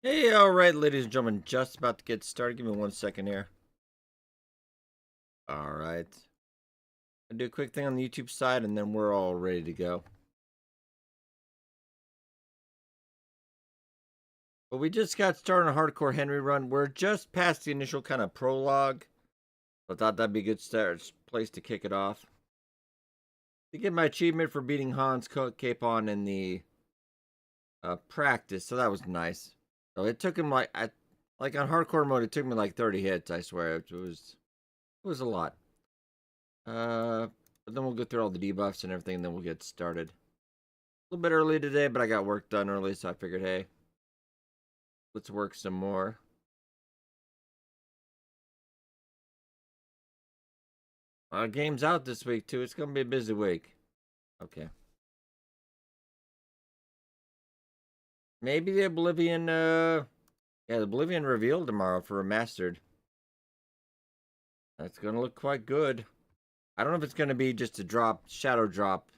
Hey, alright, ladies and gentlemen, just about to get started. Give me 1 second here. Alright. I'll do a quick thing on the YouTube side, and then we're all ready to go. But we just got started on a hardcore Henry run. We're just past the initial kind of prologue. I thought that'd be a good place to kick it off. To get my achievement for beating Hans Capon in the practice, so that was nice. So it took him like on hardcore mode, it took me like 30 hits, I swear. It was a lot. But then we'll go through all the debuffs and everything, and then we'll get started. A little bit early today, but I got work done early, so I figured, hey, let's work some more. Game's out this week, too. It's going to be a busy week. Okay. Maybe the Oblivion, yeah, the Oblivion reveal tomorrow for Remastered. That's going to look quite good. I don't know if it's going to be just a drop, shadow drop.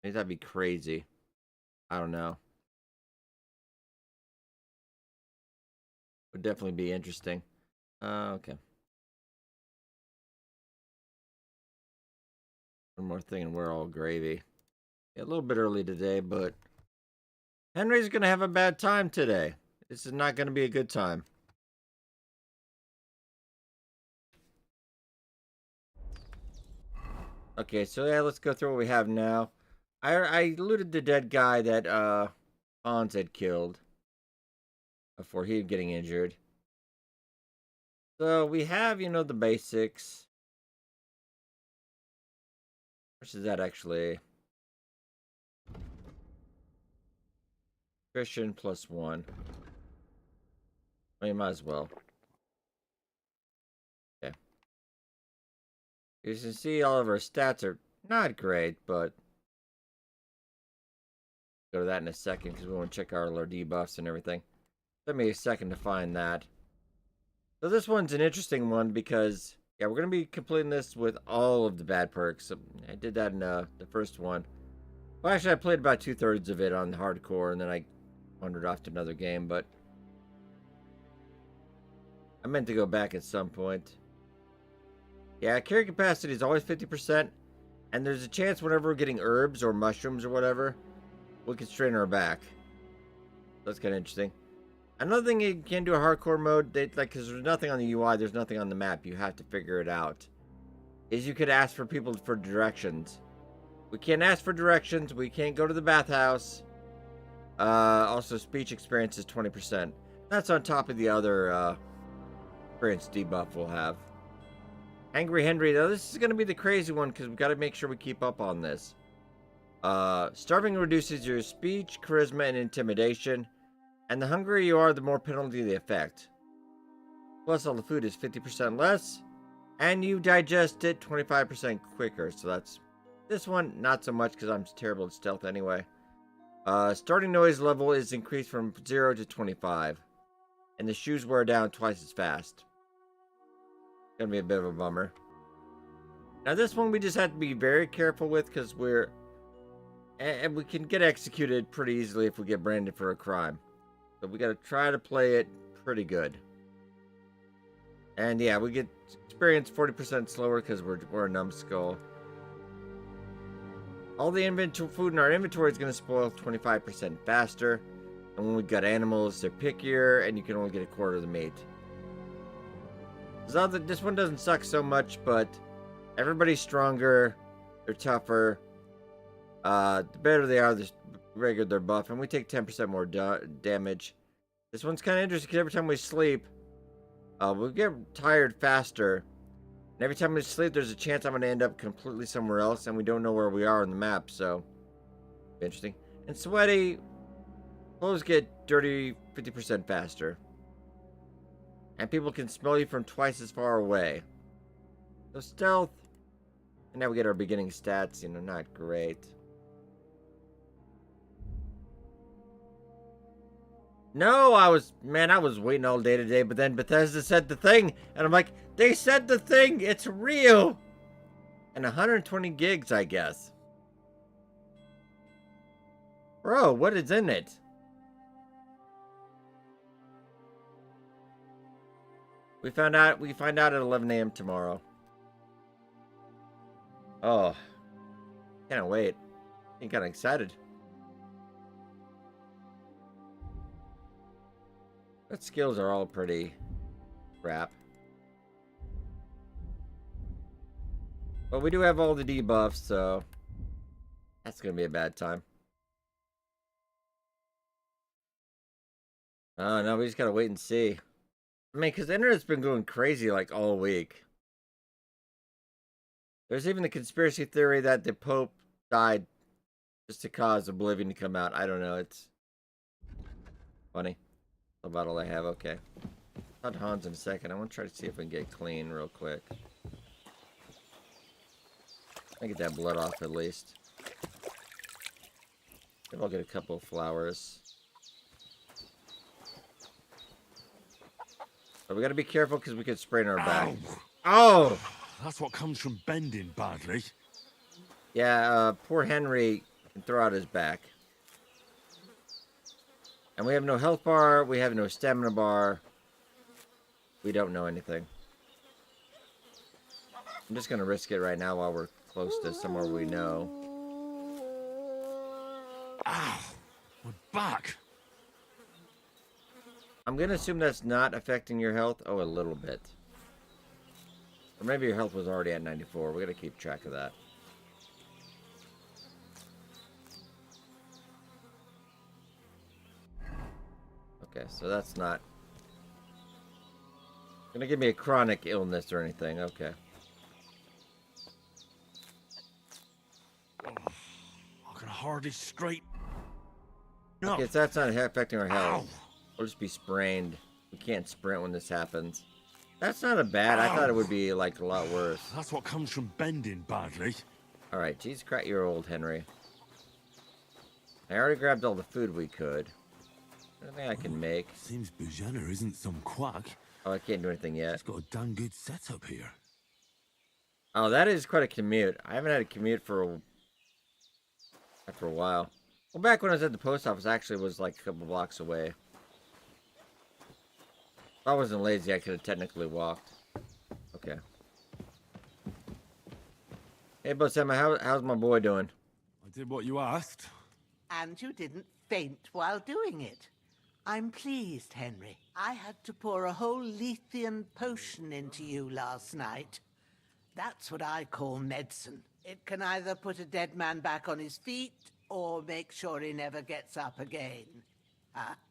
Maybe that'd be crazy. I don't know. Would definitely be interesting. Okay. One more thing and we're all gravy. Yeah, a little bit early today, but Henry's going to have a bad time today. This is not going to be a good time. Okay, so yeah, let's go through what we have now. I looted the dead guy that Hans had killed before he getting injured. So we have, you know, the basics. Which is that actually? Christian +1. I mean, might as well. Okay. You can see all of our stats are not great, but go to that in a second because we want to check our debuffs and everything. Took me a second to find that. So this one's an interesting one because, yeah, we're going to be completing this with all of the bad perks. I did that in the first one. Well, actually, I played about 2/3 of it on hardcore, and then I wandered off to another game, but I meant to go back at some point. Yeah, carry capacity is always 50%, and there's a chance whenever we're getting herbs or mushrooms or whatever, we can strain our back. That's kind of interesting. Another thing you can do a hardcore mode, because there's nothing on the UI, there's nothing on the map, you have to figure it out, is you could ask for people for directions. We can't ask for directions, we can't go to the bathhouse. Also, speech experience is 20%. That's on top of the other experience debuff we'll have. Angry Henry, though, this is going to be the crazy one because we've got to make sure we keep up on this. Starving reduces your speech, charisma, and intimidation. And the hungrier you are, the more penalty the effect. Plus, all the food is 50% less. And you digest it 25% quicker. So that's this one, not so much because I'm terrible at stealth anyway. Starting noise level is increased from 0 to 25. And the shoes wear down twice as fast. Gonna be a bit of a bummer. Now this one we just have to be very careful with because and we can get executed pretty easily if we get branded for a crime. So we gotta try to play it pretty good. And yeah, we get experience 40% slower because we're a numbskull. All the food in our inventory is gonna spoil 25% faster. And when we got animals, they're pickier, and you can only get a quarter of the meat. This one doesn't suck so much, but everybody's stronger, they're tougher. The better they are, the bigger their buff, and we take 10% more damage. This one's kind of interesting because every time we sleep, we get tired faster. And every time we sleep, there's a chance I'm going to end up completely somewhere else, and we don't know where we are on the map, so interesting. And sweaty, clothes get dirty 50% faster. And people can smell you from twice as far away. So stealth. And now we get our beginning stats, you know, not great. No, I was waiting all day today, but then Bethesda said the thing, and I'm like, they said the thing, it's real! And 120 gigs, I guess. Bro, what is in it? We find out at 11 a.m. tomorrow. Oh, can't wait. I'm kind of excited. But skills are all pretty crap. But we do have all the debuffs, so that's gonna be a bad time. Oh no, we just gotta wait and see. I mean, because the internet's been going crazy like all week. There's even the conspiracy theory that the Pope died just to cause Oblivion to come out. I don't know. It's funny. About all I have. Okay. I'll talk to Hans in a second. I want to try to see if we can get clean real quick. I get that blood off at least. Maybe I'll get a couple of flowers. But we gotta be careful because we could sprain our back. Oh! That's what comes from bending badly. Yeah, poor Henry can throw out his back. And we have no health bar, we have no stamina bar. We don't know anything. I'm just gonna risk it right now while we're close to somewhere we know. Ow! My back! I'm gonna assume that's not affecting your health. Oh, a little bit. Or maybe your health was already at 94. We gotta keep track of that. Okay, so that's not gonna give me a chronic illness or anything. Okay. I can hardly straight. No. Okay, so that's not affecting our health. Ow. We'll just be sprained. We can't sprint when this happens. That's not a bad. I thought it would be like a lot worse. That's what comes from bending badly. All right, geez, crack your old Henry. I already grabbed all the food we could. Anything I can make? Seems Bujana isn't some quack. Oh, I can't do anything yet. It's got a damn good setup here. Oh, that is quite a commute. I haven't had a commute for a while. Well, back when I was at the post office, I actually was like a couple blocks away. If I wasn't lazy, I could have technically walked. Okay. Hey, Boss Emma, how's my boy doing? I did what you asked. And you didn't faint while doing it. I'm pleased, Henry. I had to pour a whole Lethean potion into you last night. That's what I call medicine. It can either put a dead man back on his feet or make sure he never gets up again.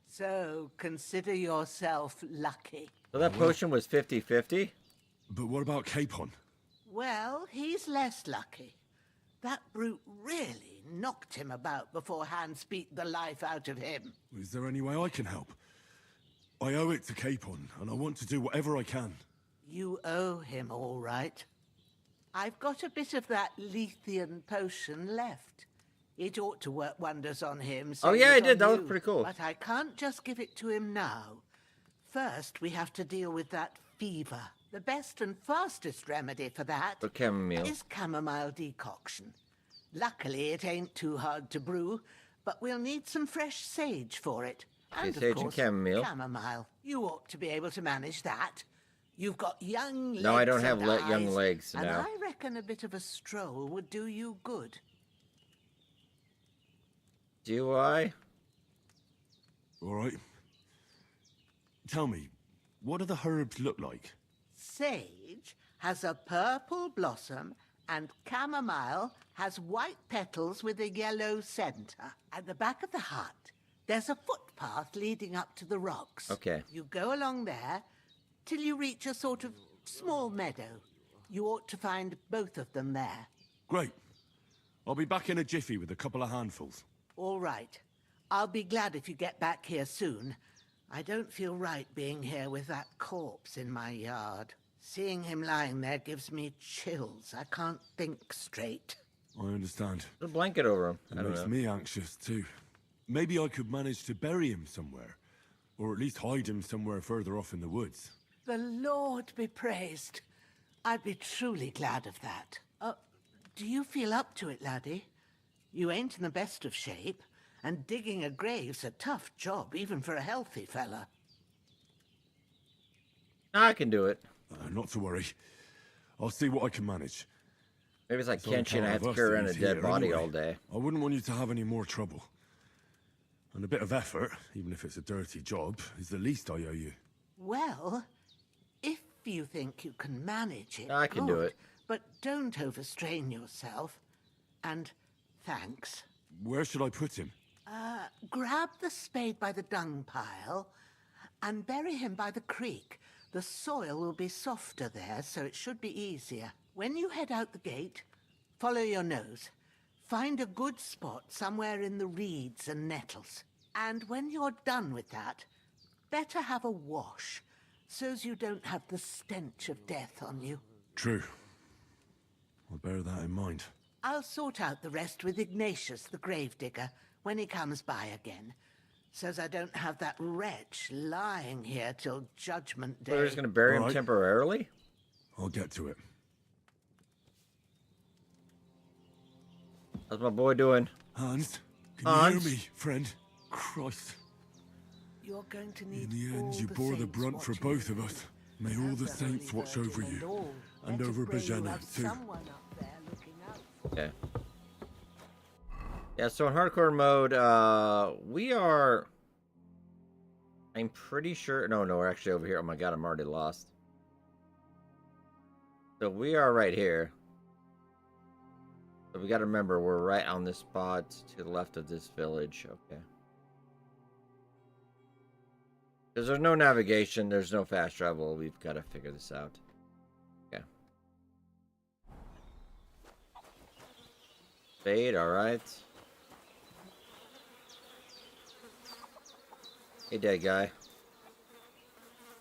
So consider yourself lucky. So that potion was 50-50? But what about Capon? Well, he's less lucky. That brute really knocked him about before Hans beat the life out of him. Is there any way I can help? I owe it to Capon, and I want to do whatever I can. You owe him, all right. I've got a bit of that Lethean potion left. It ought to work wonders on him. Oh yeah, I did. That was you. pretty cool. But I can't just give it to him now. First, we have to deal with that fever. The best and fastest remedy for that So chamomile. is chamomile decoction. Luckily, it ain't too hard to brew, but we'll need some fresh sage for it. And sage of course, and chamomile. chamomile. You ought to be able to manage that. You've got young legs. No, I don't have and young eyes, legs and now. I reckon a bit of a stroll would do you good. Do I? All right. Tell me, what do the herbs look like? Sage has a purple blossom, and chamomile has white petals with a yellow center. At the back of the hut, there's a footpath leading up to the rocks. Okay. You go along there till you reach a sort of small meadow. You ought to find both of them there. Great. I'll be back in a jiffy with a couple of handfuls. All right. I'll be glad if you get back here soon. I don't feel right being here with that corpse in my yard. Seeing him lying there gives me chills. I can't think straight. I understand. Put a blanket over him. I It don't makes know. me anxious, too. Maybe I could manage to bury him somewhere. Or at least hide him somewhere further off in the woods. The Lord be praised. I'd be truly glad of that. Do you feel up to it, laddie? You ain't in the best of shape, and digging a grave's a tough job, even for a healthy fella. I can do it. Not to worry. I'll see what I can manage. Maybe it's like It's only Kenshin, I part have of to us carry that around a he's dead here body anyway. all day. I wouldn't want you to have any more trouble. And a bit of effort, even if it's a dirty job, is the least I owe you. Well, if you think you can manage it, I can do good, it. but don't overstrain yourself. And thanks. Where should I put him? Grab the spade by the dung pile and bury him by the creek. The soil will be softer there, so it should be easier. When you head out the gate, follow your nose. Find a good spot somewhere in the reeds and nettles. And when you're done with that, better have a wash, so's you don't have the stench of death on you. True. I'll bear that in mind. I'll sort out the rest with Ignatius, the gravedigger, when he comes by again, so's I don't have that wretch lying here till Judgment Day. We're just going to bury him Alright. temporarily? I'll get to it. How's my boy doing? Hans, can Hans? you hear me, friend? Christ. You're going to In need the end, all you the bore the saints brunt for watching both over of us. you. May You all have the Holy saints watch Virgin over and you. all. And Better over pray you Bajana, have too. someone up there looking out for Okay. Yeah, so in hardcore mode, we are... I'm pretty sure... No, we're actually over here. Oh my god, I'm already lost. So we are right here. So we gotta remember, we're right on this spot to the left of this village. Okay. Because there's no navigation, there's no fast travel. We've got to figure this out. Okay. Spade, alright. Hey, dead guy.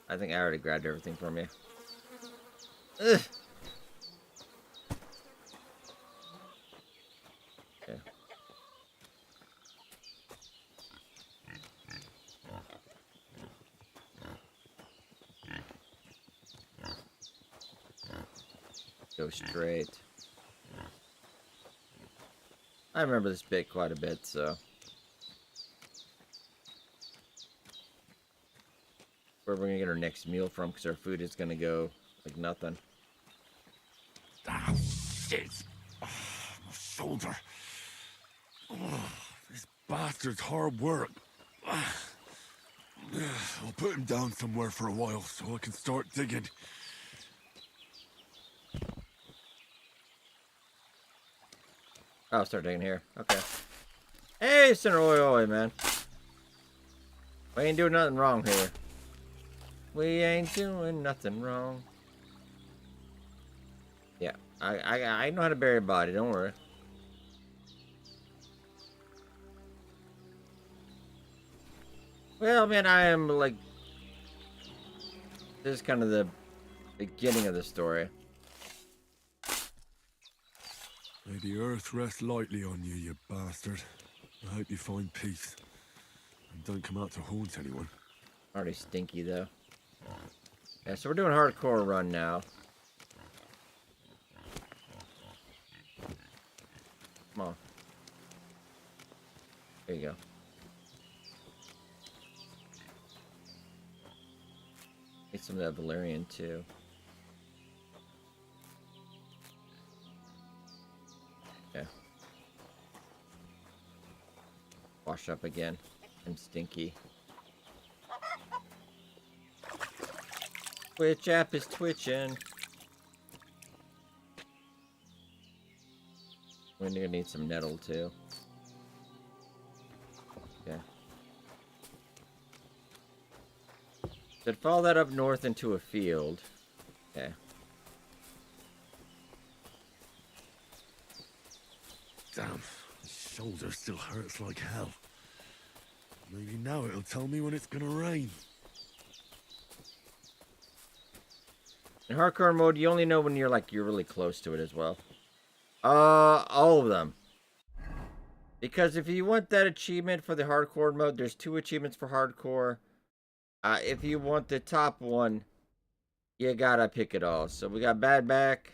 I think I already grabbed everything from you. Ugh. Okay. Go straight. I remember this bit quite a bit, so. Where we're gonna get our next meal from, because our food is gonna go like nothing. Ah, shit. Oh, my shoulder. Oh, this bastard's hard work. I'll put him down somewhere for a while so I can start digging. Oh, I'll start digging here. Okay. Hey, Center Oi, man. We ain't doing nothing wrong here. We ain't doing nothing wrong. Yeah, I know how to bury a body. Don't worry. Well, man, I am like. This is kind of the beginning of the story. May the earth rest lightly on you, you bastard. I hope you find peace. And don't come out to haunt anyone. Already stinky, though. Yeah, so we're doing hardcore run now. Come on. There you go. Need some of that Valerian, too. Yeah. Wash up again. I'm stinky. Twitch app is twitching. We're gonna need some nettle too. Okay. Should follow that up north into a field. Okay. Damn, my shoulder still hurts like hell. Maybe now it'll tell me when it's gonna rain. In hardcore mode, you only know when you're really close to it as well. All of them. Because if you want that achievement for the hardcore mode, there's 2 achievements for hardcore. If you want the top one, you gotta pick it all. So we got Bad Back,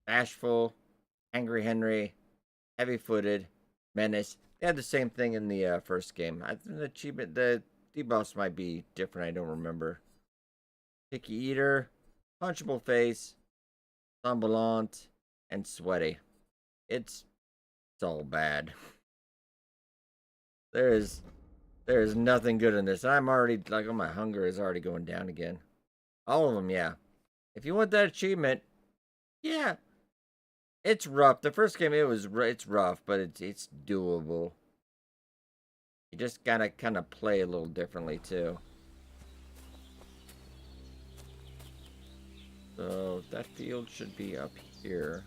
Bashful, Angry Henry, Heavy Footed, Menace. They had the same thing in the first game. I think the achievement, the debuffs might be different. I don't remember. Picky Eater, Punchable Face, Somnambulant, and Sweaty. It's all bad. There is nothing good in this. And I'm already, like, oh, my hunger is already going down again. All of them, yeah. If you want that achievement, yeah. It's rough. The first game, it's rough, but it's doable. You just gotta kind of play a little differently, too. So, that field should be up here.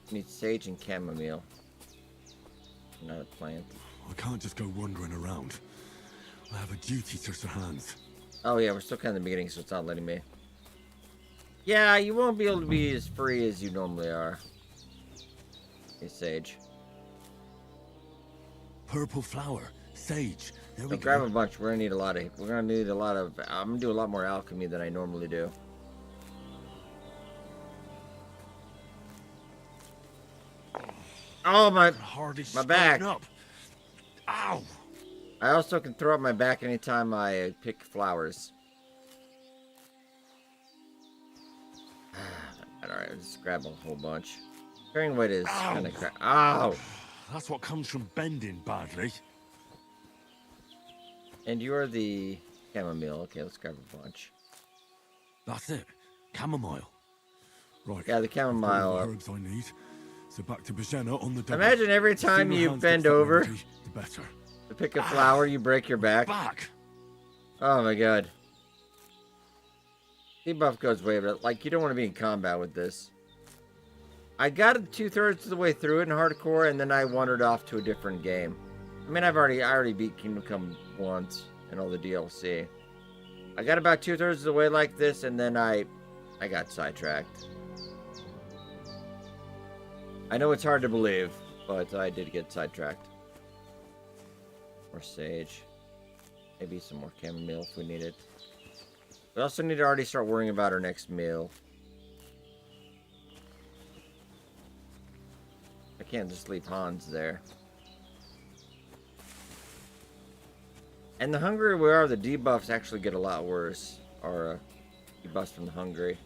Need sage and chamomile. Not a plant. I can't just go wandering around. I have a duty to Sir Hans. Oh yeah, we're still kind of in the beginning, so it's not letting me. Yeah, you won't be able to be as free as you normally are. Hey, sage. Purple flower, sage. There we go. Grab a bunch. We're gonna need a lot of. I'm gonna do a lot more alchemy than I normally do. Oh my back. Up. Ow! I also can throw up my back anytime I pick flowers. Alright, let's grab a whole bunch. Carrying weight is kind of crap. Ow! That's what comes from bending badly. And you're the chamomile. Okay, let's grab a bunch. That's it. Chamomile. Right. Yeah, the chamomile. The herbs I need. So back to Bajena on the double. Imagine every time you bend over the better. To pick a flower, you break your back. Oh my god. Debuff goes way, but like you don't want to be in combat with this. I got it 2/3 of the way through it in hardcore, and then I wandered off to a different game. I mean, I already beat Kingdom Come once and all the DLC. I got about 2/3 of the way like this, and then I got sidetracked. I know it's hard to believe, but I did get sidetracked. More sage. Maybe some more chamomile if we need it. We also need to already start worrying about our next meal. I can't just leave Hans there. And the hungrier we are, the debuffs actually get a lot worse. Or debuffs from the hungry.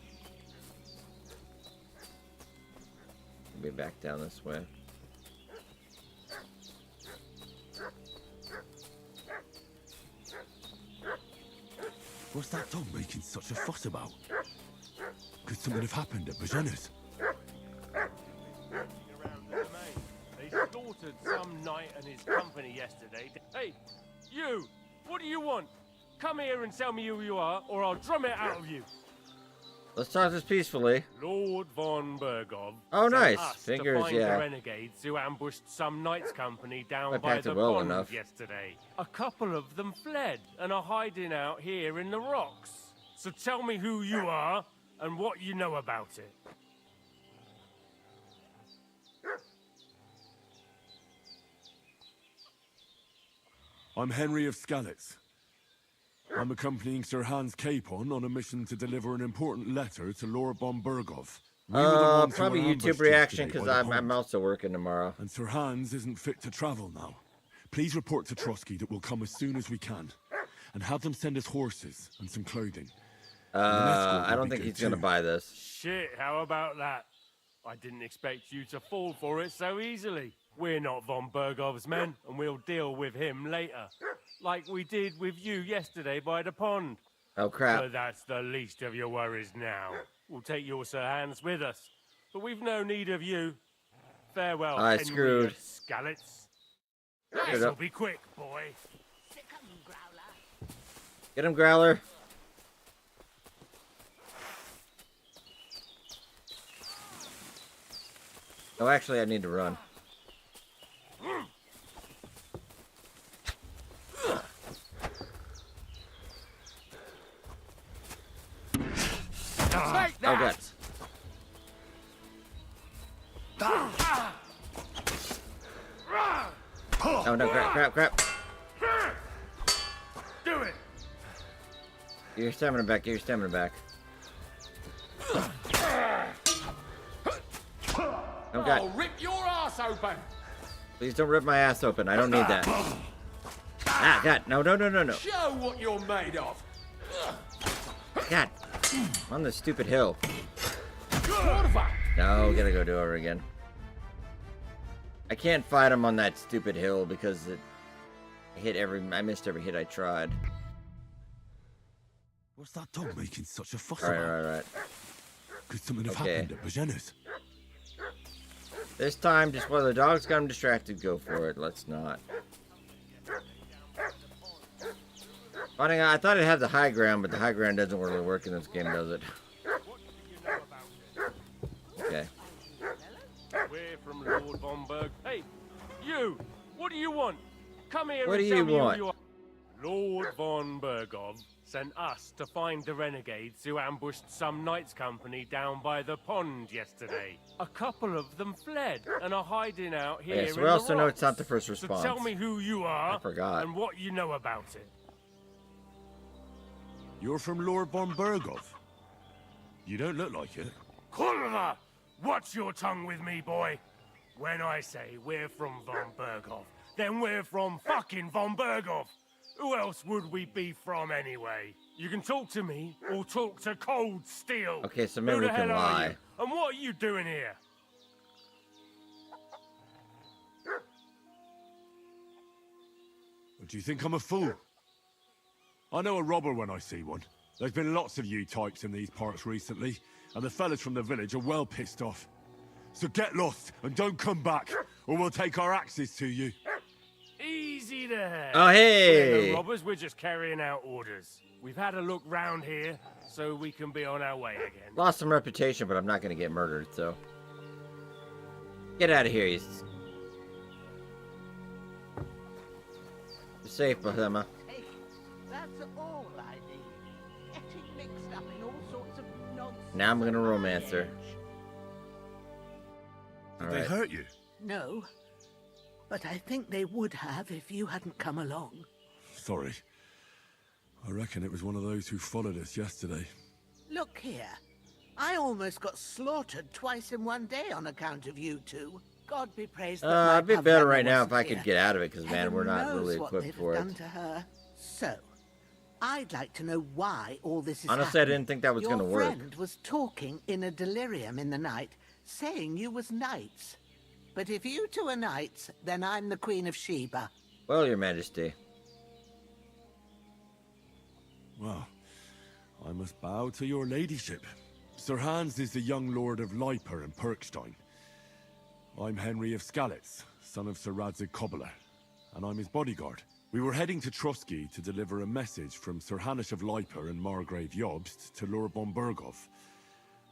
Be back down this way. What's that dog making such a fuss about? Could something have happened at Bajena's? They slaughtered some knight and his company yesterday. Hey, you! What do you want? Come here and tell me who you are, or I'll drum it out of you. Let's talk this peacefully. Lord von Bergov. Oh, nice. Fingers, to find yeah. The renegades who ambushed some knight's company down I by the well pond enough. yesterday. A couple of them fled and are hiding out here in the rocks. So tell me who you are and what you know about it. I'm Henry of Skalitz. I'm accompanying Sir Hans Capon on a mission to deliver an important letter to Lord von Bergov. Probably YouTube reaction because I'm also working tomorrow. And Sir Hans isn't fit to travel now. Please report to Trotsky that we'll come as soon as we can. And have them send us horses and some clothing. I don't think he's going to buy this. Shit, how about that? I didn't expect you to fall for it so easily. We're not von Bergov's men, and we'll deal with him later. Like we did with you yesterday by the pond. Oh, crap. But that's the least of your worries now. We'll take your Sir Hans with us. But we've no need of you. Farewell, Henry screwed. of Skalitz. This'll be quick, boy. Get him, Growler. Oh, actually, I need to run. Oh, God. Oh, no, crap. Do it. Get your stamina back, Oh, God. I'll rip your ass open. Please don't rip my ass open. I don't need that. Ah, God. No, no, no, no, no. Show what you're made of. God. I'm on this stupid hill. No, gotta go do it over again. I can't fight him on that stupid hill because I missed every hit I tried. What's that dog making such a fuss Alright, about? alright. Could something have Okay. happened at Bajena's? This time, just while the dog's got him distracted, go for it. Let's not. Finding out, I thought it had the high ground, but the high ground doesn't really work in this game, does it? Okay. We're from Lord Von Berg. Hey, you! What do you want? Come here What and do tell you me want? who you are. Lord Von Bergov sent us to find the renegades who ambushed some knights company down by the pond yesterday. A couple of them fled and are hiding out here. Okay, so in we the also know rocks. it's not the first response. So tell me who you are I forgot. and what you know about it. You're from Lord von Bergov. You don't look like it. Kulva! Watch your tongue with me, boy. When I say we're from Von Bergov, then we're from fucking Von Bergov. Who else would we be from anyway? You can talk to me or talk to Cold Steel. Okay, so maybe Who we the can hell are lie. you? And what are you doing here? Do you think I'm a fool? I know a robber when I see one. There's been lots of you types in these parts recently, and the fellas from the village are well pissed off. So get lost and don't come back, or we'll take our axes to you. Easy there. Oh, hey! We're no robbers, we're just carrying out orders. We've had a look round here, so we can be on our way again. Lost some reputation, but I'm not going to get murdered, so... Get out of here, you... You're safe, Bahama. Hey, that's all I need. Getting mixed up in all sorts of nonsense. Now I'm gonna at my romance her. age. Did Alright. they hurt you? No, but I think they would have if you hadn't come along. Sorry. I reckon it was one of those who followed us yesterday. Look here. I almost got slaughtered twice in one day on account of you two. God be praised. That my I'd be Pavlova better right now if wasn't I could here. get out of it, because, man, Heaven we're not knows really what equipped they've for it. done to her. So, I'd like to know why all this is Honestly, I happening. didn't think that was Your gonna work. friend was talking in a delirium in the night, saying you was knights. But if you two are knights, then I'm the Queen of Sheba. Well, Your Majesty. Well, I must bow to your ladyship. Sir Hans is the young lord of Leiper and Perkstein. I'm Henry of Skalitz, son of Sir Radzig Cobbler, and I'm his bodyguard. We were heading to Trusky to deliver a message from Sir Hanish of Leiper and Margrave Jobst to Lord von Bergov.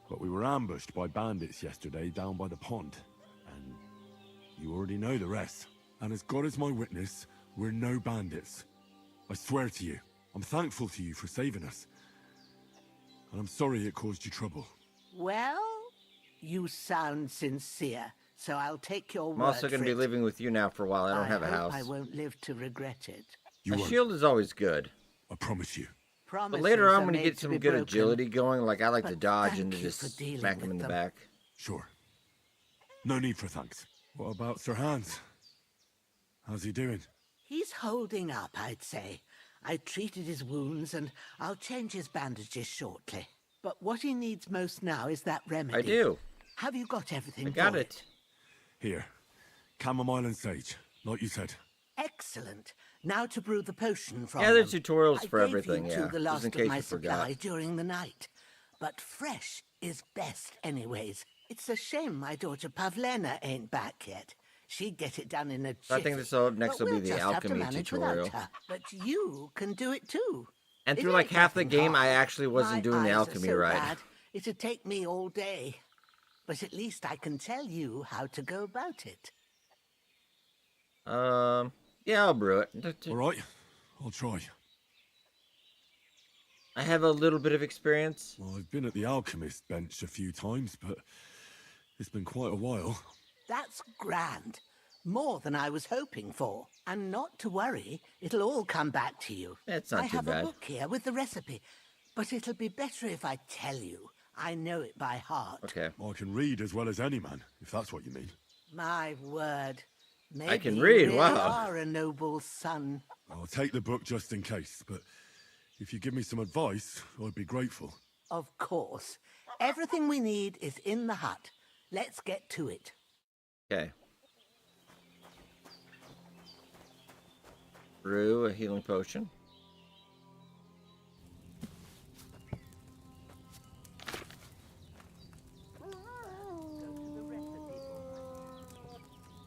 But we were ambushed by bandits yesterday down by the pond, and you already know the rest. And as God is my witness, we're no bandits. I swear to you, I'm thankful to you for saving us. And I'm sorry it caused you trouble. Well, you sound sincere, so I'll take your I'm word also going to for be it. living with you now for a while. I don't have a hope house. I won't live to regret it. You A won't, shield is always good. I promise you. But Promises later on, are I'm going to made get to some be good broken. agility going. Like, I like to But dodge thank and to you just for dealing smack him with in the them. back. Sure. No need for thanks. What about Sir Hans? How's he doing? He's holding up, I'd say. I treated his wounds, and I'll change his bandages shortly. But what he needs most now is that remedy. I do. Have you got everything I got for it. Here. Chamomile and sage, like you said. Excellent. Now to brew the potion from Yeah, there's them. tutorials I for gave everything, you two yeah, the just last in of case my you supply forgot. during the night. But fresh is best anyways. It's a shame my daughter Pavlena ain't back yet. She'd get it done in a jiffy. I think this next But will we'll be the just have to alchemy manage tutorial. without her. But you can do it too. And It through like ain't half the nothing game, I hard. actually wasn't My doing the eyes are alchemy so right. bad, it'd take me all day. But at least I can tell you how to go about it. Yeah, I'll brew it. All right, I'll try. I have a little bit of experience. Well, I've been at the alchemist bench a few times, but it's been quite a while. That's grand. More than I was hoping for. And not to worry, it'll all come back to you. It's not I too have bad. a book here with the recipe, but it'll be better if I tell you. I know it by heart. Okay. I can read as well as any man, if that's what you mean. My word. Maybe I can you read, really wow. are a noble son. I'll take the book just in case, but if you give me some advice, I'd be grateful. Of course. Everything we need is in the hut. Let's get to it. Okay. Brew a healing potion.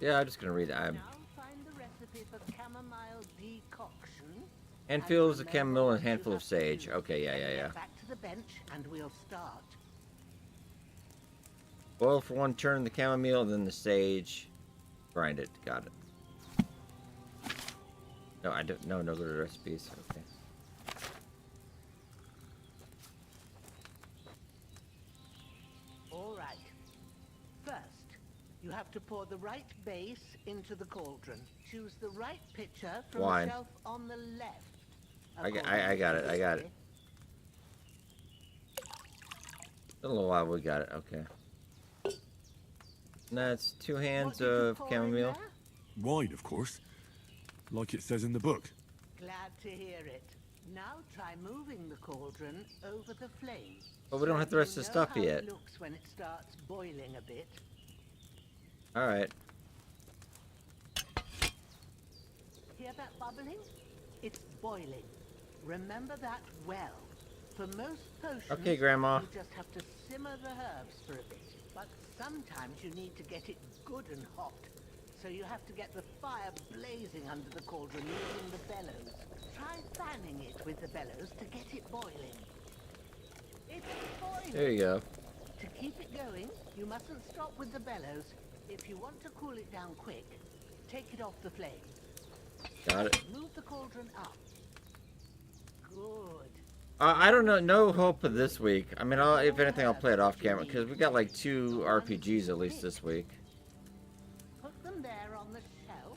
Yeah, I'm just gonna read it. Now find the recipe for chamomile decoction. Handful of remember chamomile and what you handful of have to sage. do. Okay, yeah, Then yeah, yeah. get back to the bench and we'll start. Boil for 1 turn the chamomile, then the sage. Grind it. Got it. No, I don't. No, go to the recipes. Okay. All right. First, you have to pour the right base into the cauldron. Choose the right pitcher from Wine. the shelf on the left. I got it. I got it. A little while we got it. Okay. And that's 2 hands of chamomile. Wine, of course. Like it says in the book. Glad to hear it. Now try moving the cauldron over the flame. But we don't have the rest of the stuff You know how yet. it looks when it starts boiling a bit. All right. Hear that bubbling? It's boiling. Remember that well. For most potions, Okay, Grandma. you just have to simmer the herbs for a bit. But sometimes you need to get it good and hot. So you have to get the fire blazing under the cauldron using the bellows. Try fanning it with the bellows to get it boiling. It's boiling. There you go. To keep it going, you mustn't stop with the bellows. If you want to cool it down quick, take it off the flame. Got it. Move the cauldron up. Good. I don't know. No hope of this week. I mean, if anything, I'll play it off camera because we got like 2 RPGs at least this week. Put them there on the shelf.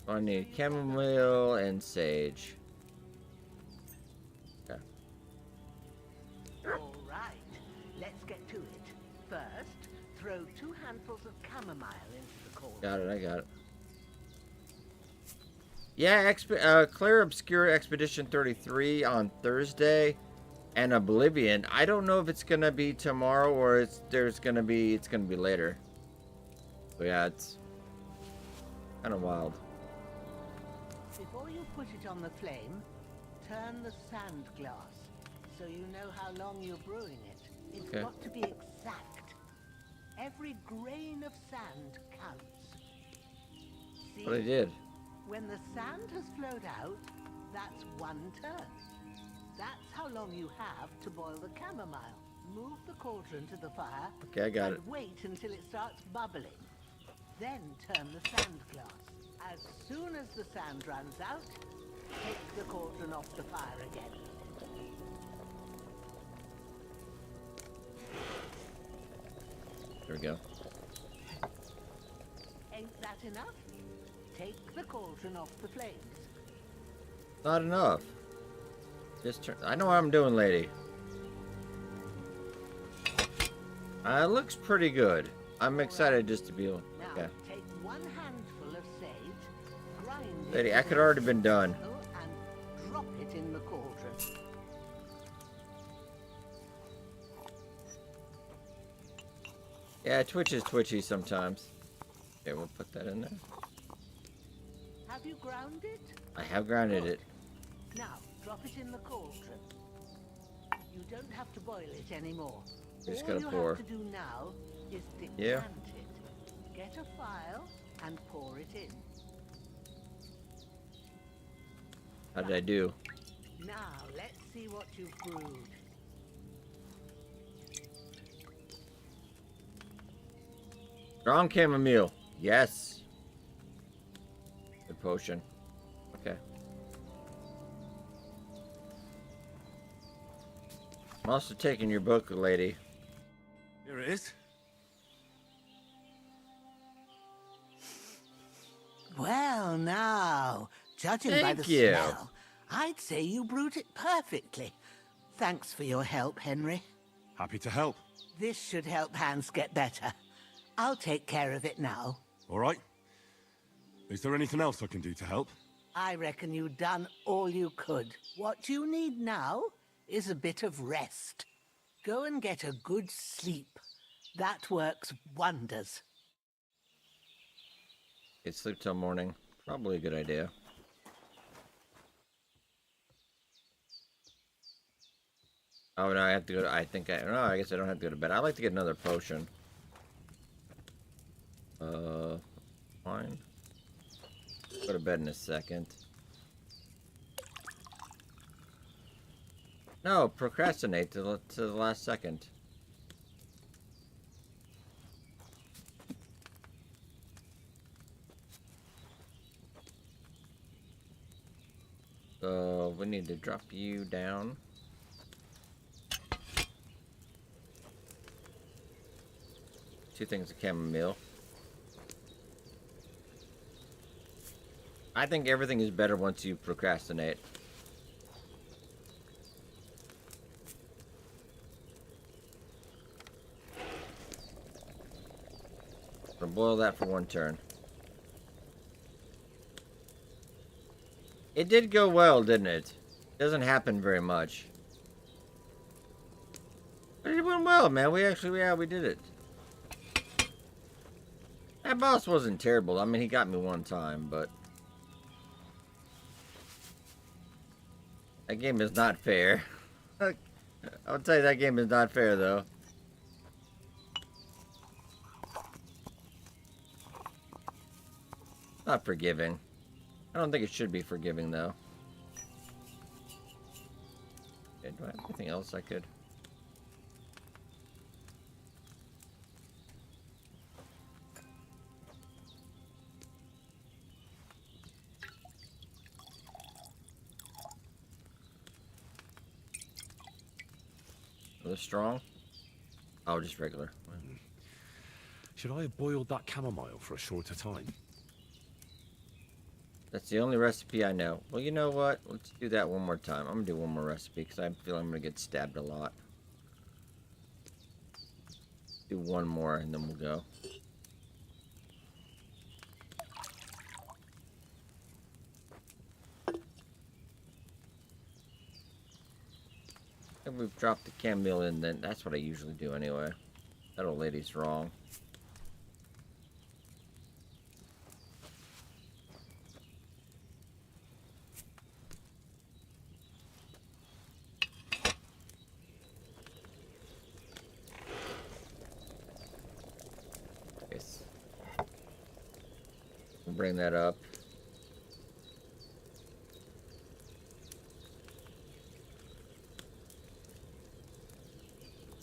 I need chamomile and sage. Okay. All right, let's get to it. First, throw 2 handfuls of chamomile into the cauldron. Got it. I got it. Yeah, Clear Obscure Expedition 33 on Thursday, and Oblivion. I don't know if it's gonna be tomorrow or it's gonna be later. But yeah, it's kind of wild. Before you put it on the flame, turn the sand glass so you know how long you're brewing it. It's Okay. got to be exact. Every grain of sand counts. See? What I did. When the sand has flowed out, that's 1 turn. That's how long you have to boil the chamomile. Move the cauldron to the fire. Okay, I got and it. wait until it starts bubbling. Then turn the sand glass. As soon as the sand runs out, take the cauldron off the fire again. There we go. Ain't that enough? Take the cauldron off the flames. Not enough. Just turn. I know what I'm doing, lady. It looks pretty good. I'm excited just to be. Now, Okay. take 1 handful of sage, grind it Lady, I into could a already been done. and drop it in the cauldron. Yeah, Twitch is twitchy sometimes. Okay, we'll put that in there. Have you ground it? I have grounded it. Now, drop it in the cauldron. You don't have to boil it anymore. We just All gotta you pour. have to do now is decant Yeah. it. Get a file and pour it in. How did I do? Now, let's see what you've brewed. Strong chamomile. Yes. Good potion. Okay. I'm also taking your book, lady. Here it is. Well, now, judging by Thank the you. smell, I'd say you brewed it perfectly. Thanks for your help, Henry. Happy to help. This should help Hans get better. I'll take care of it now. All right. Is there anything else I can do to help? I reckon you've done all you could. What you need now is a bit of rest. Go and get a good sleep. That works wonders. Get sleep till morning. Probably a good idea. Oh, no, I have to go to, no, I guess I don't have to go to bed. I'd like to get another potion. Fine. Go to bed in a second. No, procrastinate to the last second. So, we need to drop you down. Two things of chamomile. I think everything is better once you procrastinate. We'll boil that for one turn. It did go well, didn't it? Doesn't happen very much. But it went well, man. We did it. That boss wasn't terrible. I mean, he got me one time, but... that game is not fair. I'll tell you, that game is not fair, though. Not forgiving. I don't think it should be forgiving, though. Okay, do I have anything else I could? Are they strong? Oh, just regular. Should I have boiled that chamomile for a shorter time? That's the only recipe I know. Well, you know what? Let's do that one more time. I'm gonna do one more recipe because I feel I'm gonna get stabbed a lot. Do one more and then we'll go. If we've dropped the chamomile in, then that's what I usually do anyway. That old lady's wrong. We'll bring that up.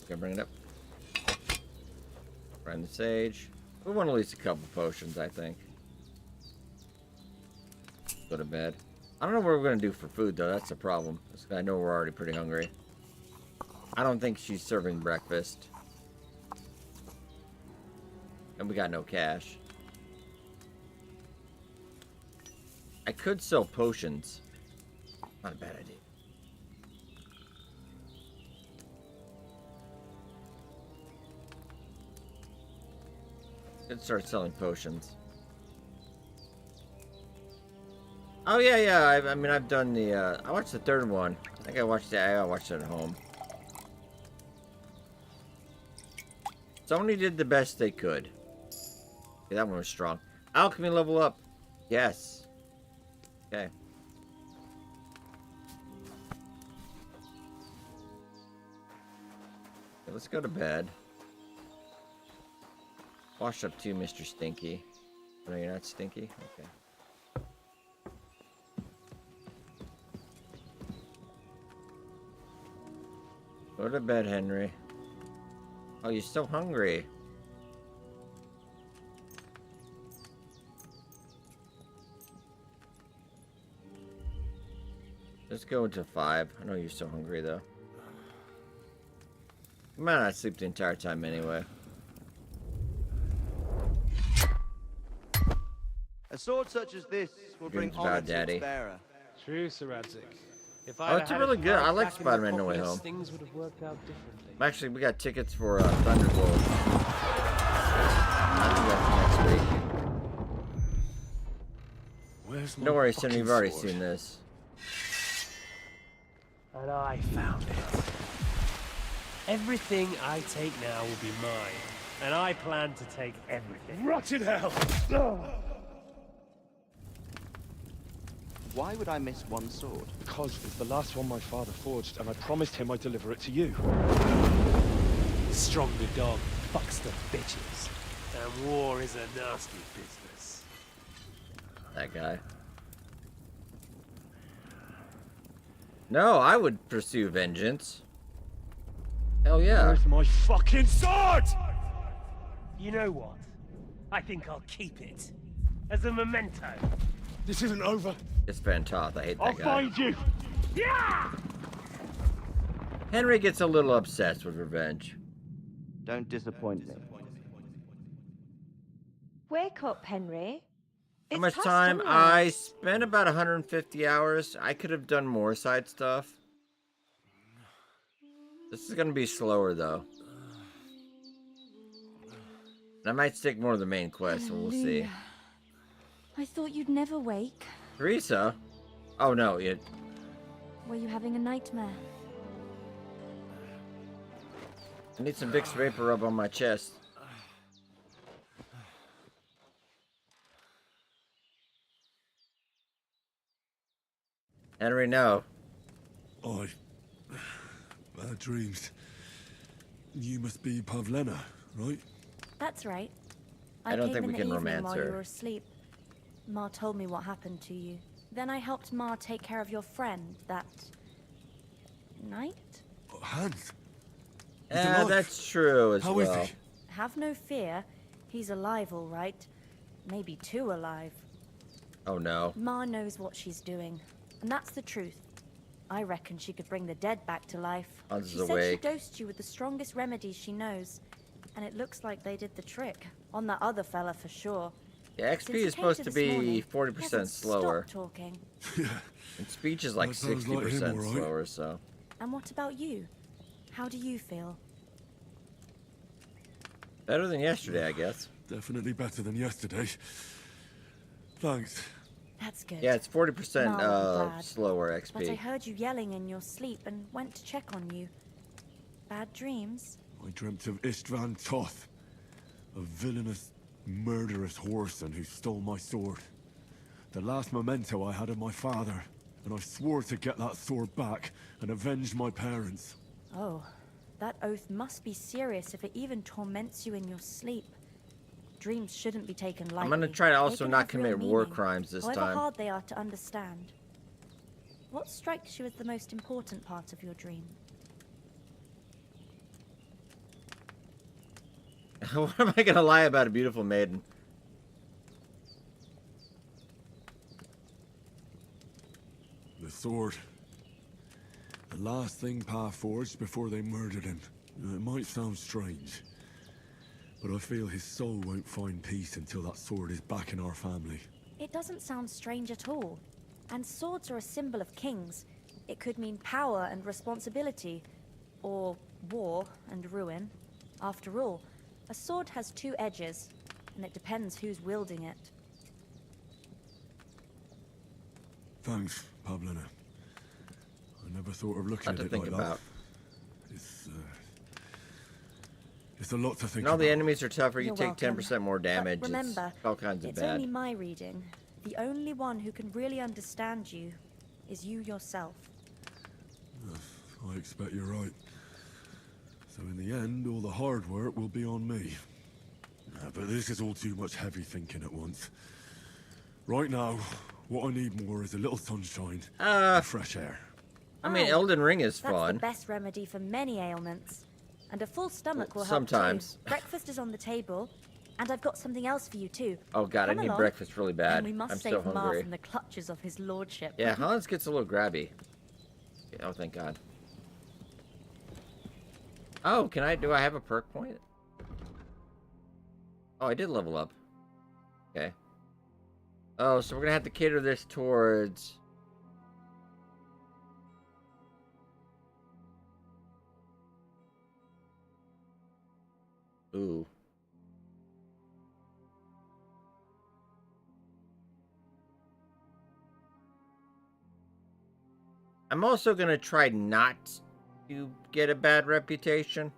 Gonna bring it up. Find the sage. We want at least a couple potions, I think. Go to bed. I don't know what we're gonna do for food though. That's the problem. I know we're already pretty hungry. I don't think she's serving breakfast. And we got no cash. I could sell potions. Not a bad idea. Could start selling potions. Oh yeah. I mean, I've done the. I watched the third one. I think I watched it. I watched it at home. Sony did the best they could. Okay, that one was strong. Alchemy level up. Yes. Okay. Okay, let's go to bed. Wash up too, Mr. Stinky. No, you're not stinky? Okay. Go to bed, Henry. Oh, you're still hungry. Let's go into 5. I know you're so hungry, though. You might not sleep the entire time anyway. A sword such as this will bring Dreams honor about to Daddy. its bearer. True, Sir Radzik. If Oh, it's a really good. I like Spider-Man No Way Home. Things would have worked out differently. Actually, we got tickets for Thunderbolt. I think that's next week. Where's my Don't worry, Sin, fucking we've already sword? seen this. And I found it. Everything I take now will be mine. And I plan to take everything. Rot in hell! Why would I miss one sword? Because it's the last one my father forged, and I promised him I'd deliver it to you. Stronger dog fucks the bitches. And war is a nasty business. That guy. No, I would pursue vengeance. Hell yeah. Where's my fucking sword? You know what? I think I'll keep it. As a memento. This isn't over. It's Van Toth. I hate that I'll guy. find you. Yeah! Henry gets a little obsessed with revenge. Don't disappoint me. Wake up, Henry. How It's much past time? sunrise. I spent about 150 hours. I could have done more side stuff. This is gonna be slower though. And I might stick more to the main quest, so we'll see. Hallelujah. I thought you'd never wake. Teresa? Oh no, it. Were you having a nightmare? I need some Vicks Vapor Rub on my chest. Henry, no. Bad dreams. You must be Pavlena, right? That's right. I don't came think in we the can evening romance while her. you were asleep. Ma told me what happened to you. Then I helped Ma take care of your friend that night. Oh, Hans. He's alive. That's true as How well. is he? Have no fear. He's alive, all right. Maybe too alive. Oh no. Ma knows what she's doing, and that's the truth. I reckon she could bring the dead back to life. Hans She is said awake. she dosed you with the strongest remedies she knows, and it looks like they did the trick. On that other fella for sure. Yeah, Since XP he is came supposed to this be morning, he 40% hasn't slower. stopped talking. Yeah. And speech is like That sounds 60% like him, all right. slower, so. And what about you? How do you feel? Better than yesterday, I guess. Definitely better than yesterday. Thanks. That's good. Yeah, it's 40% Ma will be glad. slower But I XP. heard you yelling in your sleep and went to check on you. Bad dreams? I dreamt of Istvan Toth, a villainous, murderous whoreson who stole my sword. The last memento I had of my father, and I swore to get that sword back and avenge my parents. Oh, that oath must be serious if it even torments you in your sleep. Dreams shouldn't be taken lightly. I'm gonna try to They also can not have real commit war meaning, crimes this however time. hard they are to understand. What strikes you as the most important part of your dream? What am I gonna lie about a beautiful maiden? The sword. The last thing Pa forged before they murdered him. It might sound strange, but I feel his soul won't find peace until that sword is back in our family. It doesn't sound strange at all. And swords are a symbol of kings. It could mean power and responsibility, or war and ruin. After all, a sword has two edges, and it depends who's wielding it. Thanks, Pavlina. I never thought of looking Lot at to it think like about. that. It's a lot to think And all about. the enemies are tougher. You You're take welcome. 10% more damage. But remember, it's all kinds of it's bad. only my reading. The only one who can really understand you is you yourself. I expect you're right. So in the end, all the hard work will be on me. But this is all too much heavy thinking at once. Right now, what I need more is a little sunshine and fresh air. I mean, Aye, Elden Ring is That's fun. the best remedy for many ailments. And a full stomach will help Sometimes. too. Breakfast is on the table, and I've got something else for you too. Oh god, I Come need along, breakfast really bad. And we must I'm save so Ma hungry. from the clutches of his lordship. Yeah, Hans gets a little grabby. Oh, thank god. Oh, do I have a perk point? Oh, I did level up. Okay. Oh, so we're gonna have to cater this towards... Ooh. I'm also going to try not to get a bad reputation.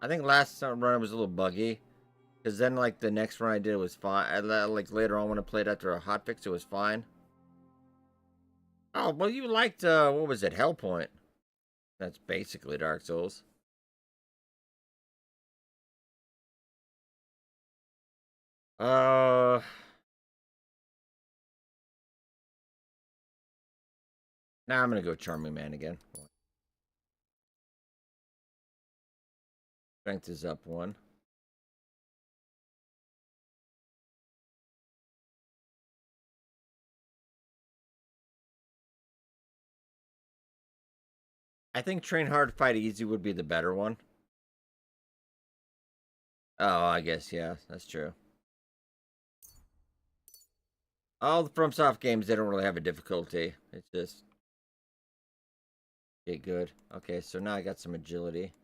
I think last run it was a little buggy. Because then, like, the next run I did was fine. Like, later on when I played after a hotfix, it was fine. Oh, well, you liked, what was it, Hellpoint. That's basically Dark Souls. Nah, I'm gonna go Charming Man again. Strength is up 1. I think Train Hard, Fight Easy would be the better one. Oh, I guess, yeah, that's true. All the FromSoft games, they don't really have a difficulty. It's just... Okay, good. Okay, so now I got some agility.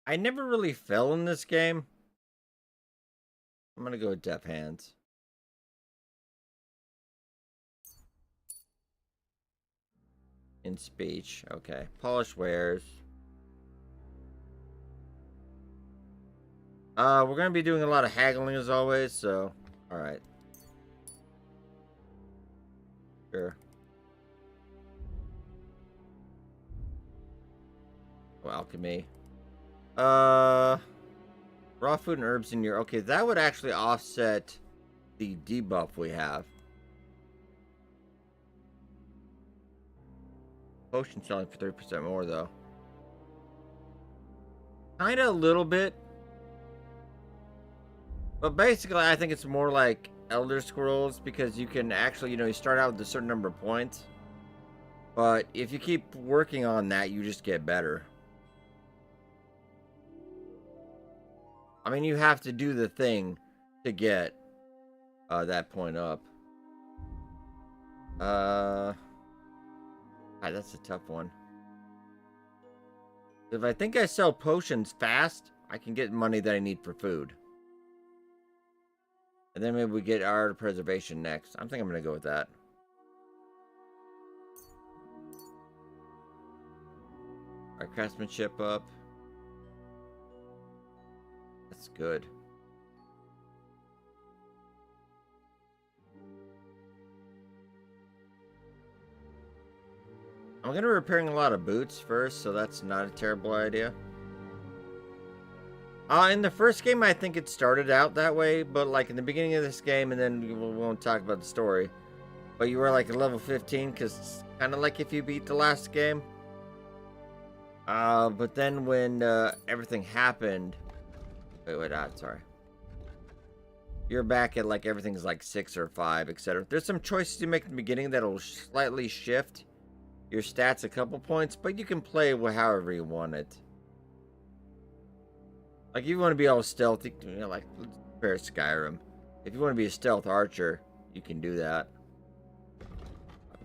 I never really fell in this game. I'm gonna go with Deft Hands. In speech, okay. Polished wares. We're gonna be doing a lot of haggling as always, so alright. Sure. Oh, alchemy. Raw food and herbs in your... Okay, that would actually offset the debuff we have. Potion selling for 30% more, though. Kinda a little bit. But basically, I think it's more like Elder Scrolls, because you can actually, you start out with a certain number of points. But if you keep working on that, you just get better. I mean, you have to do the thing to get that point up. That's a tough one. If I think I sell potions fast, I can get money that I need for food. And then maybe we get Art of Preservation next. I think I'm going to go with that. Our craftsmanship up. That's good. I'm going to be repairing a lot of boots first, so that's not a terrible idea. In the first game, I think it started out that way, but like in the beginning of this game, and then we won't talk about the story, but you were like at level 15, because it's kind of like if you beat the last game. But then when everything happened... Wait, sorry. You're back at like everything's like 6 or 5, etc. There's some choices you make in the beginning that'll slightly shift your stats a couple points, but you can play however you want it. Like, if you want to be all stealthy, like, let's compare Skyrim. If you want to be a stealth archer, you can do that.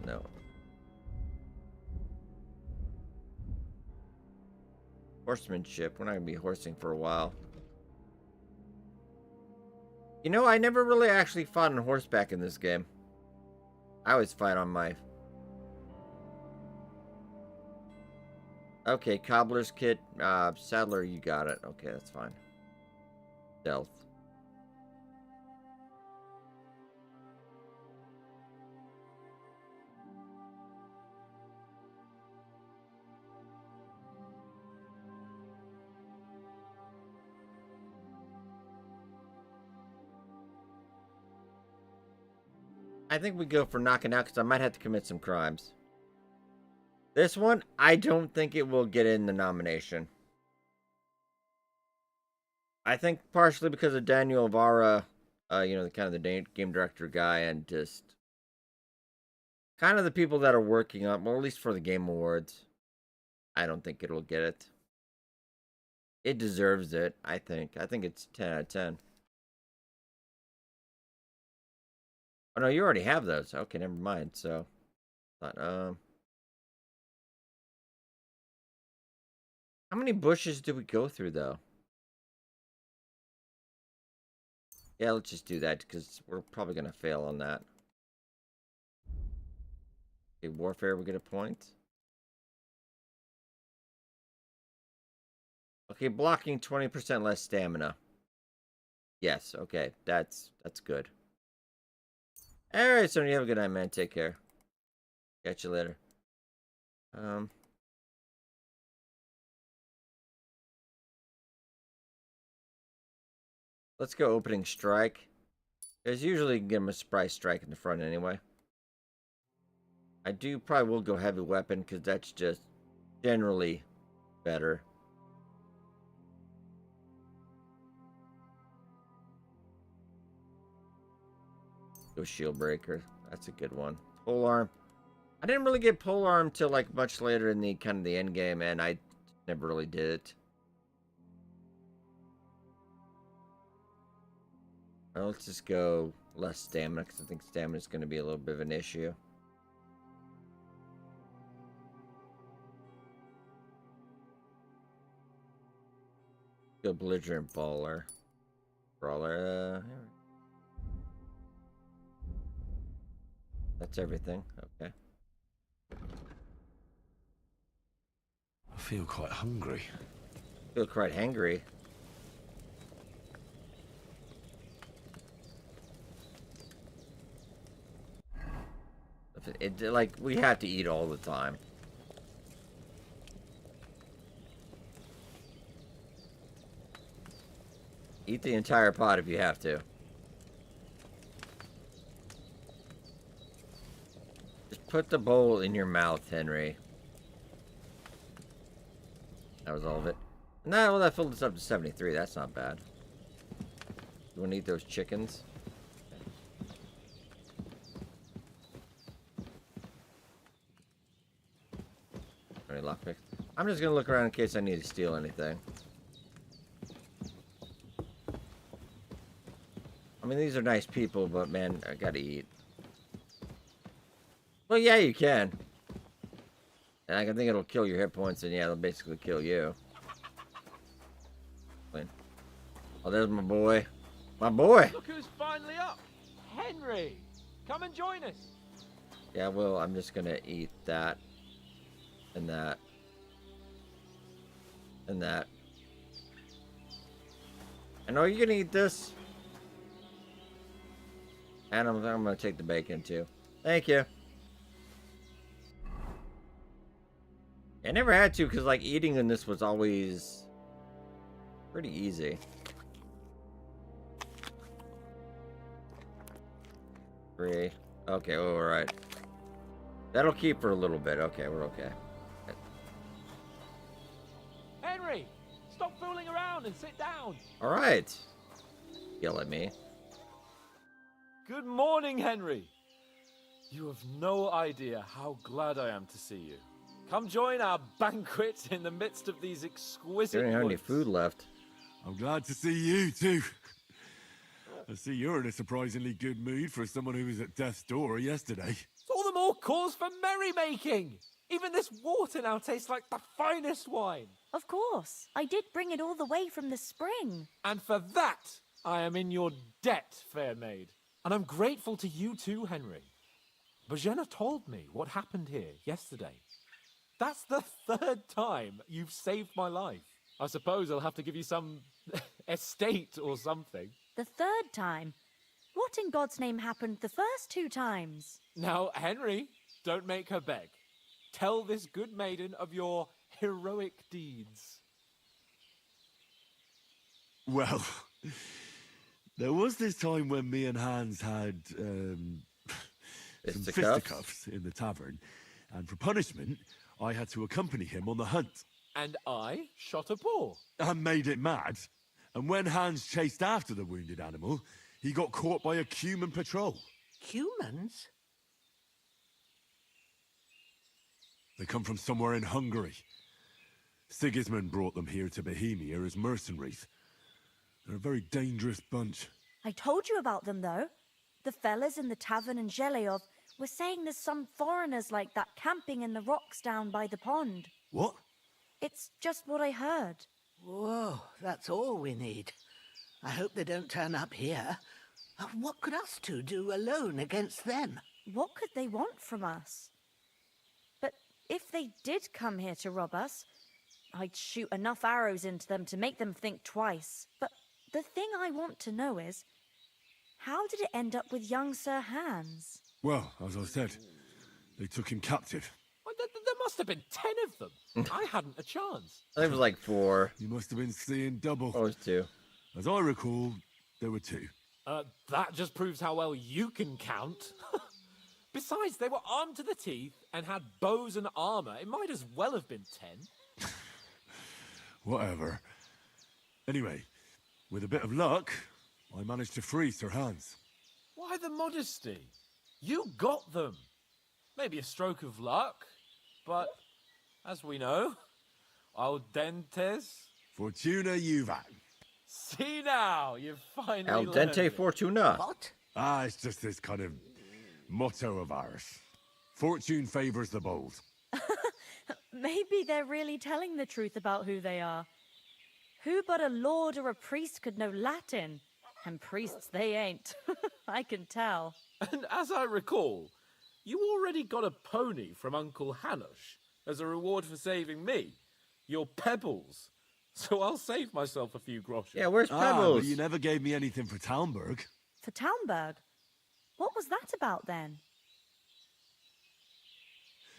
No. Horsemanship. We're not going to be horsing for a while. I never really actually fought on horseback in this game. I always fight on my... Okay, Cobbler's Kit. Saddler, you got it. Okay, that's fine. Stealth. I think we go for knocking out, because I might have to commit some crimes. This one, I don't think it will get in the nomination. I think partially because of Daniel Vara, the kind of the game director guy, and just kind of the people that are working on, well, at least for the Game Awards. I don't think it'll get it. It deserves it, I think. I think it's 10 out of 10. Oh, no, you already have those. Okay, never mind. So, how many bushes did we go through, though? Yeah, let's just do that because we're probably gonna fail on that. Okay, warfare, we get a point. Okay, blocking 20% less stamina. Yes, okay, that's good. Alright, so you have a good night, man. Take care. Catch you later. Let's go opening strike. Because usually you can get him a surprise strike in the front anyway. I do probably will go heavy weapon because that's just generally better. Go shield breaker. That's a good one. Pole arm. I didn't really get pole arm till like much later in the kind of the end game, and I never really did it. Well, let's just go less stamina because I think stamina is going to be a little bit of an issue. Go belligerent brawler. That's everything. Okay. I feel quite hungry. Feel quite hangry. Like, we have to eat all the time. Eat the entire pot if you have to. Just put the bowl in your mouth, Henry. That was all of it. No, well, that filled us up to 73. That's not bad. You want to eat those chickens? Any lockpicks? I'm just going to look around in case I need to steal anything. I mean, these are nice people, but man, I gotta eat. Well, yeah, you can. And I can think it'll kill your hit points, and yeah, it'll basically kill you. Oh, there's my boy. My boy! Look who's finally up! Henry! Come and join us! Yeah, well, I'm just gonna eat that. And that. And that. And are you gonna eat this? And I'm gonna take the bacon too. Thank you. I never had to because like eating in this was always pretty easy. 3. Okay, all right. That'll keep for a little bit. Okay, we're okay. Henry! Stop fooling around and sit down! All right. Yell at me. Good morning, Henry! You have no idea how glad I am to see you. Come join our banquet in the midst of these exquisite You don't have any woods. food left. I'm glad to see you too. I see you're in a surprisingly good mood for someone who was at death's door yesterday. It's all the more cause for merrymaking! Even this water now tastes like the finest wine. Of course. I did bring it all the way from the spring. And for that, I am in your debt, fair maid. And I'm grateful to you too, Henry. Bajena told me what happened here yesterday. That's the 3rd time you've saved my life. I suppose I'll have to give you some estate or something. The 3rd time? What in God's name happened the first 2 times? Now, Henry, don't make her beg. Tell this good maiden of your heroic deeds. Well, there was this time when me and Hans had some fisticuffs in the tavern, and for punishment, I had to accompany him on the hunt. And I shot a boar. And made it mad. And when Hans chased after the wounded animal, he got caught by a human patrol. Humans? They come from somewhere in Hungary. Sigismund brought them here to Bohemia as mercenaries. They're a very dangerous bunch. I told you about them, though. The fellas in the tavern in Zheleyov were saying there's some foreigners like that camping in the rocks down by the pond. What? It's just what I heard. Whoa, that's all we need. I hope they don't turn up here. What could us two do alone against them? What could they want from us? But if they did come here to rob us, I'd shoot enough arrows into them to make them think twice. But the thing I want to know is, how did it end up with young Sir Hans? Well, as I said, they took him captive. Well, there must have been 10 of them. I hadn't a chance. I think it was like 4. You must have been seeing double. Or it was 2. As I recall, there were 2. That just proves how well you can count. Besides, they were armed to the teeth and had bows and armor. It might as well have been 10. Whatever. Anyway, with a bit of luck, I managed to free Sir Hans. Why the modesty? You got them. Maybe a stroke of luck, but as we know, al dentes. Fortuna juvat. See now, you've finally Al learned dente it. fortuna. What? It's just this kind of motto of ours. Fortune favors the bold. Maybe they're really telling the truth about who they are. Who but a lord or a priest could know Latin? And priests they ain't. I can tell. And as I recall, you already got a pony from Uncle Hanosh as a reward for saving me. Your pebbles. So I'll save myself a few groschen. Yeah, where's Pebbles? But you never gave me anything for Talmberg. For Townberg? What was that about then?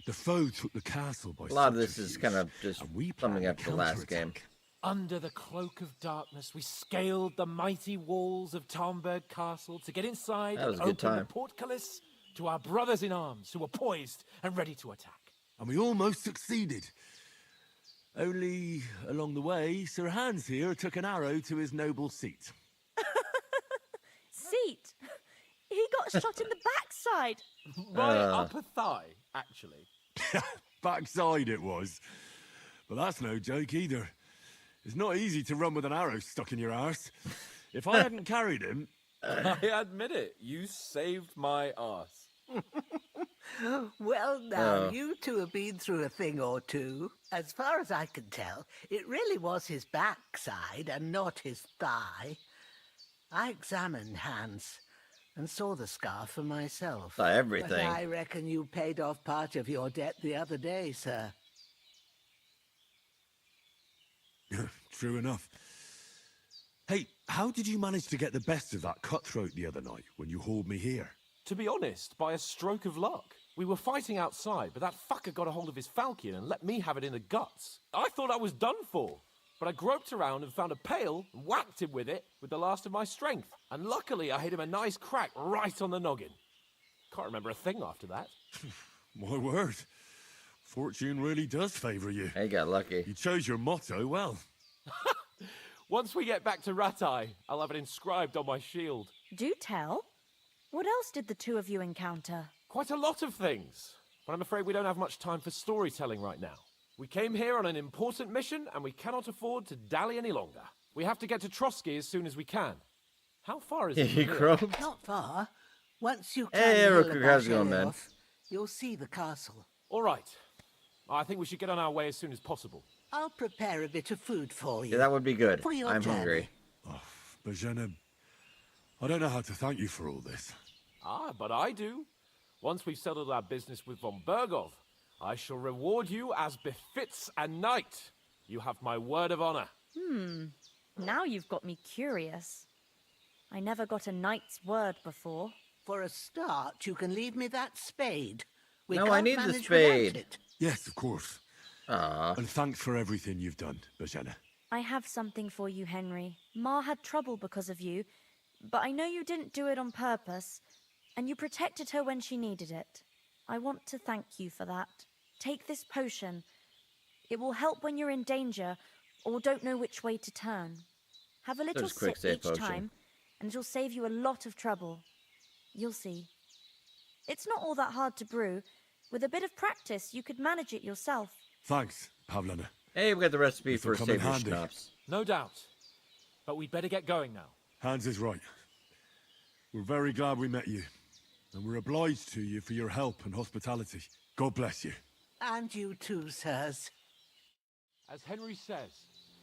The foe took the castle by A lot of this subterfuge, is kind of just and we summing planned a up the last counterattack. game. Under the cloak of darkness, we scaled the mighty walls of Talmberg Castle to get inside That was and a good open time. the portcullis to our brothers in arms who were poised and ready to attack. And we almost succeeded. Only, along the way, Sir Hans here took an arrow to his noble seat. Seat! He got shot in the backside! My upper thigh, actually. Backside it was. But that's no joke either. It's not easy to run with an arrow stuck in your arse. If I hadn't carried him... I admit it, you saved my arse. Well, now, Oh. you two have been through a thing or two. As far as I can tell, it really was his backside and not his thigh. I examined Hans and saw the scar for myself. Saw everything. But I reckon you paid off part of your debt the other day, sir. True enough. Hey, how did you manage to get the best of that cutthroat the other night when you hauled me here? To be honest, by a stroke of luck. We were fighting outside, but that fucker got a hold of his falcon and let me have it in the guts. I thought I was done for, but I groped around and found a pail and whacked him with it with the last of my strength. And luckily, I hit him a nice crack right on the noggin. Can't remember a thing after that. My word. Fortune really does favour you. He got lucky. You chose your motto well. Once we get back to Ratai, I'll have it inscribed on my shield. Do tell. What else did the two of you encounter? Quite a lot of things, but I'm afraid we don't have much time for storytelling right now. We came here on an important mission, and we cannot afford to dally any longer. We have to get to Trotsky as soon as we can. How far is it? He from here? croaked. Not far. Once you Hey, climb the hill Rook, above how's it going, man? Helios, you'll see the castle. All right. I think we should get on our way as soon as possible. I'll prepare a bit of food for you. Yeah, that would be good. For your I'm journey. hungry. But Jenna, I don't know how to thank you for all this. Ah, but I do. Once we've settled our business with von Bergov, I shall reward you as befits a knight. You have my word of honor. Now you've got me curious. I never got a knight's word before. For a start, you can leave me that spade. We No, I can't need the manage without spade. it. Yes, of course. Aw. And thanks for everything you've done, Bajena. I have something for you, Henry. Ma had trouble because of you, but I know you didn't do it on purpose, and you protected her when she needed it. I want to thank you for that. Take this potion. It will help when you're in danger or don't know which way to turn. Have a little There's a quick sip save each potion. time, and it'll save you a lot of trouble. You'll see. It's not all that hard to brew. With a bit of practice, you could manage it yourself. Thanks, Pavlana. Hey, we got the recipe This'll for come in Savior handy. Schnapps. No doubt. But we'd better get going now. Hans is right. We're very glad we met you. And we're obliged to you for your help and hospitality. God bless you. And you too, sirs. As Henry says,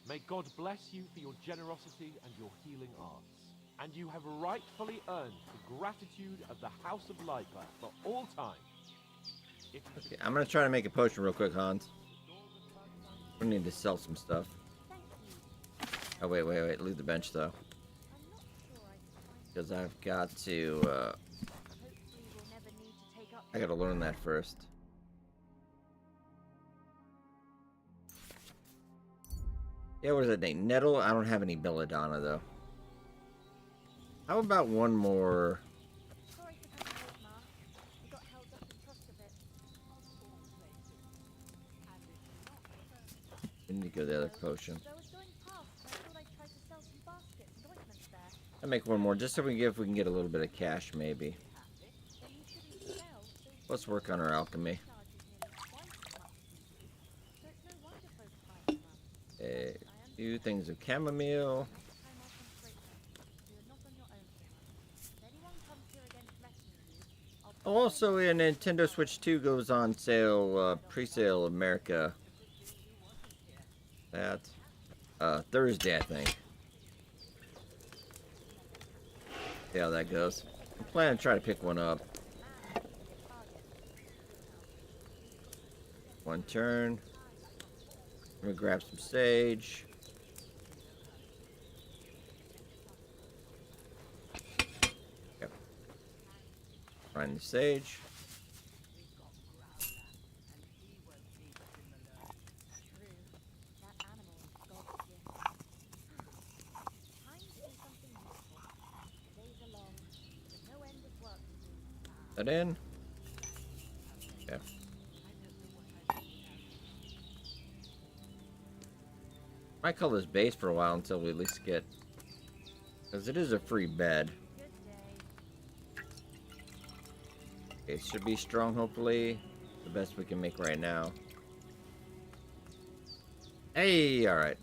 May God bless you for your generosity and your healing arts. And you have rightfully earned the gratitude of the House of Lipa for all time. Okay, I'm gonna try to make a potion real quick, Hans. We need to sell some stuff. Oh, wait. Leave the bench, though. Because I've got to, I gotta learn that first. Yeah, what is that name? Nettle? I don't have any belladonna, though. How about one more? We need to go to the other potion. I'll make one more just so we can if we can get a little bit of cash, maybe. Let's work on our alchemy. A few things of chamomile. Also, a Nintendo Switch 2 goes on sale, pre-sale America. That Thursday, I think. See how that goes. I'm planning to try to pick one up. One turn. I'm gonna grab some sage. Yep. Find the sage. That in. Yeah. Might call this base for a while until we at least get, because it is a free bed. Okay, it should be strong, hopefully. The best we can make right now. Hey, all right.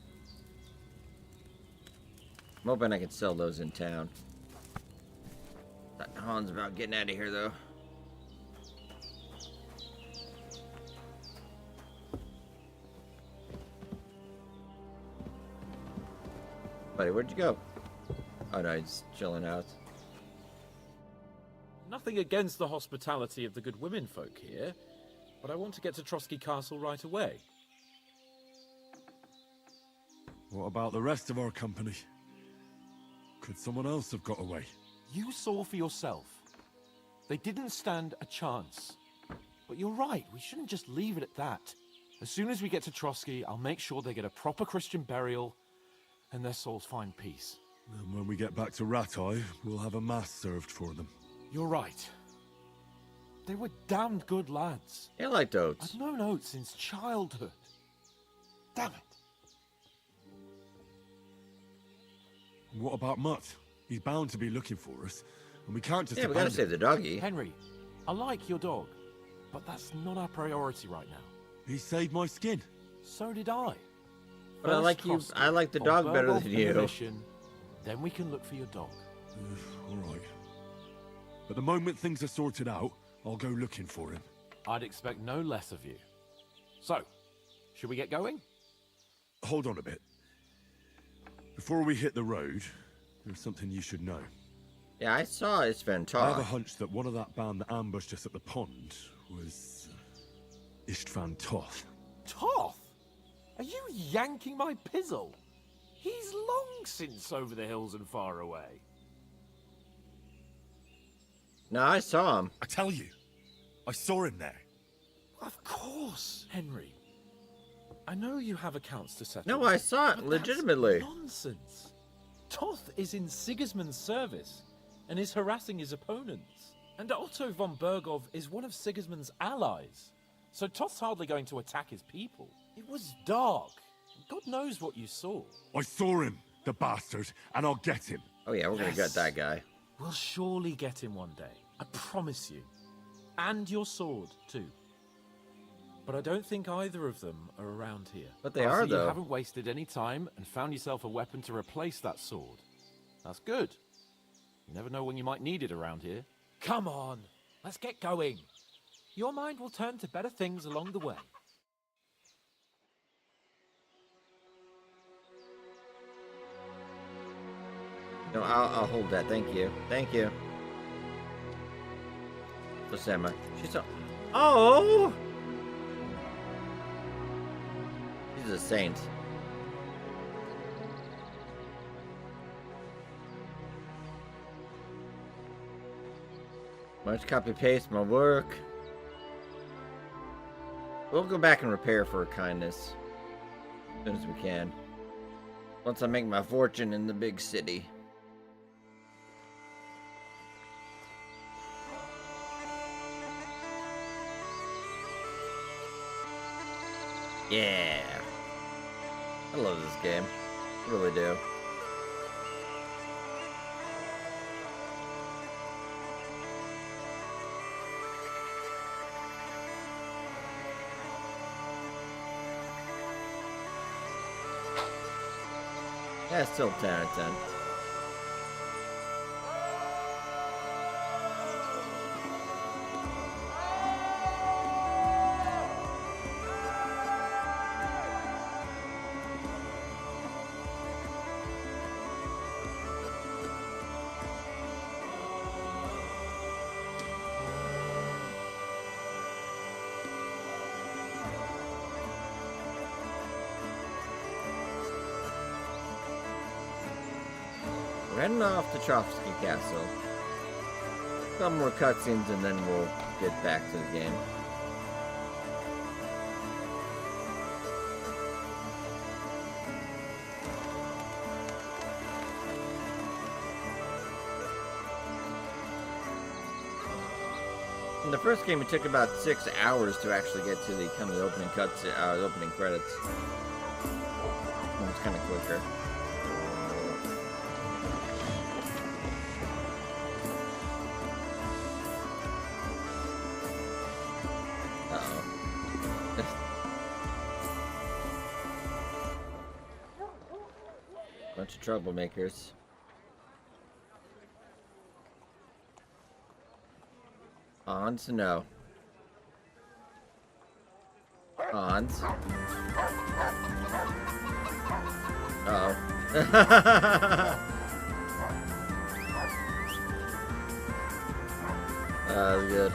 I'm hoping I can sell those in town. That Han's about getting out of here, though. Buddy, where'd you go? Oh no, he's chilling out. Nothing against the hospitality of the good women folk here, but I want to get to Trotsky Castle right away. What about the rest of our company? Could someone else have got away? You saw for yourself. They didn't stand a chance. But you're right, we shouldn't just leave it at that. As soon as we get to Trotsky, I'll make sure they get a proper Christian burial and their souls find peace. And when we get back to Ratai, we'll have a mass served for them. You're right. They were damned good lads. I like oats. I've known Oates since childhood. Damn it. What about Mutt? He's bound to be looking for us, and we can't just Yeah, we gotta save the doggy. Henry, I like your dog, but that's not our priority right now. He saved my skin. So did I. But I like you. I like the dog better than you. Mission, then we can look for your dog. All right. But the moment things are sorted out, I'll go looking for him. I'd expect no less of you. So, should we get going? Hold on a bit. Before we hit the road, there's something you should know. Yeah, I saw Istvan I have a talk. hunch that one of that band that ambushed us at the pond was Istvan Toth. Toth? Are you yanking my pizzle? He's long since over the hills and far away. No, I saw him. I tell you, I saw him there. Of course, Henry. I know you have accounts to settle. No, I saw it but legitimately. that's nonsense. Toth is in Sigismund's service and is harassing his opponents. And Otto von Bergov is one of Sigismund's allies. So Toth's hardly going to attack his people. It was dark. God knows what you saw. I saw him, the bastard, and I'll get him. Oh yeah, we're gonna Yes. get that guy. We'll surely get him one day. I promise you. And your sword, too. But I don't think either of them are around here. But they I are, see though. You haven't wasted any time and found yourself a weapon to replace that sword. That's good. You never know when you might need it around here. Come on, let's get going. Your mind will turn to better things along the way. No, I'll hold that. Thank you. Thank you. What's Emma? She's so... Oh! She's a saint. Much copy paste my work. We'll go back and repair for her kindness as soon as we can. Once I make my fortune in the big city. Yeah. I love this game. I really do. Yeah, it's still 10 out of 10. We're heading off to Tchaikovsky Castle. Some more cutscenes and then we'll get back to the game. In the first game, it took about 6 hours to actually get to the kind of the opening opening credits. It was kind of quicker. Bunch of troublemakers. Hans, no. Hans. Uh-oh. That was good.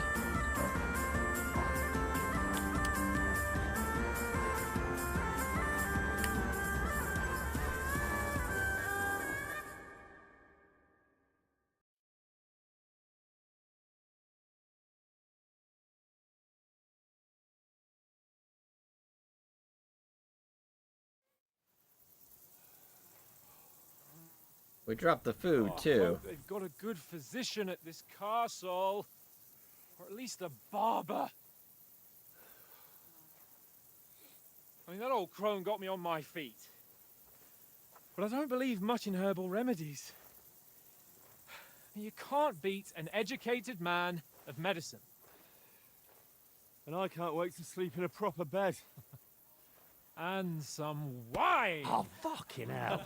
We dropped the food, too. Hope they've got a good physician at this castle. Or at least a barber. I mean, that old crone got me on my feet. But I don't believe much in herbal remedies. You can't beat an educated man of medicine. And I can't wait to sleep in a proper bed. And some wine! Oh, fucking hell.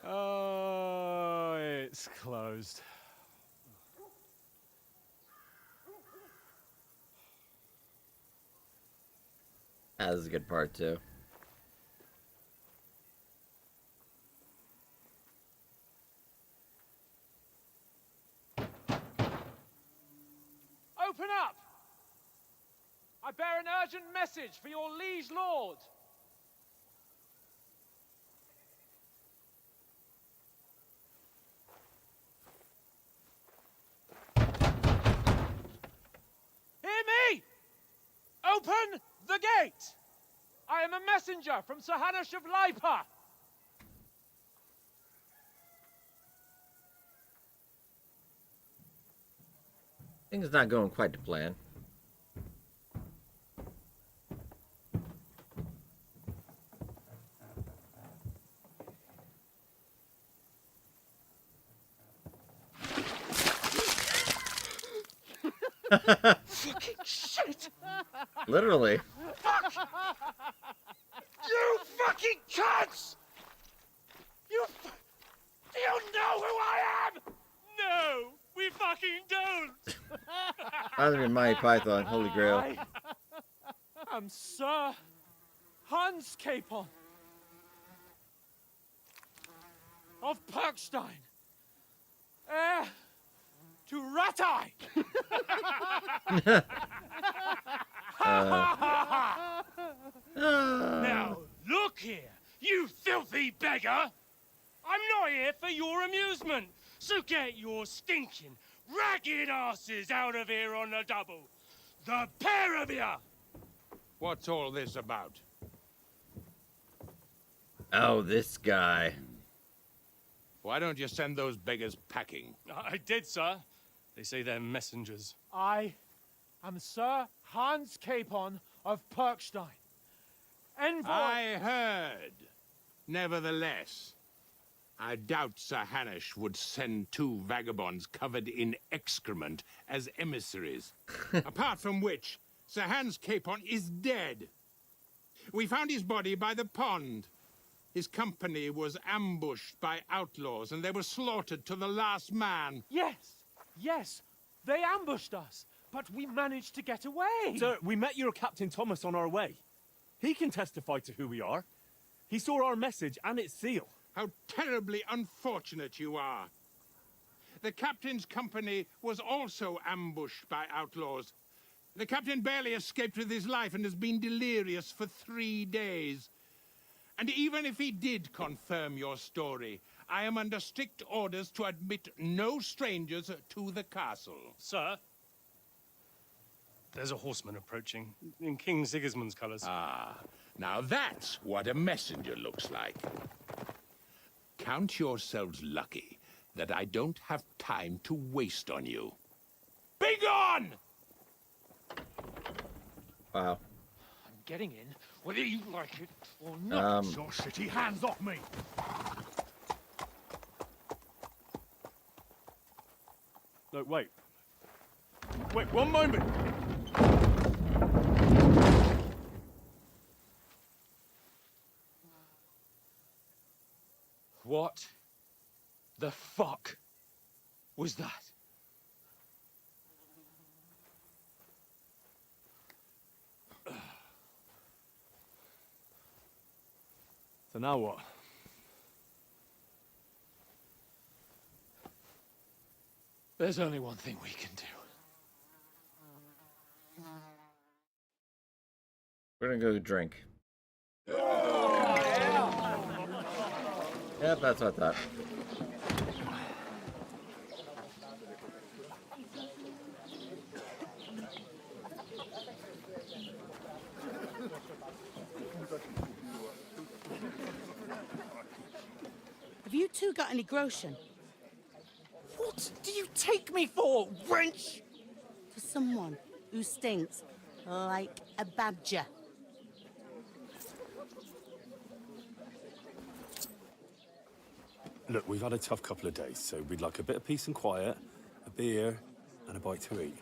Oh, it's closed. That was a good part, too. Open up! I bear an urgent message for your liege lord. Hear me! Open the gate! I am a messenger from Sir Hanush of Lipa. Things not going quite to plan. Fucking shit! Literally. You fucking cunts! Do you know who I am? No, we fucking don't. Other than Monty Python, Holy Grail. I'm Sir Hans Capon. of Perkstein, heir to Ratai. Now, look here, you filthy beggar. I'm not here for your amusement, so get your stinking, ragged asses out of here on the double. The pair of you! What's all this about? Oh, this guy. Why don't you send those beggars packing? I did, sir. They say they're messengers. I am Sir Hans Capon of Perkstein. Envoy... I heard. Nevertheless, I doubt Sir Hanush would send two vagabonds covered in excrement as emissaries. Apart from which, Sir Hans Capon is dead. We found his body by the pond. His company was ambushed by outlaws, and they were slaughtered to the last man. Yes, they ambushed us, but we managed to get away. Sir, we met your Captain Thomas on our way. He can testify to who we are. He saw our message and its seal. How terribly unfortunate you are. The captain's company was also ambushed by outlaws. The captain barely escaped with his life and has been delirious for 3 days. And even if he did confirm your story, I am under strict orders to admit no strangers to the castle. Sir, there's a horseman approaching in King Sigismund's colours. Ah, now that's what a messenger looks like. Count yourselves lucky that I don't have time to waste on you. Be gone! Wow. I'm getting in, whether you like it or not. Your shitty hands off me! No, wait. Wait, one moment! What the fuck was that? So now what? There's only one thing we can do. We're gonna go drink. Yep, that's what I thought. Have you two got any groschen? What do you take me for, wench? For someone who stinks like a badger. Look, we've had a tough couple of days, so we'd like a bit of peace and quiet, a beer, and a bite to eat.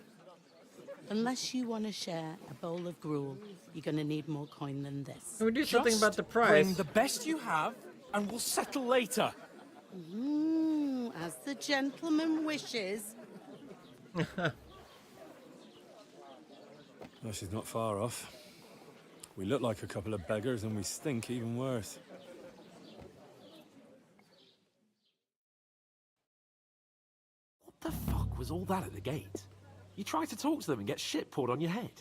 Unless you want to share a bowl of gruel, you're going to need more coin than this. Can we do something about the price? Bring the best you have, and we'll settle later. As the gentleman wishes. Well, she's not far off. We look like a couple of beggars, and we stink even worse. What the fuck was all that at the gate? You try to talk to them and get shit poured on your head.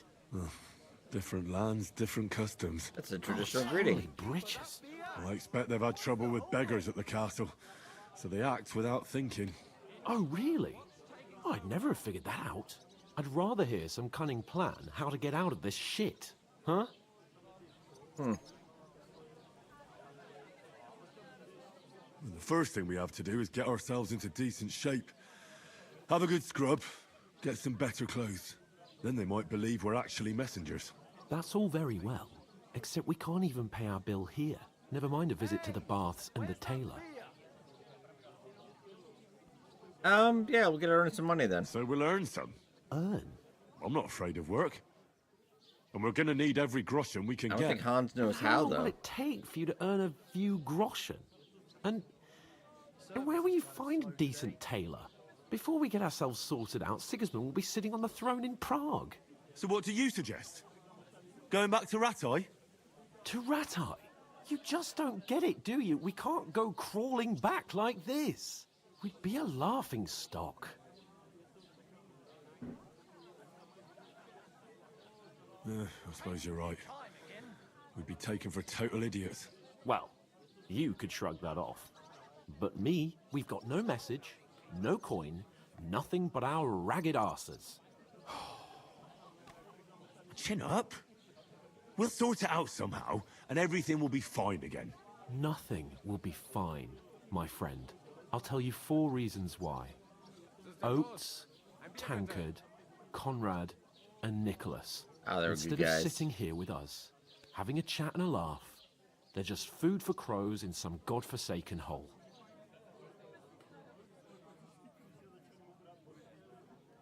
Different lands, different customs. That's a traditional greeting. Holy britches. I expect they've had trouble with beggars at the castle, so they act without thinking. Oh, really? Oh, I'd never have figured that out. I'd rather hear some cunning plan how to get out of this shit. Huh? The first thing we have to do is get ourselves into decent shape. Have a good scrub, get some better clothes. Then they might believe we're actually messengers. That's all very well, except we can't even pay our bill here. Never mind a visit to the baths and the tailor. Yeah, we'll get to earn some money then. So we'll earn some. Earn? I'm not afraid of work. And we're gonna need every groschen we can I get. don't think Hans knows How how, long will though. it take for you to earn a few groschen? And where will you find a decent tailor? Before we get ourselves sorted out, Sigismund will be sitting on the throne in Prague. So what do you suggest? Going back to Ratai? To Ratai? You just don't get it, do you? We can't go crawling back like this. We'd be a laughing stock. I suppose you're right. We'd be taken for total idiots. Well, you could shrug that off. But me, we've got no message, no coin, nothing but our ragged arses. Chin up. We'll sort it out somehow, and everything will be fine again. Nothing will be fine, my friend. I'll tell you 4 reasons why. Oates, Tankard, Conrad, and Nicholas. Oh, they're Instead good guys. of sitting here with us, having a chat and a laugh, they're just food for crows in some godforsaken hole.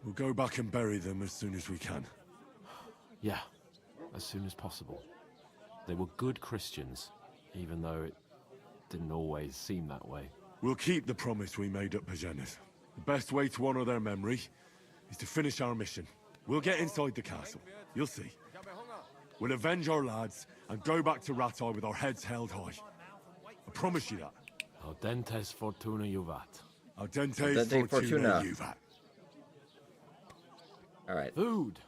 We'll go back and bury them as soon as we can. Yeah, as soon as possible. They were good Christians, even though it didn't always seem that way. We'll keep the promise we made at Pagenis. The best way to honor their memory is to finish our mission. We'll get inside the castle. You'll see. We'll avenge our lads and go back to Ratai with our heads held high. I promise you that. Audentes fortuna juvat. Audente fortuna juvat. All right. Food.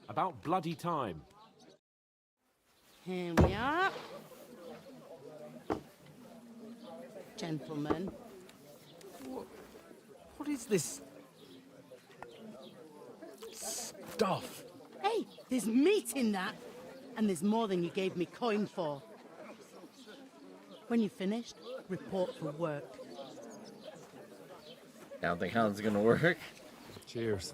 About bloody time. Here we are. Gentlemen. What is this stuff? Hey, there's meat in that. And there's more than you gave me coin for. When you're finished, report for work. I don't think how's gonna work. Cheers.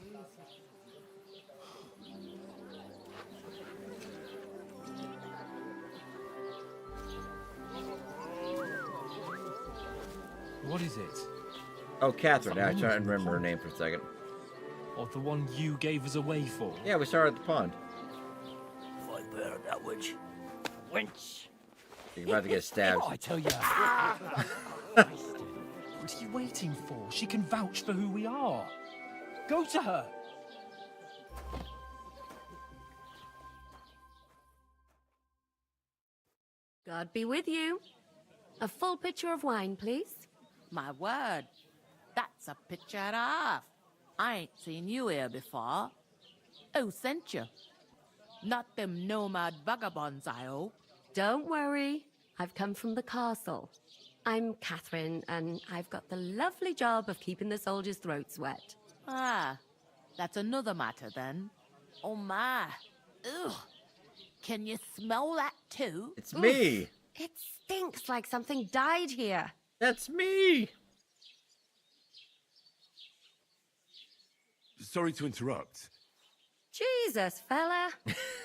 What is it? Oh, Catherine. I tried to remember her name for a second. Or the one you gave us away for? Yeah, we saw her at the pond. Fight better, that witch. Wench! You're about to get stabbed. I tell you. What are you waiting for? She can vouch for who we are. Go to her. God be with you. A full pitcher of wine, please. My word, that's a picture and a half. I ain't seen you here before. Who sent you? Not them nomad vagabonds, I hope. Don't worry. I've come from the castle. I'm Catherine, and I've got the lovely job of keeping the soldiers' throats wet. Ah, that's another matter then. Oh my. Ugh. Can you smell that too? It's me. It stinks like something died here. That's me. Sorry to interrupt. Jesus, fella.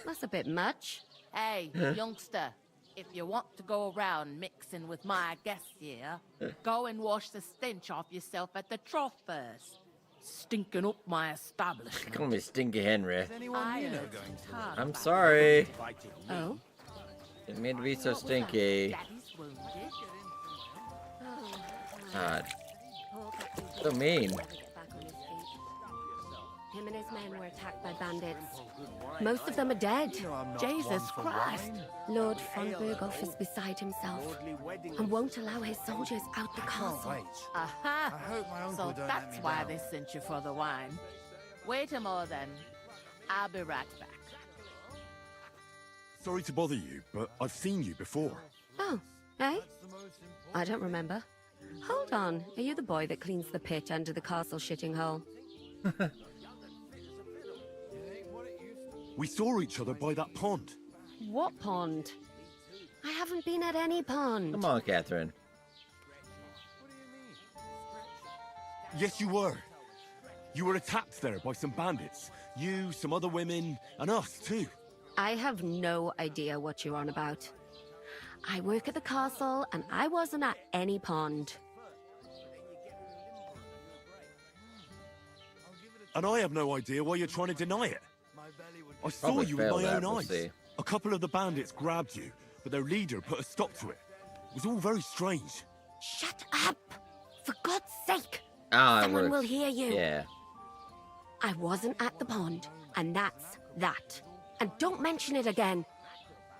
That's a bit much. Hey, youngster, if you want to go around mixing with my guests here, go and wash the stench off yourself at the trough first. Stinking up my establishment. Call me Stinky Henry. I'm I'm sorry. Oh? Didn't mean to be so stinky. God. So mean. Him and his men were attacked by bandits. Most of them are dead. Jesus Christ. Lord von Berghoff is beside himself and won't allow his soldiers out the castle. Aha! So that's why they sent you for the wine. Wait a moment then. I'll be right back. Sorry to bother you, but I've seen you before. Oh, eh? I don't remember. Hold on. Are you the boy that cleans the pit under the castle shitting hole? We saw each other by that pond. What pond? I haven't been at any pond. Come on, Catherine. Yes, you were. You were attacked there by some bandits. You, some other women, and us too. I have no idea what you're on about. I work at the castle, and I wasn't at any pond. And I have no idea why you're trying to deny it. I saw Probably you with fail my that, own we'll eyes. see. A couple of the bandits grabbed you, but their leader put a stop to it. It was all very strange. Shut up! For God's sake! Ah, Someone it will works. hear you. Yeah. I wasn't at the pond, and that's that. And don't mention it again.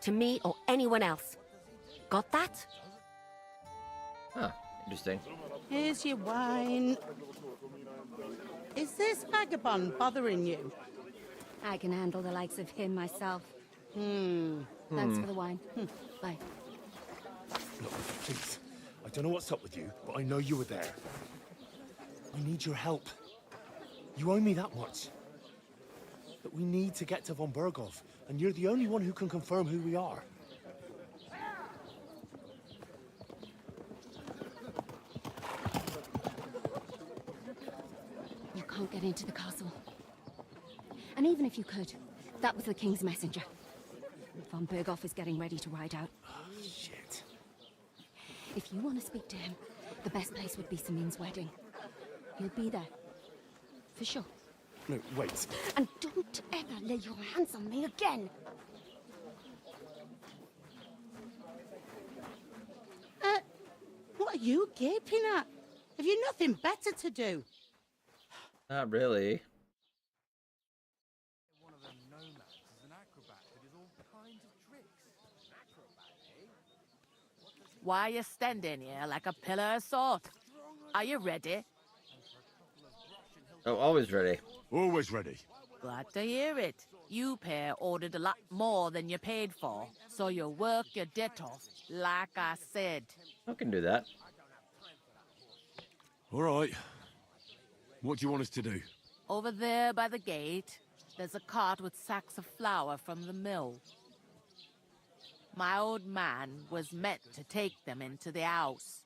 To me or anyone else. Got that? Huh, interesting. Here's your wine. Is this vagabond bothering you? I can handle the likes of him myself. Thanks for the wine. Bye. Look, please. I don't know what's up with you, but I know you were there. I need your help. You owe me that much. But we need to get to von Berghoff, and you're the only one who can confirm who we are. You can't get into the castle. And even if you could, that was the King's messenger. Von Berghoff is getting ready to ride out. Oh, shit. If you want to speak to him, the best place would be Samin's wedding. He'll be there. For sure. No, wait. And don't ever lay your hands on me again! What are you gaping at? Have you nothing better to do? Not really. One of them nomads is an acrobat that is all kinds of tricks. An acrobat, eh? Why are you standing here like a pillar of salt? Are you ready? Oh, always ready. Always ready. Glad to hear it. You pair ordered a lot more than you paid for, so you'll work your debt off, like I said. I can do that. All right. What do you want us to do? Over there by the gate, there's a cart with sacks of flour from the mill. My old man was meant to take them into the house,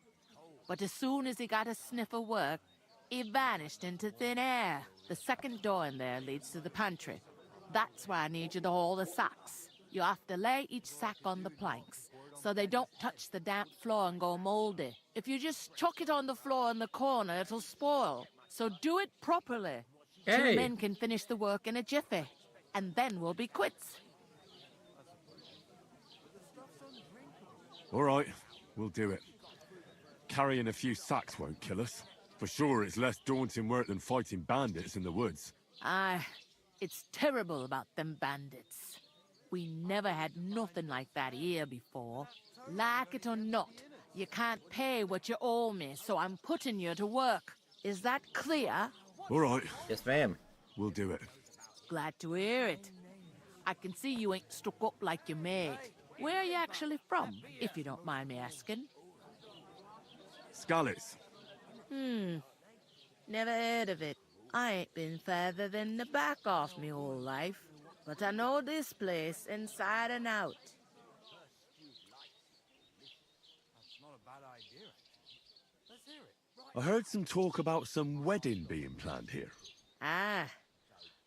but as soon as he got a sniff of work, he vanished into thin air. The second door in there leads to the pantry. That's where I need you to haul the sacks. You have to lay each sack on the planks, so they don't touch the damp floor and go moldy. If you just chuck it on the floor in the corner, it'll spoil. So do it properly. Hey. 2 men can finish the work in a jiffy, and then we'll be quits. All right, we'll do it. Carrying a few sacks won't kill us. For sure, it's less daunting work than fighting bandits in the woods. Aye, it's terrible about them bandits. We never had nothing like that here before. Like it or not, you can't pay what you owe me, so I'm putting you to work. Is that clear? All right. Yes, ma'am. We'll do it. Glad to hear it. I can see you ain't stuck up like your mate. Where are you actually from, if you don't mind me asking? Skalitz. Never heard of it. I ain't been further than the back off me whole life, but I know this place inside and out. I heard some talk about some wedding being planned here. Ah,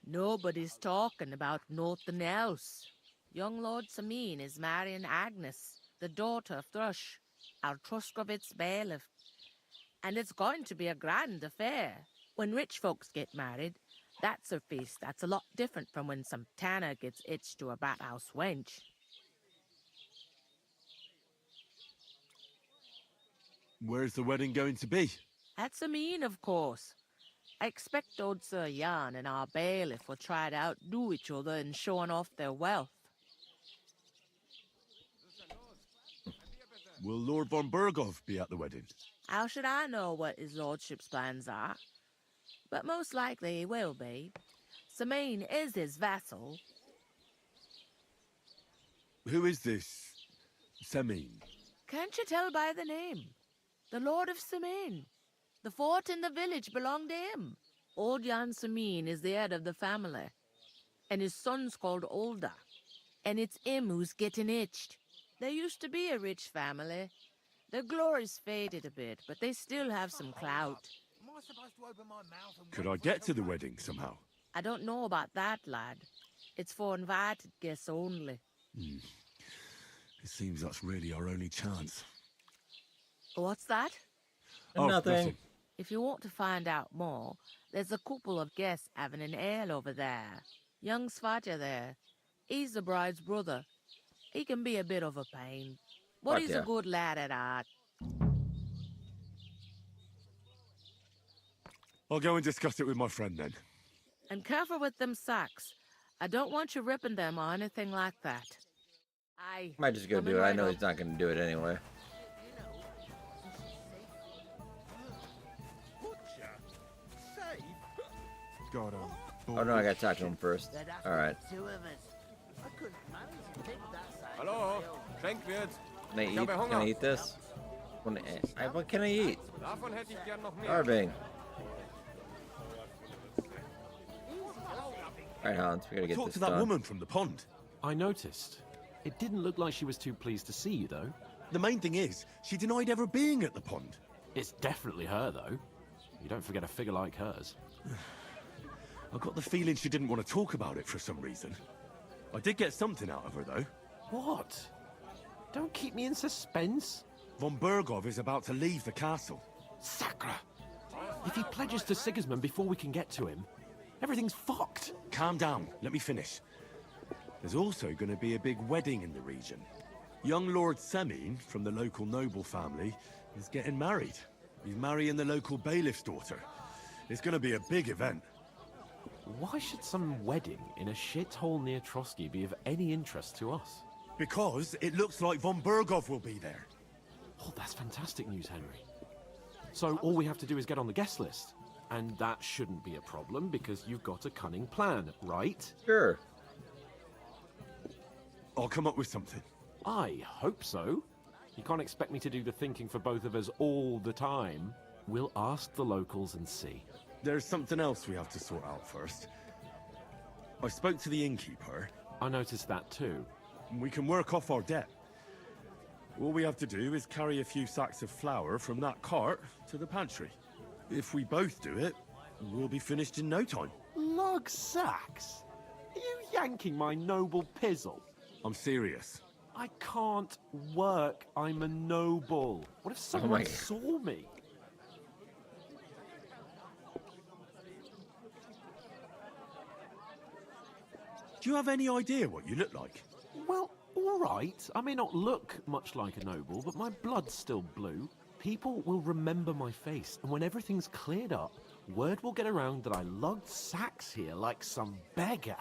nobody's talking about nothing else. Young Lord Samin is marrying Agnes, the daughter of Thrush, our Truskovitz bailiff. And it's going to be a grand affair. When rich folks get married, that's a feast that's a lot different from when some tanner gets hitched to a bathouse wench. Where's the wedding going to be? At Samin, of course. I expect old Sir Jan and our bailiff will try to outdo each other in showing off their wealth. Will Lord von Berghoff be at the wedding? How should I know what his lordship's plans are? But most likely he will be. Samin is his vassal. Who is this Samin? Can't you tell by the name? The Lord of Samin. The fort and the village belong to him. Old Jan Samin is the head of the family, and his son's called Olda, and it's him who's getting itched. There used to be a rich family. Their glory's faded a bit, but they still have some clout. Could I get to the wedding somehow? I don't know about that, lad. It's for invited guests only. It seems that's really our only chance. What's that? Nothing. If you want to find out more, there's a couple of guests having an ale over there. Young Svatja there. He's the bride's brother. He can be a bit of a pain, but he's a good lad at heart. I'll go and discuss it with my friend then. And careful with them sacks. I don't want you ripping them or anything like that. Aye. Might just go Coming do it. I right know up. he's not going to do it anyway. Got a Oh no, I got to talk to him first. All right. Hallo, Schenkwitz. Can I Ich eat? habe Can Hunger. I eat this? What can I eat? Davon hätte ich gern noch mehr. Starving. All right, Hans, we gotta get Talk this to that done. woman from the pond. I noticed. It didn't look like she was too pleased to see you, though. The main thing is, she denied ever being at the pond. It's definitely her, though. You don't forget a figure like hers. I got the feeling she didn't want to talk about it for some reason. I did get something out of her, though. What? Don't keep me in suspense. Von Bergov is about to leave the castle. Sacre! If he pledges to Sigismund before we can get to him, everything's fucked. Calm down, let me finish. There's also going to be a big wedding in the region. Young Lord Semin, from the local noble family, is getting married. He's marrying the local bailiff's daughter. It's going to be a big event. Why should some wedding in a shithole near Trotsky be of any interest to us? Because it looks like Von Bergov will be there. Oh, that's fantastic news, Henry. So all we have to do is get on the guest list. And that shouldn't be a problem because you've got a cunning plan, right? Sure. I'll come up with something. I hope so. You can't expect me to do the thinking for both of us all the time. We'll ask the locals and see. There's something else we have to sort out first. I spoke to the innkeeper. I noticed that too. We can work off our debt. All we have to do is carry a few sacks of flour from that cart to the pantry. If we both do it, we'll be finished in no time. Lug sacks? Are you yanking my noble pizzle? I'm serious. I can't work. I'm a noble. What if someone God. saw me? Do you have any idea what you look like? Well, all right. I may not look much like a noble, but my blood's still blue. People will remember my face, and when everything's cleared up, word will get around that I lugged sacks here like some beggar.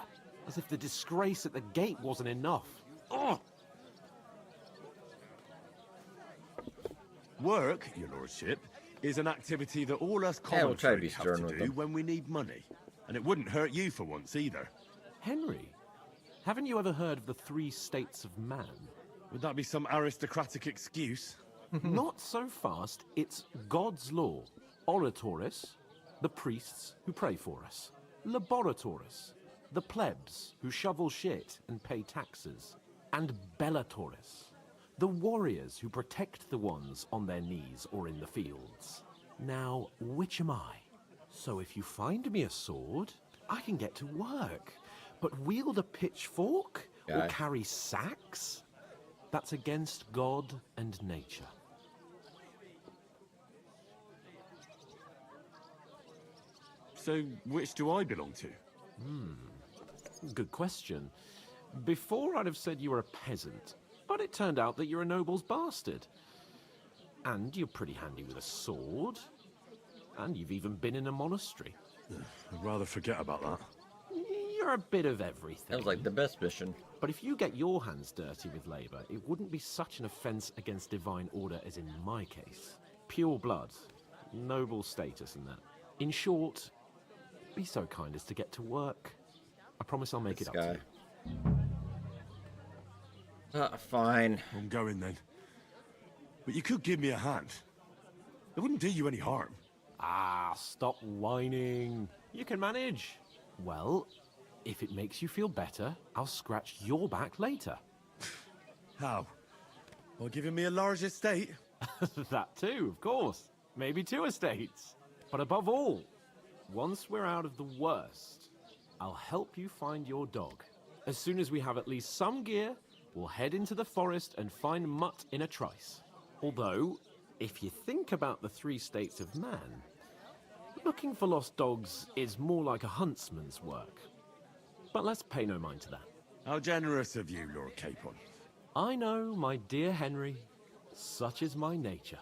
As if the disgrace at the gate wasn't enough. Ugh! Work, your lordship, is an activity that all us Yeah, we'll common try to folk be have stern to with do them. when we need money. And it wouldn't hurt you for once either. Henry, haven't you ever heard of the 3 states of man? Would that be some aristocratic excuse? Not so fast. It's God's law. Oratoris, the priests who pray for us. Laboratoris, the plebs who shovel shit and pay taxes. And Bellatoris, the warriors who protect the ones on their knees or in the fields. Now, which am I? So if you find me a sword, I can get to work. But wield a pitchfork or Guy. carry sacks? That's against God and nature. So, which do I belong to? Good question. Before I'd have said you were a peasant, but it turned out that you're a noble's bastard. And you're pretty handy with a sword. And you've even been in a monastery. I'd rather forget about that. You're a bit of everything. That was like the best mission. But if you get your hands dirty with labor, it wouldn't be such an offense against divine order as in my case. Pure blood, noble status and that. In short, be so kind as to get to work. I promise I'll make This it up to guy. you. Fine. I'm going then. But you could give me a hand. It wouldn't do you any harm. Ah, stop whining. You can manage. Well, if it makes you feel better, I'll scratch your back later. How? By giving me a large estate? That too, of course. Maybe 2 estates. But above all, once we're out of the worst, I'll help you find your dog. As soon as we have at least some gear, we'll head into the forest and find Mutt in a trice. Although, if you think about the 3 states of man, looking for lost dogs is more like a huntsman's work. But let's pay no mind to that. How generous of you, Lord Capon. I know, my dear Henry, such is my nature.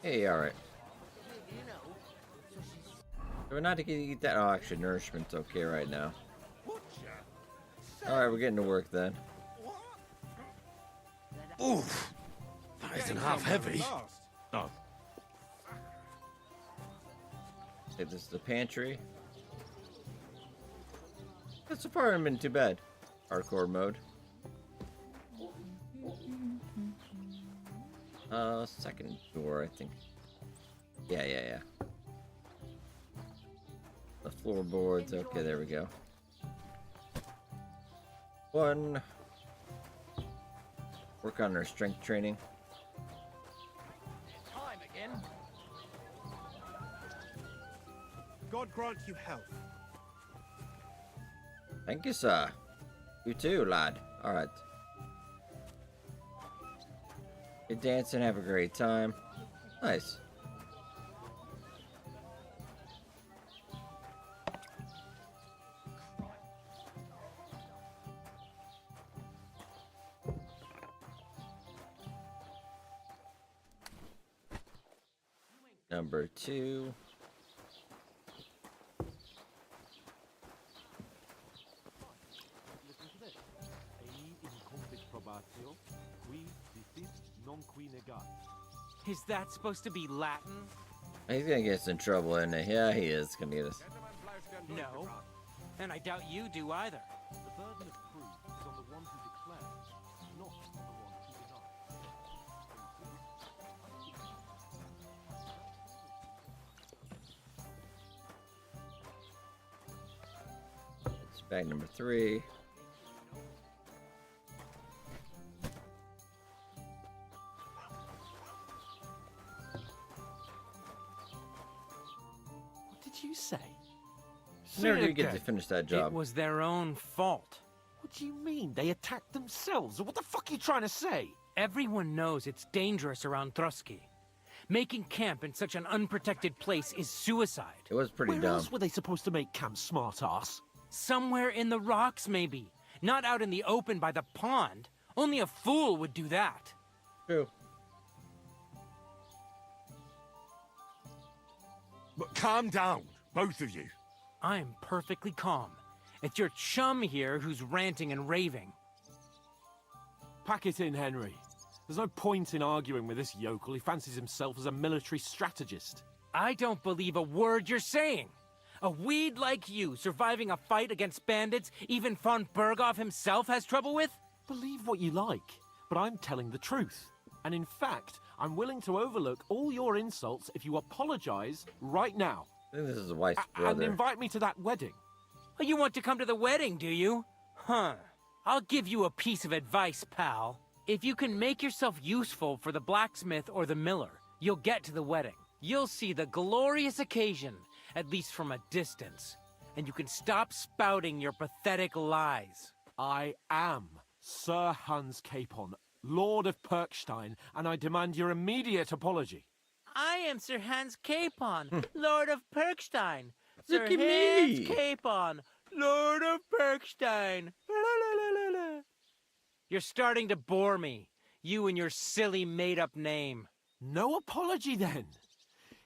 Hey, alright. We're not gonna eat that. Oh, actually, nourishment's okay right now. Alright, we're getting to work then. Oof. That isn't half heavy. Oh. Okay, this is the pantry. But so far, I haven't been too bad. Hardcore mode. Second door, I think. Yeah. The floorboards. Okay, there we go. One. Work on our strength training. Time again. God grant you health. Thank you, sir. You too, lad. Alright. Good dancing, have a great time. Nice. Number 2. Is that supposed to be Latin? He's gonna get us in trouble, isn't he? Yeah, he is gonna get us. No. And I doubt you do either. The burden of proof is on the one who declares, not on the one who denies. It's bag number 3. What did you say? Never do get to finish that job. It was their own fault. What do you mean? They attacked themselves? What the fuck are you trying to say? Everyone knows it's dangerous around Trotsky. Making camp in such an unprotected place is suicide. It was pretty Where dumb. else were they supposed to make camp, smartass? Somewhere in the rocks, maybe. Not out in the open by the pond. Only a fool would do that. True. But calm down, both of you. I'm perfectly calm. It's your chum here who's ranting and raving. Pack it in, Henry. There's no point in arguing with this yokel. He fancies himself as a military strategist. I don't believe a word you're saying. A weed like you surviving a fight against bandits even von Berghoff himself has trouble with? Believe what you like, but I'm telling the truth. And in fact, I'm willing to overlook all your insults if you apologize right now. I think this is the wife's And brother. invite me to that wedding. Oh, you want to come to the wedding, do you? Huh. I'll give you a piece of advice, pal. If you can make yourself useful for the blacksmith or the miller, you'll get to the wedding. You'll see the glorious occasion, at least from a distance. And you can stop spouting your pathetic lies. I am Sir Hans Capon, Lord of Perkstein, and I demand your immediate apology. I am Sir Hans Capon, Lord of Perkstein. Look Sir at Hans me. Capon, Lord of Perkstein. You're starting to bore me. You and your silly made-up name. No apology, then.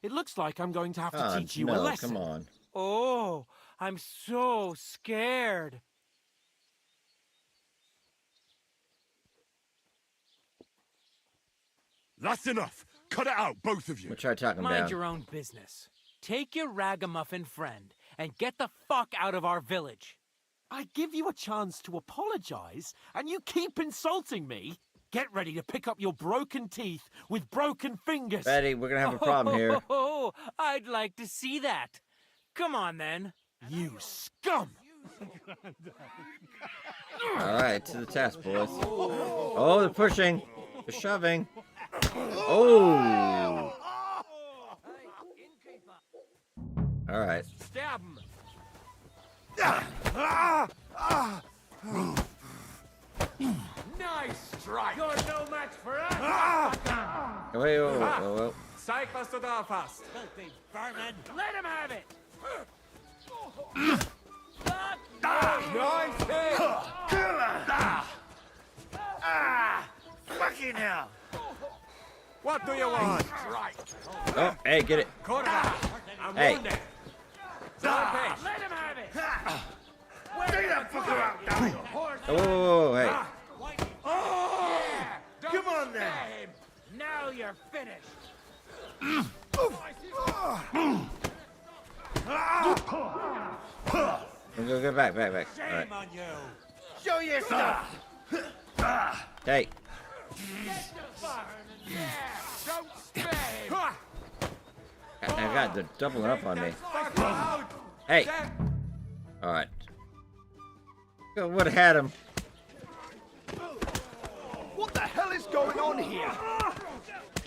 It looks like I'm going to have to teach you a no, lesson. come on. Oh, I'm so scared. That's enough. Cut it out, both of you. We'll try talking Mind down. your own business. Take your ragamuffin friend and get the fuck out of our village. I give you a chance to apologize, and you keep insulting me. Get ready to pick up your broken teeth with broken fingers. Betty, we're gonna have a problem here. Oh, I'd like to see that. Come on, then. You scum! All right, to the task, boys. Oh, they're pushing. They're shoving. Oh. All right. Stab him. Nice strike! You're no match for us. Wait. Zeig, was du drauf hast. Filthy vermin. Let him have it. Nice hit! Fucking hell. What do you want? Oh, hey, get it. I'm Hey. wounded. Let him have it. Oh, hey. Come Go back. All right. Shame on you. Show yourself! Hey. I got they're doubling up on me. Hey. All right. Would have had him. What the hell is going on here?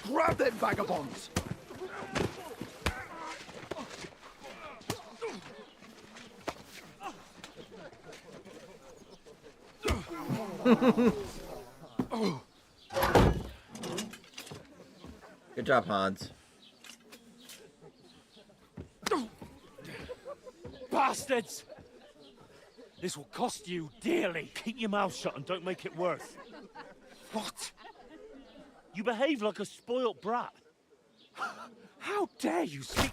Grab them vagabonds! Good job, Hans. Bastards! This will cost you dearly. Keep your mouth shut and don't make it worse. What? You behave like a spoilt brat. How dare you speak?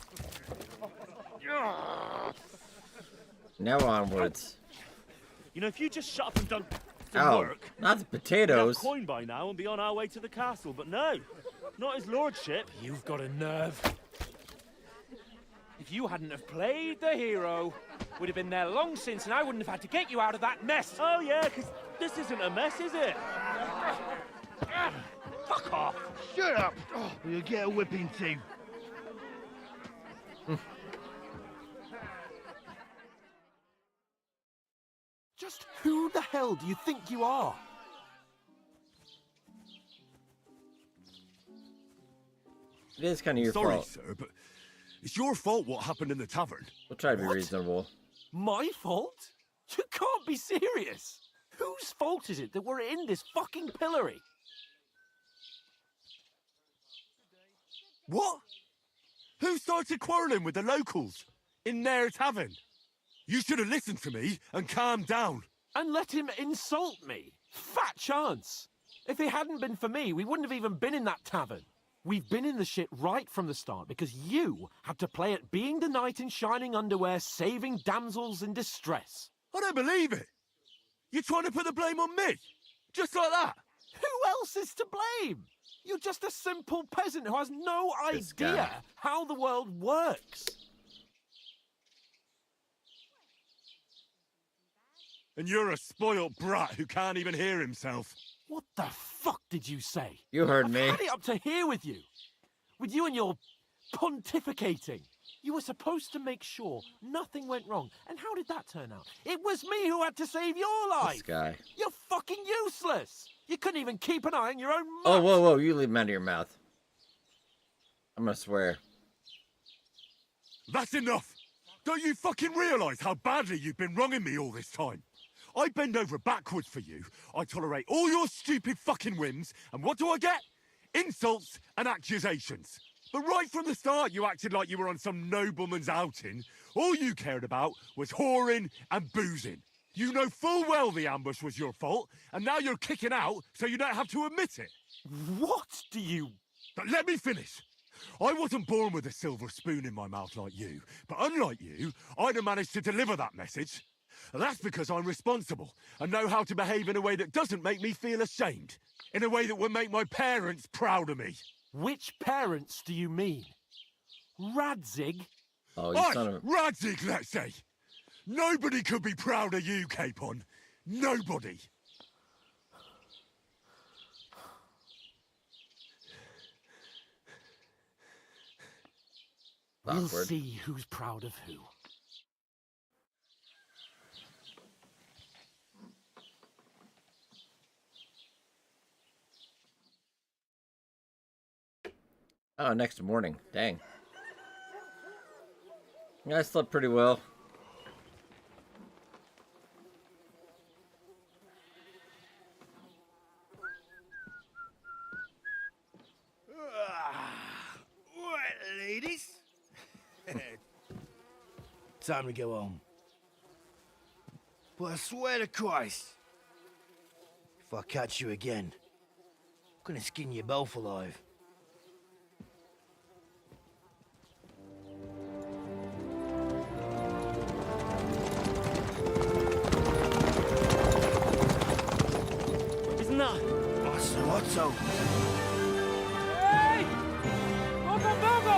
Now onwards. You know, if you just shut up and done Ow, work, not the we'd have potatoes. coin by now and be on our way to the castle. But no, not his lordship. You've got a nerve. If you hadn't have played the hero, we'd have been there long since, and I wouldn't have had to get you out of that mess. Oh yeah, because this isn't a mess, is it? Fuck off! Shut up! Oh, you'll get a whipping too. Just who the hell do you think you are? It is kind of your Sorry, fault. sir, but it's your fault what happened in the tavern. We'll try to be What? reasonable. My fault? You can't be serious. Whose fault is it that we're in this fucking pillory? What? Who started quarrelling with the locals in their tavern? You should have listened to me and calmed down. And let him insult me? Fat chance. If it hadn't been for me, we wouldn't have even been in that tavern. We've been in the shit right from the start because you had to play at being the knight in shining underwear, saving damsels in distress. I don't believe it. You're trying to put the blame on me? Just like that? Who else is to blame? You're just a simple peasant who has no This idea guy. how the world works. And you're a spoilt brat who can't even hear himself. What the fuck did you say? You heard I've me. had it up to here with you. With you and your pontificating. You were supposed to make sure nothing went wrong. And how did that turn out? It was me who had to save your life. This guy. You're fucking useless. You couldn't even keep an eye on your own Oh, mutt. whoa. You leave him out of your mouth. I'm gonna swear. That's enough. Don't you fucking realise how badly you've been wronging me all this time? I bend over backwards for you. I tolerate all your stupid fucking whims. And what do I get? Insults and accusations. But right from the start, you acted like you were on some nobleman's outing. All you cared about was whoring and boozing. You know full well the ambush was your fault, and now you're kicking out so you don't have to admit it. What do you... But let me finish. I wasn't born with a silver spoon in my mouth like you, but unlike you, I'd have managed to deliver that message. That's because I'm responsible and know how to behave in a way that doesn't make me feel ashamed. In a way that would make my parents proud of me. Which parents do you mean? Radzig? Oh, you Aye, son of a... Radzig, let's say. Nobody could be proud of you, Capon. Nobody. We'll Awkward. see who's proud of who. Oh, next morning. Dang. Yeah, I slept pretty well. Right, ladies. Time to go home. But I swear to Christ, if I catch you again, I'm gonna skin you both alive. Isn't that? Otto. Hey! Bogo, Bogo!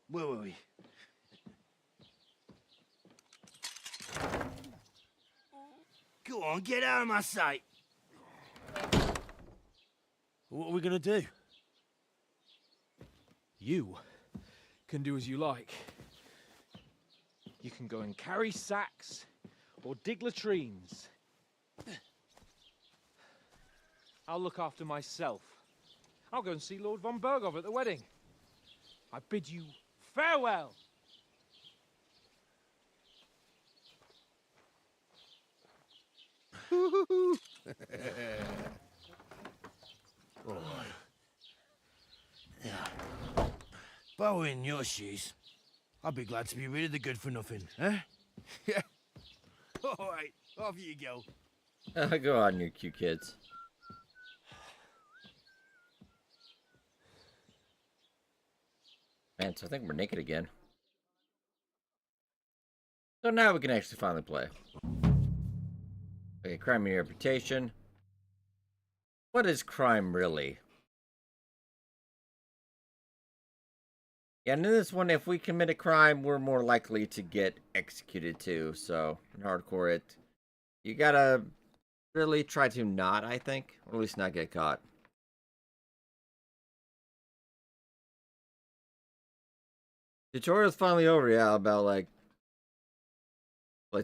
Where were we? Go on, get out of my sight. What are we gonna do? You can do as you like. You can go and carry sacks or dig latrines. I'll look after myself. I'll go and see Lord von Bergov at the wedding. I bid you farewell. If I were in your shoes, I'd be glad to be rid of the good for nothing, huh? Yeah. All right, off you go. Go on, you cute kids. Man, so I think we're naked again. So now we can actually finally play. Okay, crime and reputation. What is crime really? Yeah, and in this one, if we commit a crime, we're more likely to get executed too. So, in hardcore it, you gotta really try to not, I think. Or at least not get caught. Tutorial's finally over, yeah, about like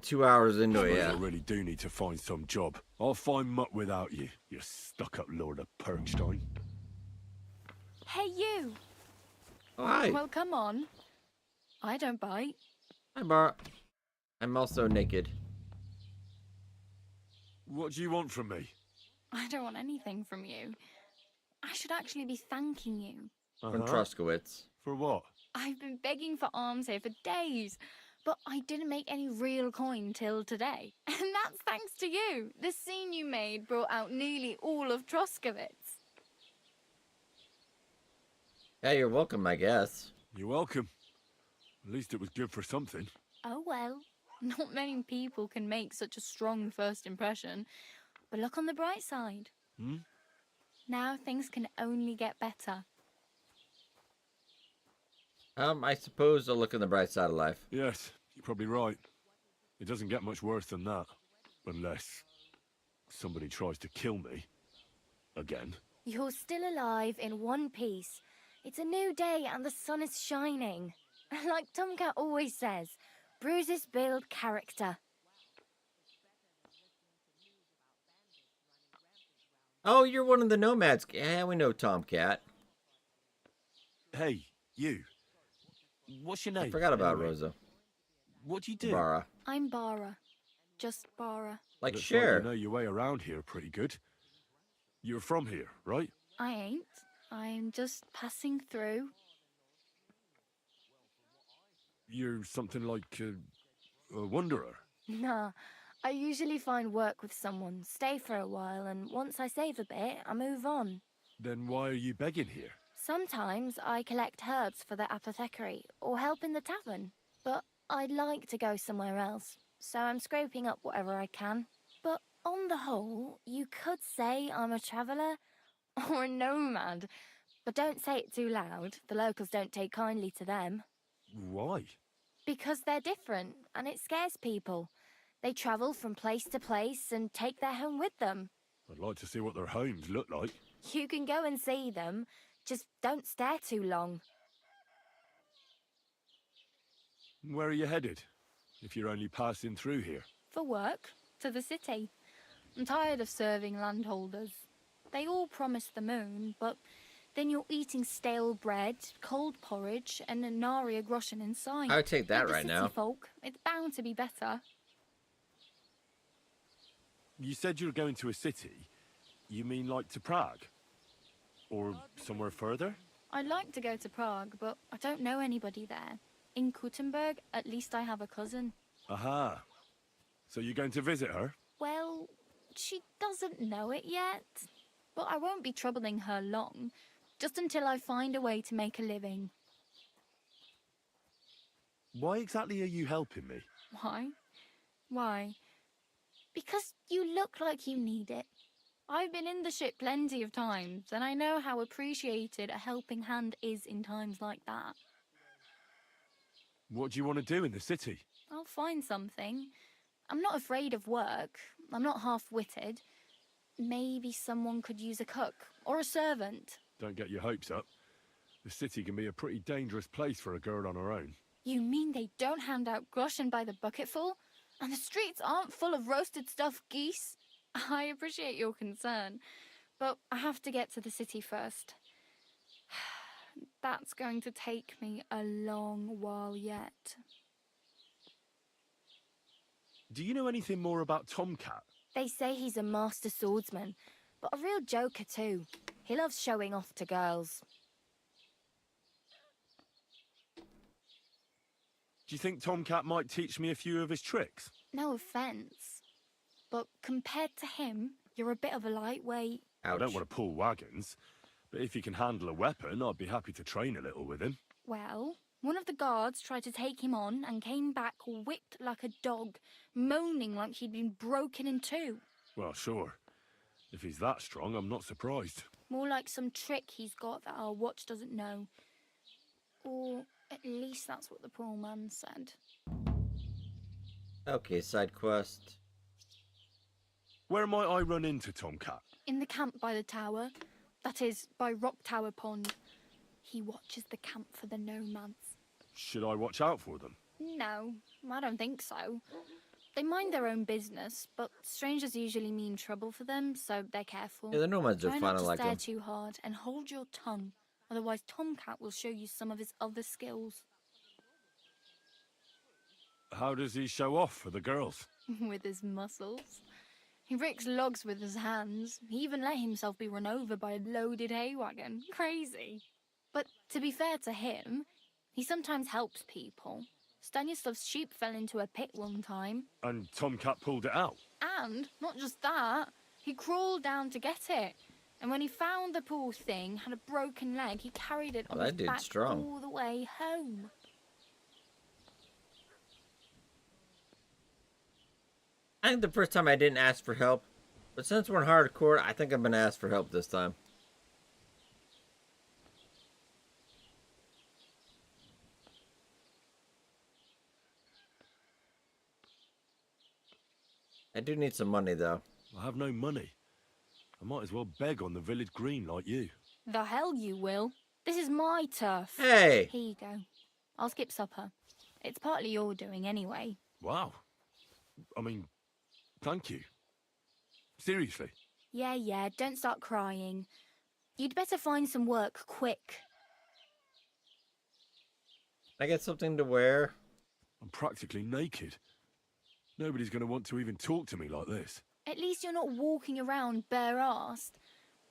2 hours into it, yeah. I really do need to find some job. I'll find mutt without you, you stuck-up Lord of Perkstein. Hey, you! Oh, hi. Well, come on. I don't bite. Hi, Bar. I'm also naked. What do you want from me? I don't want anything from you. I should actually be thanking you. From Truskowitz. For what? I've been begging for alms here for days, but I didn't make any real coin till today. And that's thanks to you. The scene you made brought out nearly all of Truskowitz. Yeah, you're welcome, I guess. You're welcome. At least it was good for something. Oh well, not many people can make such a strong first impression. But look on the bright side. Now things can only get better. I suppose I'll look on the bright side of life. Yes, you're probably right. It doesn't get much worse than that. Unless somebody tries to kill me. Again. You're still alive in one piece. It's a new day and the sun is shining. Like Tomcat always says, bruises build character. Oh, you're one of the nomads. Yeah, we know Tomcat. Hey, you. What's your name? I forgot about anyway? Rosa. What do you do? Bara. I'm Bara. Just Bara. Like Looks Cher. Like you know your way around here pretty good. You're from here, right? I ain't. I'm just passing through. You're something like a wanderer. Nah, I usually find work with someone, stay for a while, and once I save a bit, I move on. Then why are you begging here? Sometimes I collect herbs for the apothecary, or help in the tavern. But I'd like to go somewhere else, so I'm scraping up whatever I can. But on the whole, you could say I'm a traveller, or a nomad. But don't say it too loud, the locals don't take kindly to them. Why? Because they're different, and it scares people. They travel from place to place and take their home with them. I'd like to see what their homes look like. You can go and see them, just don't stare too long. Where are you headed? If you're only passing through here. For work, to the city. I'm tired of serving landholders. They all promise the moon, but then you're eating stale bread, cold porridge, and a naria groschen inside. I would take that Like right the now. city folk, it's bound to be better. You said you were going to a city. You mean like to Prague? Or somewhere further? I'd like to go to Prague, but I don't know anybody there. In Kuttenberg, at least I have a cousin. Aha. So you're going to visit her? Well, she doesn't know it yet. But I won't be troubling her long, just until I find a way to make a living. Why exactly are you helping me? Why? Why? Because you look like you need it. I've been in the ship plenty of times, and I know how appreciated a helping hand is in times like that. What do you want to do in the city? I'll find something. I'm not afraid of work. I'm not half-witted. Maybe someone could use a cook or a servant. Don't get your hopes up. The city can be a pretty dangerous place for a girl on her own. You mean they don't hand out groschen by the bucketful? And the streets aren't full of roasted stuffed geese? I appreciate your concern, but I have to get to the city first. That's going to take me a long while yet. Do you know anything more about Tomcat? They say he's a master swordsman, but a real joker too. He loves showing off to girls. Do you think Tomcat might teach me a few of his tricks? No offence, but compared to him, you're a bit of a lightweight. I don't want to pull wagons, but if he can handle a weapon, I'd be happy to train a little with him. Well, one of the guards tried to take him on and came back whipped like a dog, moaning like he'd been broken in two. Well, sure. If he's that strong, I'm not surprised. More like some trick he's got that our watch doesn't know. Or at least that's what the poor man said. Okay, side quest. Where might I run into Tomcat? In the camp by the tower. That is, by Rock Tower Pond. He watches the camp for the nomads. Should I watch out for them? No, I don't think so. They mind their own business, but strangers usually mean trouble for them, so they're careful. Yeah, the nomads are Try fun, not I to like stare them. too hard and hold your tongue. Otherwise, Tomcat will show you some of his other skills. How does he show off for the girls? With his muscles. He ricks logs with his hands. He even let himself be run over by a loaded hay wagon. Crazy. But to be fair to him, he sometimes helps people. Stanislav's sheep fell into a pit one time. And Tomcat pulled it out? And, not just that, he crawled down to get it. And when he found the poor thing had a broken leg, he carried it on his back all the way home. I think the first time I didn't ask for help, but since we're in hardcore, I think I'm gonna ask for help this time. I do need some money though. I have no money. I might as well beg on the village green like you. The hell you will. This is my turf. Hey! Here you go. I'll skip supper. It's partly your doing anyway. Wow. I mean, thank you. Seriously. Yeah, don't start crying. You'd better find some work quick. Can I get something to wear? I'm practically naked. Nobody's going to want to even talk to me like this. At least you're not walking around bare-assed.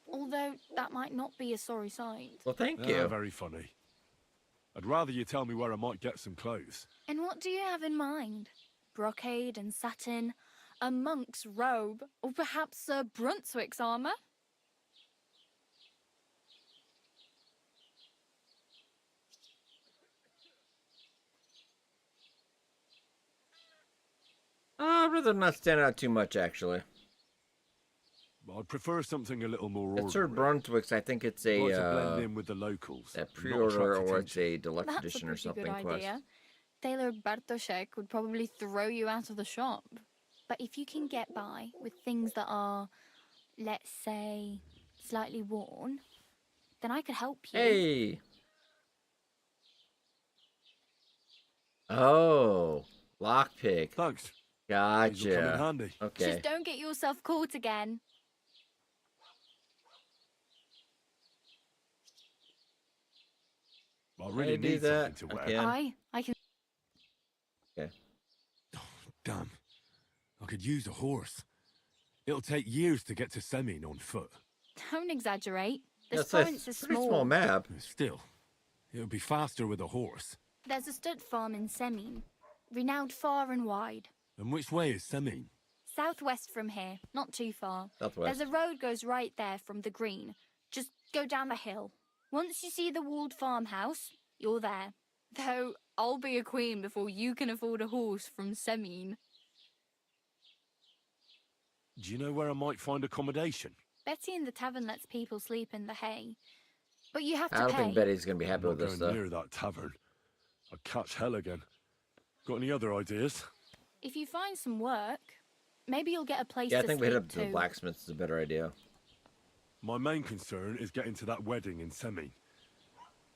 Although that might not be a sorry sight. Well, thank you. Very funny. I'd rather you tell me where I might get some clothes. And what do you have in mind? Brocade and satin? A monk's robe? Or perhaps Sir Brunswick's armour? I'd rather not stand out too much, actually. I'd prefer something a little more It's Sir Brunswick's. I think it's a like to blend in with the locals. a pre-order or it's a deluxe That's edition a or pretty something. good idea. Tailor Bartoszek would probably throw you out of the shop. But if you can get by with things that are, let's say, slightly worn, then I could help you. Hey! Oh, lockpick. Thanks. Gotcha. These will come in handy. Okay. Just don't get yourself caught again. I really do need that. something to wear. Okay. I can. Okay. Damn. I could use a horse. It'll take years to get to Semin on foot. Don't exaggerate. This That's province a is pretty small. small map. Still, it'll be faster with a horse. There's a stud farm in Semin, renowned far and wide. And which way is Semin? Southwest from here, not too far. Southwest. There's a road goes right there from the green. Just go down the hill. Once you see the walled farmhouse, you're there. Though I'll be a queen before you can afford a horse from Semin. Do you know where I might find accommodation? Betty in the tavern lets people sleep in the hay. But you have to I don't pay. think Betty's gonna be happy I'm with not this going though. near that tavern. I'd catch hell again. Got any other ideas? If you find some work, maybe you'll get a place Yeah, I to think we sleep head up to the too. blacksmith's is a better idea. My main concern is getting to that wedding in Semi.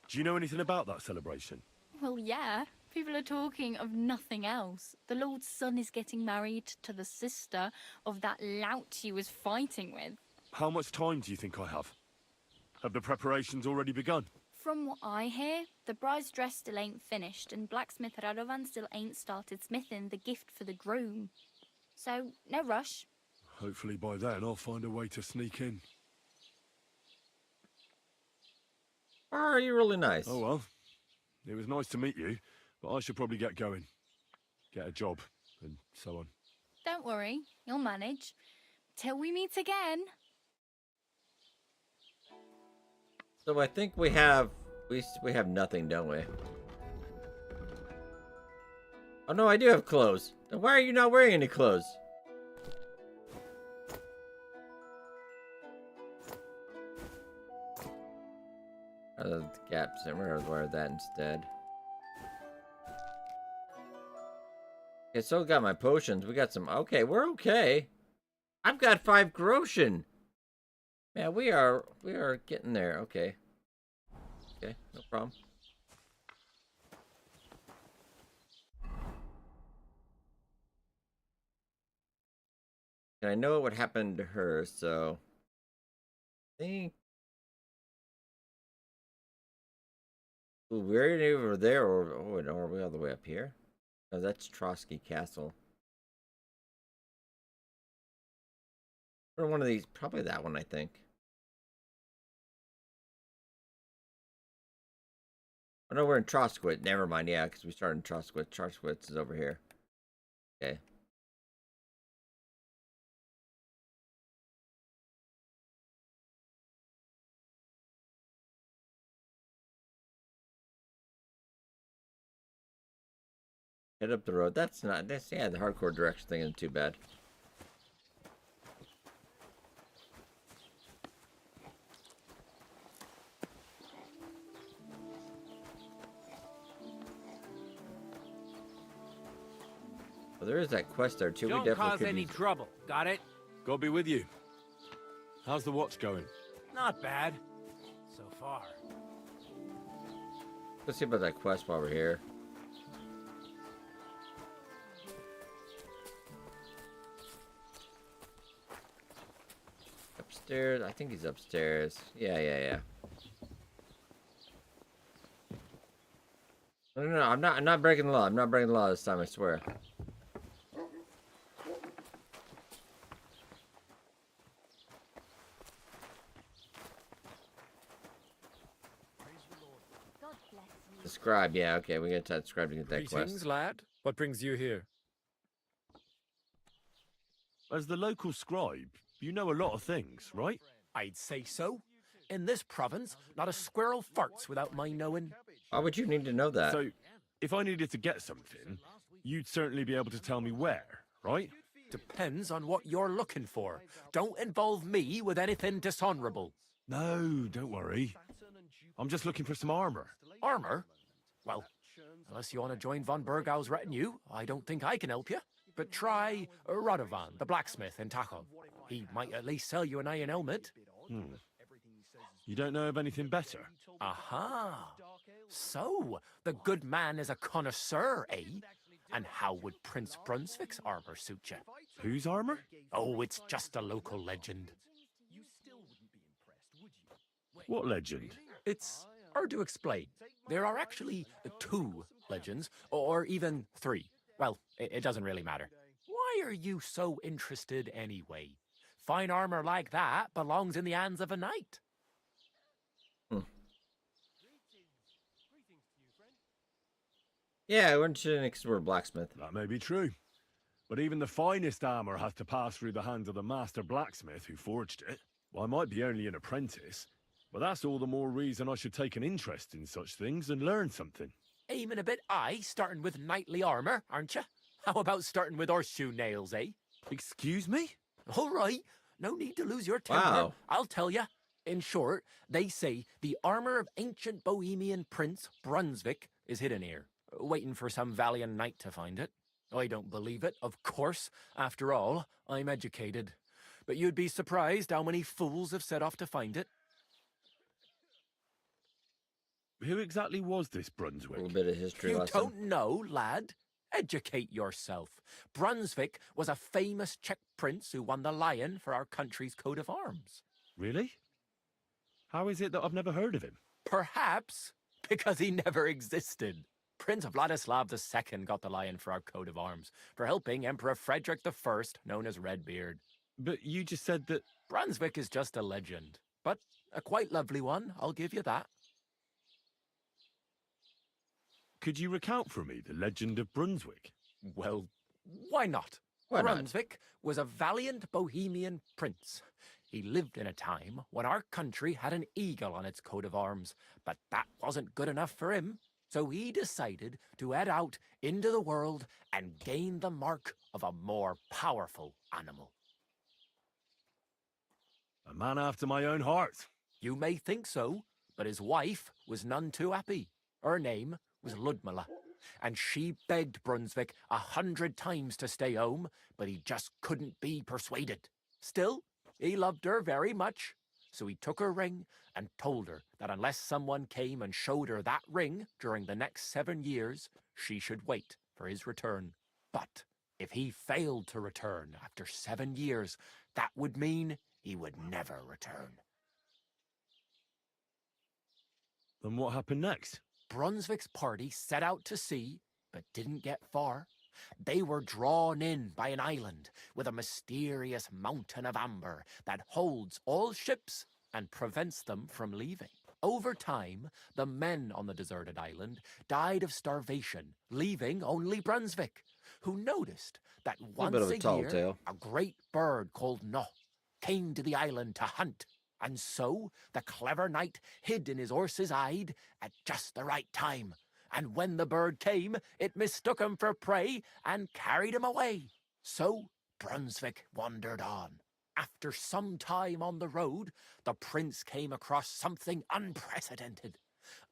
Do you know anything about that celebration? Well, yeah. People are talking of nothing else. The Lord's son is getting married to the sister of that lout he was fighting with. How much time do you think I have? Have the preparations already begun? From what I hear, the bride's dress still ain't finished, and blacksmith Radovan still ain't started smithing the gift for the groom. So, no rush. Hopefully by then I'll find a way to sneak in. Are you really nice? Oh well. It was nice to meet you, but I should probably get going. Get a job, and so on. Don't worry, you'll manage. Till we meet again. So I think we have nothing, don't we? Oh no, I do have clothes. Then why are you not wearing any clothes? The gaps. I'm gonna wear that instead. Okay, so we got my potions. We got some. Okay, we're okay. I've got 5 Groshen. Man, we are getting there. Okay. Okay, no problem. And I know what happened to her, so I think. Ooh, we're over there, or oh no, are we all the way up here? No, that's Trotsky Castle. Or one of these, probably that one, I think. Oh no, we're in Trosquit. Never mind, yeah, because we started in Trosquit. Trosquit is over here. Okay. Head up the road. That's not this. Yeah, the hardcore direction thing isn't too bad. Well, there is that quest there too. Don't we definitely cause could any use... trouble. Got it? God be with you. How's the watch going? Not bad. So far. Let's see about that quest while we're here. Upstairs. I think he's upstairs. Yeah. No, I'm not breaking the law. I'm not breaking the law this time, I swear. The scribe, yeah, okay, we gotta tell the scribe to get that Greetings, quest. lad. What brings you here? As the local scribe, you know a lot of things, right? I'd say so. In this province, not a squirrel farts without my knowing. Why would you need to know that? So, if I needed to get something, you'd certainly be able to tell me where, right? Depends on what you're looking for. Don't involve me with anything dishonorable. No, don't worry. I'm just looking for some armor. Armor? Well, unless you want to join von Burgau's retinue, I don't think I can help you. But try Radovan, the blacksmith in Tachov. He might at least sell you an iron helmet. You don't know of anything better? Aha! So, the good man is a connoisseur, eh? And how would Prince Brunswick's armor suit you? Whose armor? Oh, it's just a local legend. What legend? It's hard to explain. There are actually 2 legends, or even 3. Well, it doesn't really matter. Why are you so interested anyway? Fine armor like that belongs in the hands of a knight. Yeah, I went to an explore blacksmith. That may be true. But even the finest armor has to pass through the hands of the master blacksmith who forged it. Well, I might be only an apprentice, but that's all the more reason I should take an interest in such things and learn something. Aiming a bit high, starting with knightly armor, aren't you? How about starting with horseshoe nails, eh? Excuse me? All right, no need to lose your temper. Wow. I'll tell you. In short, they say the armor of ancient Bohemian Prince Brunswick is hidden here. waiting for some valiant knight to find it. I don't believe it, of course. After all, I'm educated. But you'd be surprised how many fools have set off to find it. Who exactly was this Brunswick? A little bit of history You lesson. don't know, lad? Educate yourself. Brunswick was a famous Czech prince who won the lion for our country's coat of arms. Really? How is it that I've never heard of him? Perhaps because he never existed. Prince Vladislav II got the lion for our coat of arms for helping Emperor Frederick I, known as Redbeard. But you just said that... Brunswick is just a legend, but a quite lovely one, I'll give you that. Could you recount for me the legend of Brunswick? Well, why not? Why not? Brunswick was a valiant Bohemian prince. He lived in a time when our country had an eagle on its coat of arms, but that wasn't good enough for him. So he decided to head out into the world and gain the mark of a more powerful animal. A man after my own heart. You may think so, but his wife was none too happy. Her name was Ludmilla, and she begged Brunswick 100 times to stay home, but he just couldn't be persuaded. Still, he loved her very much, so he took her ring and told her that unless someone came and showed her that ring during the next 7 years, she should wait for his return. But if he failed to return after 7 years, that would mean he would never return. Then what happened next? Brunswick's party set out to sea, but didn't get far. They were drawn in by an island with a mysterious mountain of amber that holds all ships and prevents them from leaving. Over time, the men on the deserted island died of starvation, leaving only Brunswick, who noticed that once bit of a tall year, tale. a great bird called No came to the island to hunt. And so the clever knight hid in his horse's hide at just the right time. And when the bird came, it mistook him for prey and carried him away. So Brunswick wandered on. After some time on the road, the prince came across something unprecedented.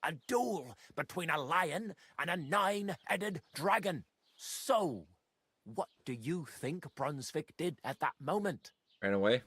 A duel between a lion and a 9-headed dragon. So, what do you think Brunswick did at that moment? Ran away?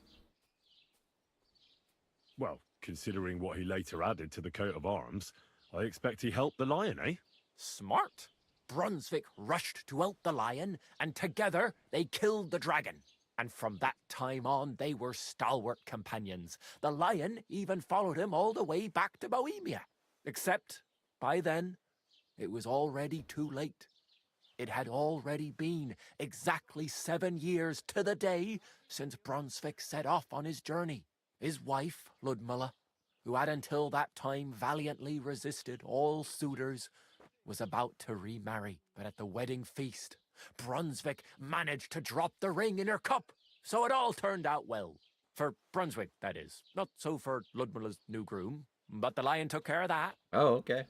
Well, considering what he later added to the coat of arms, I expect he helped the lion, eh? Smart. Brunswick rushed to help the lion, and together they killed the dragon. And from that time on, they were stalwart companions. The lion even followed him all the way back to Bohemia. Except, by then, it was already too late. It had already been exactly 7 years to the day since Brunswick set off on his journey. His wife, Ludmilla, who had until that time valiantly resisted all suitors, was about to remarry. But at the wedding feast, Brunswick managed to drop the ring in her cup, so it all turned out well. For Brunswick, that is. Not so for Ludmilla's new groom, but the lion took care of that. Oh, okay.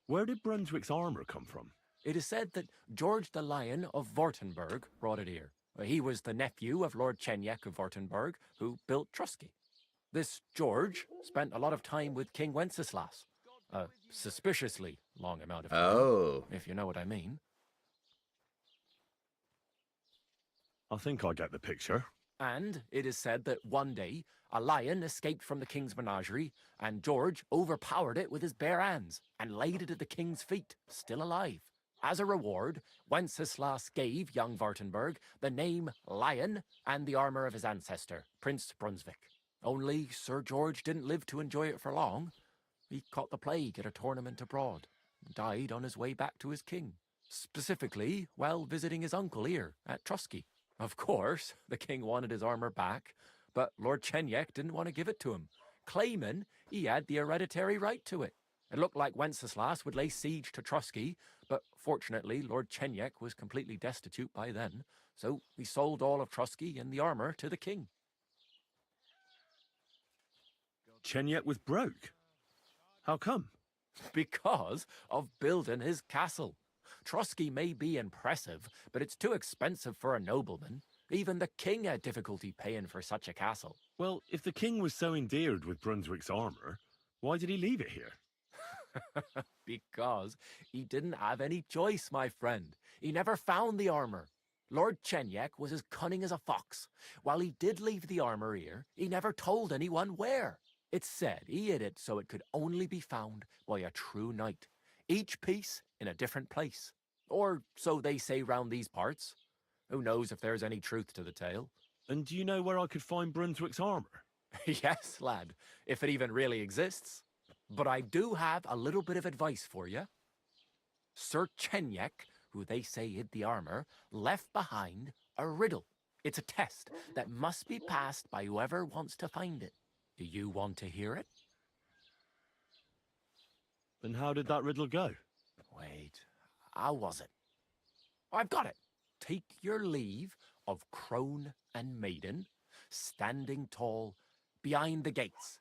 Where did Brunswick's armor come from? It is said that George the Lion of Württemberg brought it here. He was the nephew of Lord Chenyek of Württemberg, who built Trusky. This George spent a lot of time with King Wenceslas. A suspiciously long amount of time, Oh. if you know what I mean. I think I get the picture. And it is said that one day, a lion escaped from the king's menagerie, and George overpowered it with his bare hands and laid it at the king's feet, still alive. As a reward, Wenceslas gave young Württemberg the name Lion and the armor of his ancestor, Prince Brunswick. Only Sir George didn't live to enjoy it for long. He caught the plague at a tournament abroad and died on his way back to his king, specifically while visiting his uncle here at Trusky. Of course, the king wanted his armor back, but Lord Chenyek didn't want to give it to him, claiming he had the hereditary right to it. It looked like Wenceslas would lay siege to Trusky, but fortunately Lord Chenyek was completely destitute by then, so he sold all of Trusky and the armor to the king. Chenyek was broke. How come? Because of building his castle. Trusky may be impressive, but it's too expensive for a nobleman. Even the king had difficulty paying for such a castle. Well, if the king was so endeared with Brunswick's armor, why did he leave it here? Because he didn't have any choice, my friend. He never found the armor. Lord Chenyek was as cunning as a fox. While he did leave the armor here, he never told anyone where. It's said he hid it so it could only be found by a true knight, each piece in a different place. Or so they say round these parts. Who knows if there's any truth to the tale? And do you know where I could find Brunswick's armor? Yes, lad, if it even really exists. But I do have a little bit of advice for you. Sir Chenyek, who they say hid the armor, left behind a riddle. It's a test that must be passed by whoever wants to find it. Do you want to hear it? And how did that riddle go? Wait, how was it? I've got it. Take your leave of crone and maiden, standing tall behind the gates.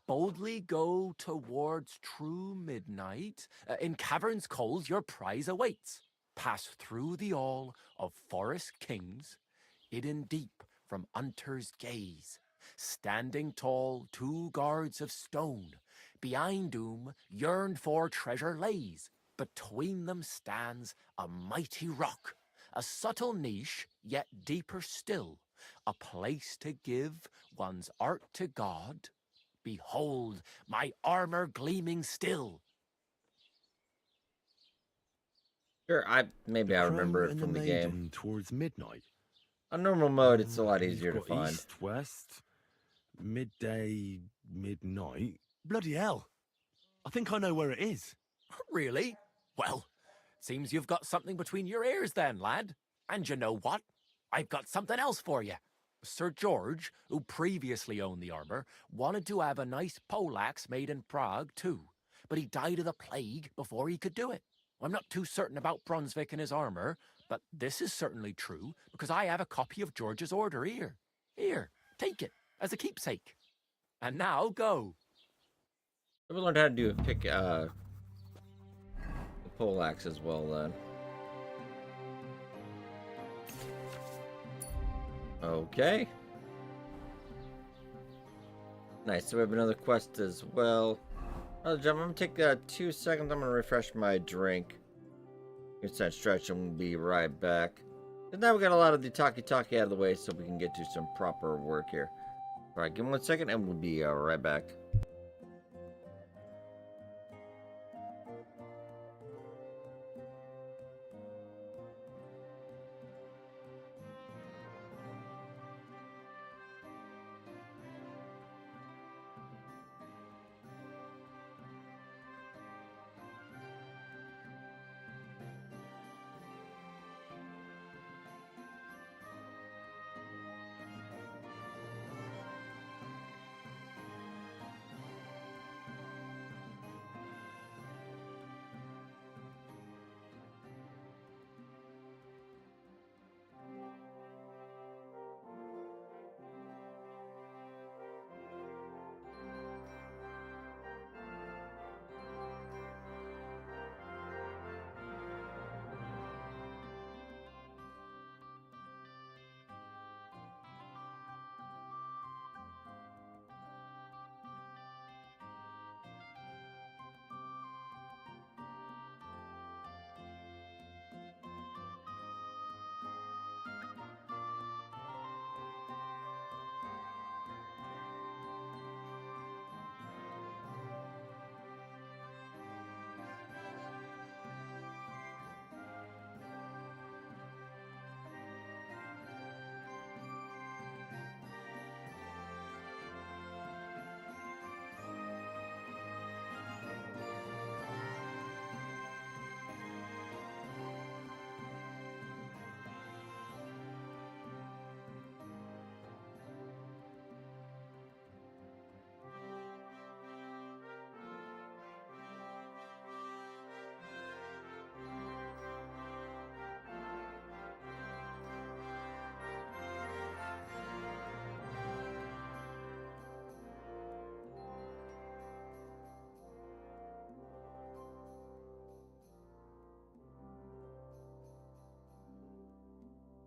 Boldly go towards true midnight. In caverns cold your prize awaits. Pass through the all of forest kings, hidden deep from hunter's gaze. Standing tall, 2 guards of stone, behind whom yearned for treasure lays. Between them stands a mighty rock, a subtle niche, yet deeper still, a place to give one's art to God. Behold, my armor gleaming still. Sure, maybe I remember it and from the maiden game. Towards midnight. On normal mode, it's a lot easier to You've got find. East, west, midday, midnight. Bloody hell! I think I know where it is. Really? Well, seems you've got something between your ears then, lad. And you know what? I've got something else for you. Sir George, who previously owned the armor, wanted to have a nice poleaxe made in Prague too, but he died of the plague before he could do it. I'm not too certain about Brunswick and his armor, but this is certainly true because I have a copy of George's order here. Here, take it as a keepsake. And now go. We learned how to do the poleaxe as well then. Okay. Nice, so we have another quest as well. I'm gonna take 2 seconds. I'm gonna refresh my drink. It's that stretch and we'll be right back. And now we got a lot of the talkie out of the way so we can get to some proper work here. Alright, give me 1 second and we'll be right back.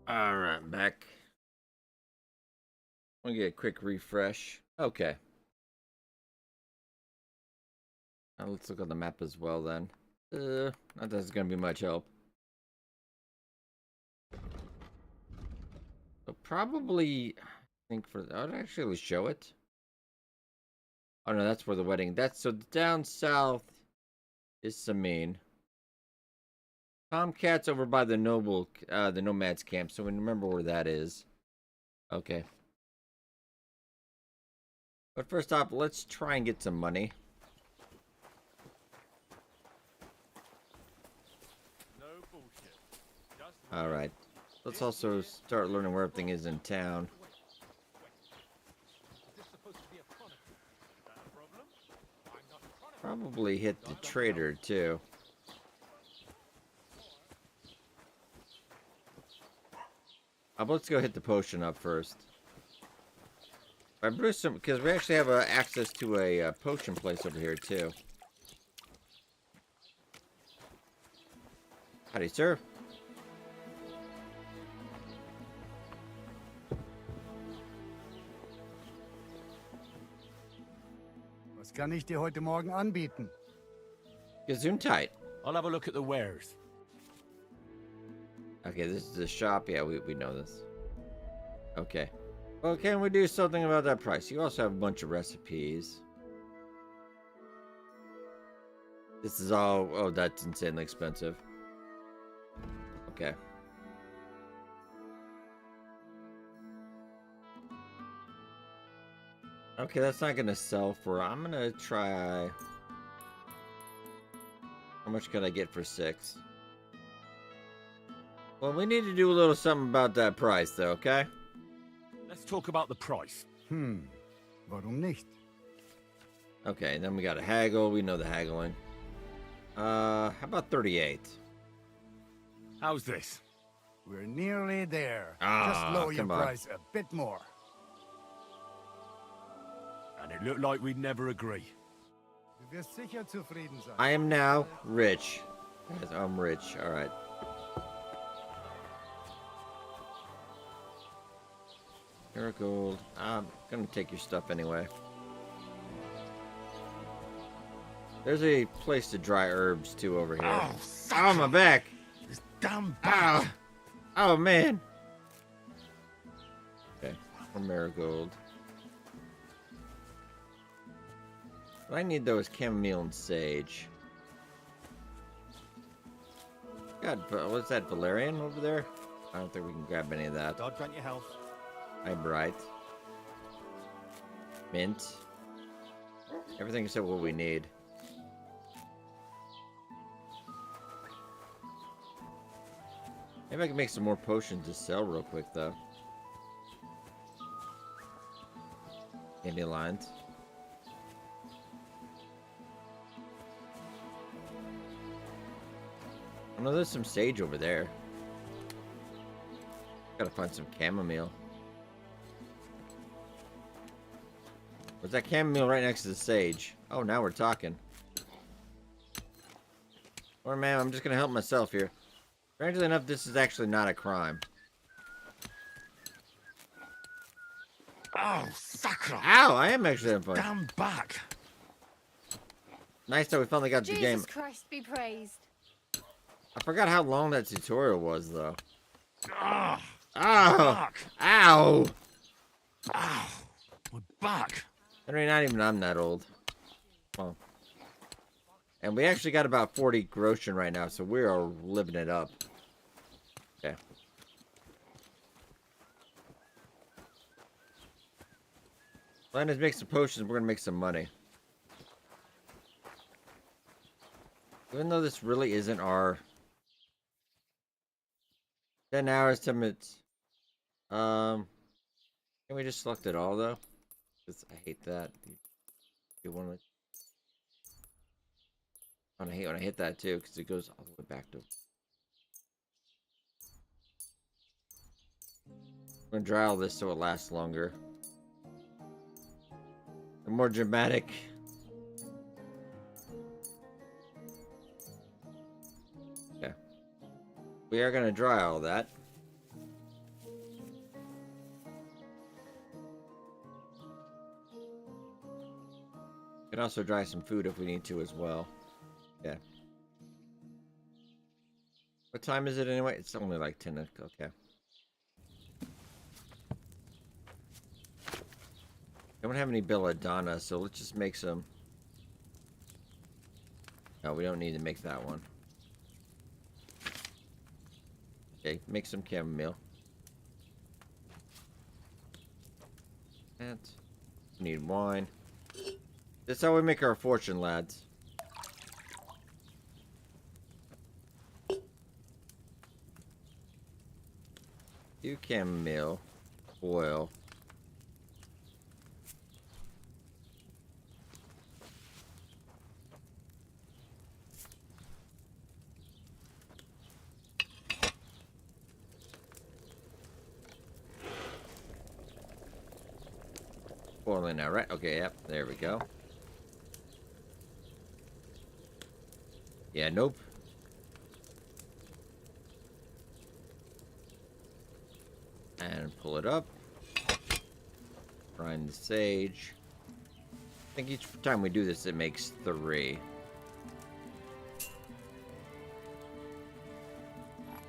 Alright, back. I'll get a quick refresh. Okay. Let's look on the map as well then. Not that it's gonna be much help. So probably, I think for I would actually show it. Oh no, that's where the wedding. That's so down south is Samin. Tomcat's over by the the nomads camp. So we remember where that is. Okay. But first off, let's try and get some money. Alright. Let's also start learning where everything is in town. Probably hit the trader too. Let's go hit the potion up first. I brew some because we actually have access to a potion place over here too. Howdy, sir. Was kann ich dir heute Morgen anbieten? Gesundheit. I'll have a look at the wares. Okay, this is the shop. Yeah, we know this. Okay. Well, can we do something about that price? You also have a bunch of recipes. This is all... Oh, that's insanely expensive. Okay. Okay, that's not gonna sell for... I'm gonna try... How much could I get for 6? Well, we need to do a little something about that price, though, okay? Let's talk about the price. Warum nicht? Okay, then we got a haggle. We know the haggling. How about 38? How's this? We're nearly there. Ah, Just lower your come on. price a bit more. And it looked like we'd never agree. Du wirst sicher zufrieden sein. I am now rich. Yes, I'm rich. All right. Gold. I'm gonna take your stuff anyway. There's a place to dry herbs too over here. Oh, my back! This damn back! Oh man! Okay, more marigold. What I need though is chamomile and sage. God, what's that, valerian over there? I don't think we can grab any of that. God grant your health. I'm bright. Mint. Everything except what we need. Maybe I can make some more potions to sell real quick, though. Dandelions. I know there's some sage over there. Gotta find some chamomile. Was that chamomile right next to the sage? Oh, now we're talking. Or man, I'm just gonna help myself here. Strangely enough, this is actually not a crime. Oh, sacre! Ow! I am actually having fun. Damn back! Nice that we finally got the game. Jesus Christ be praised. I forgot how long that tutorial was, though. Ah! Oh! Ow! Ow! My back! Henry, not even I'm that old. Well. And we actually got about 40 groschen right now, so we are living it up. Okay. Plan is make some potions, we're gonna make some money. Even though this really isn't our 10 hours, 10 minutes. Can we just select it all though? Because I hate that. You want to? I hate when I hit that too, because it goes all the way back to. I'm gonna dry all this so it lasts longer. And more dramatic. Okay. We are gonna dry all that. Can also dry some food if we need to as well. Yeah. What time is it anyway? It's only like 10. Okay. Don't have any belladonna, so let's just make some. No, we don't need to make that one. Okay, make some chamomile. And need wine. That's how we make our fortune, lads. Do chamomile oil. Boiling now, right? Okay, yep, there we go. Yeah, nope. And pull it up. Grind the sage. I think each time we do this, it makes 3.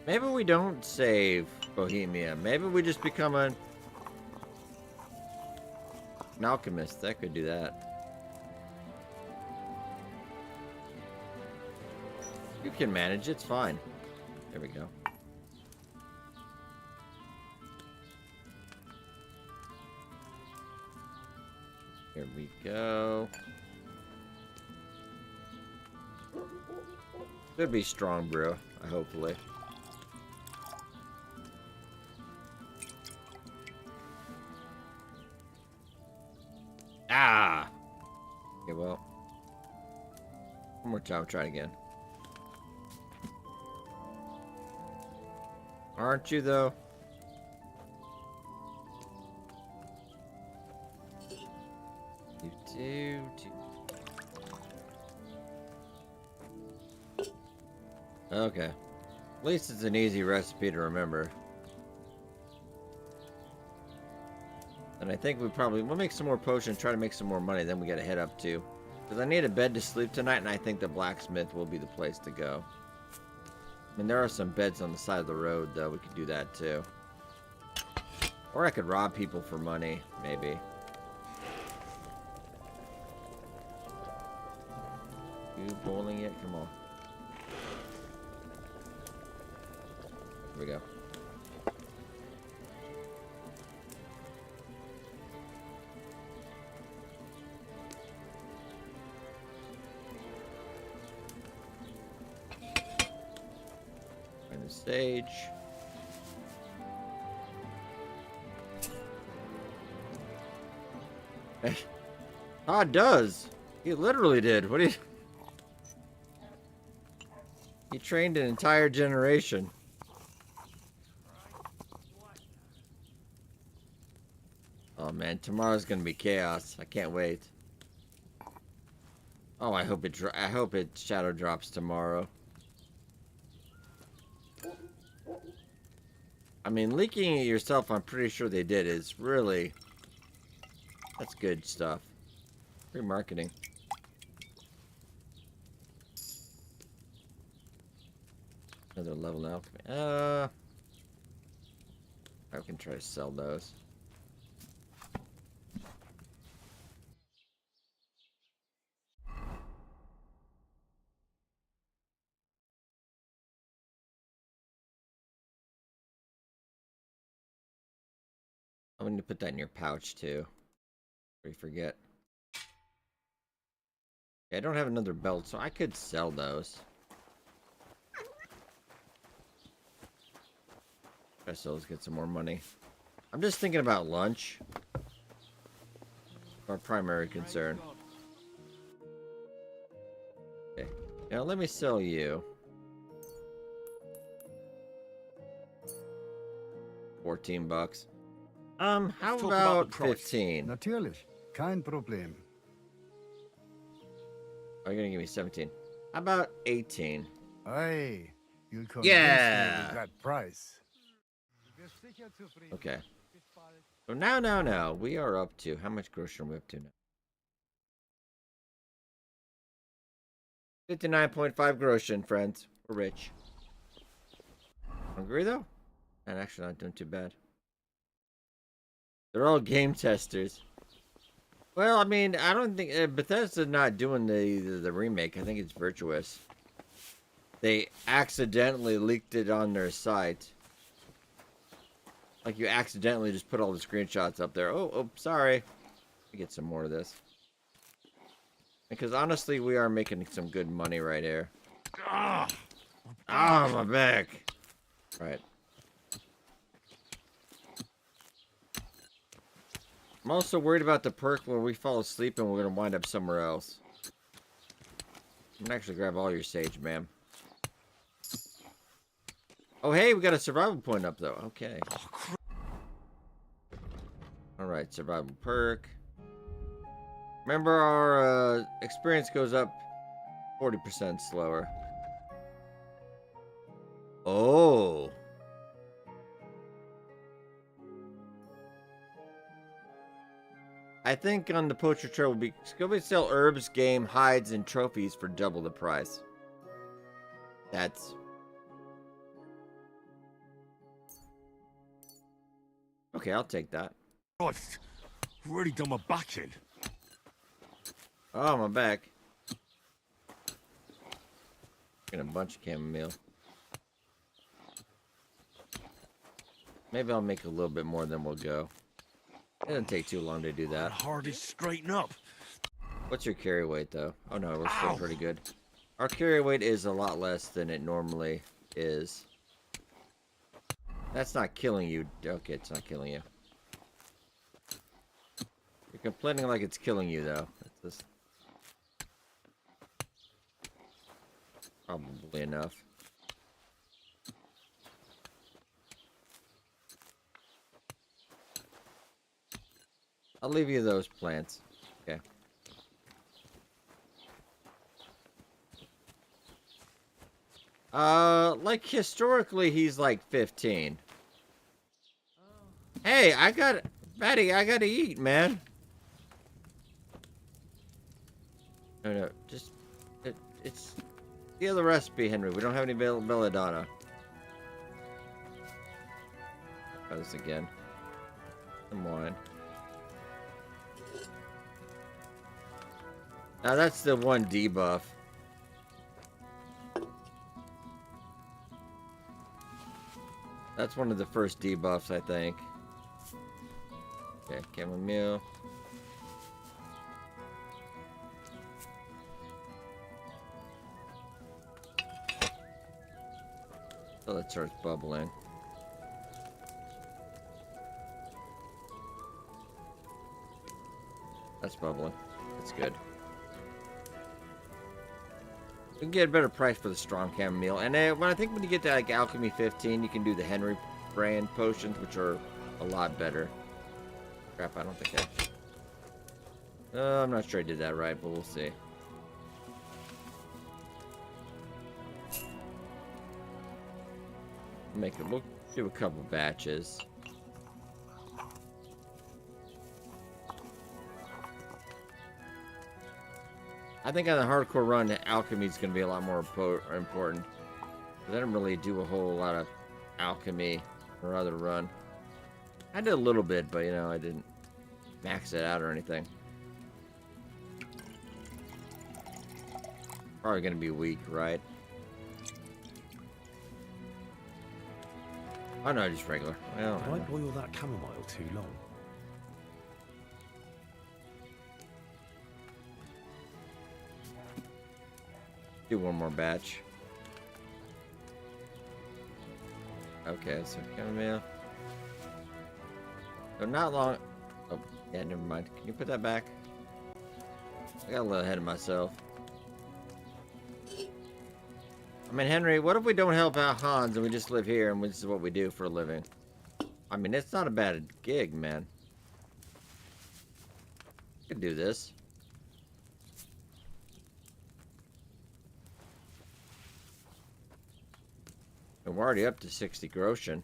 Maybe we don't save Bohemia. Maybe we just become an alchemist. That could do that. You can manage. It's fine. There we go. Here we go. Could be strong brew, hopefully. Ah! Okay, well. One more time, try it again. Aren't you, though? Okay. At least it's an easy recipe to remember. And I think we'll make some more potions, try to make some more money, then we gotta head up to. Because I need a bed to sleep tonight, and I think the blacksmith will be the place to go. I mean, there are some beds on the side of the road, though. We could do that, too. Or I could rob people for money, maybe. You boiling it? Come on. Here we go. Find the stage. Todd does. He literally did. What do you... He trained an entire generation. Oh man, tomorrow's gonna be chaos. I can't wait. Oh, I hope it shadow drops tomorrow. I mean, leaking it yourself, I'm pretty sure they did, is really... That's good stuff. Free marketing. Another level alchemy. I can try to sell those. I'm going to put that in your pouch too. Before you forget. Yeah, I don't have another belt, so I could sell those. I still let's get some more money. I'm just thinking about lunch. Our primary concern. Okay. Now let me sell you. 14 bucks. How about 15? Natürlich, kein Problem. Oh, you're gonna give me 17. How about 18? Hey, you'll convince Yeah! me with that price. Okay. So now, we are up to... How much grocery are we up to now? 59.5 groschen, friends. We're rich. Hungry though? And actually not doing too bad. They're all game testers. Well, I mean, I don't think Bethesda's not doing the remake. I think it's Virtuous. They accidentally leaked it on their site. Like you accidentally just put all the screenshots up there. Oh, sorry. Let me get some more of this. Because honestly, we are making some good money right here. Ah, my back. Right. I'm also worried about the perk where we fall asleep and we're going to wind up somewhere else. I'm going to actually grab all your sage, ma'am. Oh, hey, we got a survival point up, though. Okay. Alright, survival perk. Remember, our experience goes up 40% slower. Oh. I think on the poacher trail will be go sell herbs, game, hides, and trophies for double the price. That's okay. I'll take that. I've really done my back in. Oh, my back. Getting a bunch of chamomile. Maybe I'll make a little bit more, then we'll go. It doesn't take too long to do that. Hardly straighten up. What's your carry weight, though? Oh, no, we're still pretty good. Our carry weight is a lot less than it normally is. That's not killing you. Okay, it's not killing you. You're complaining like it's killing you, though. It's just probably enough. I'll leave you those plants. Okay. Like historically, he's like 15. Hey, Fatty, I gotta eat, man. No, just, it's the other recipe, Henry. We don't have any belladonna. Try this again. Some wine. Now that's the one debuff. That's one of the first debuffs, I think. Okay, chamomile. So that starts bubbling. That's bubbling. That's good. We can get a better price for the strong chamomile. And when you get to like Alchemy 15, you can do the Henry brand potions, which are a lot better. Crap, I don't think I'm not sure I did that right, but we'll see. We'll do a couple batches. I think on the hardcore run, alchemy is going to be a lot more important. I didn't really do a whole lot of alchemy or other run. I did a little bit, but you know, I didn't max it out or anything. Probably going to be weak, right? Oh no, just regular. Well, Why boil that chamomile too long? Do one more batch. Okay, so chamomile. So not long. Oh, yeah, never mind. Can you put that back? I got a little ahead of myself. I mean, Henry, what if we don't help out Hans and we just live here and this is what we do for a living? I mean, it's not a bad gig, man. We can do this. And we're already up to 60 groschen.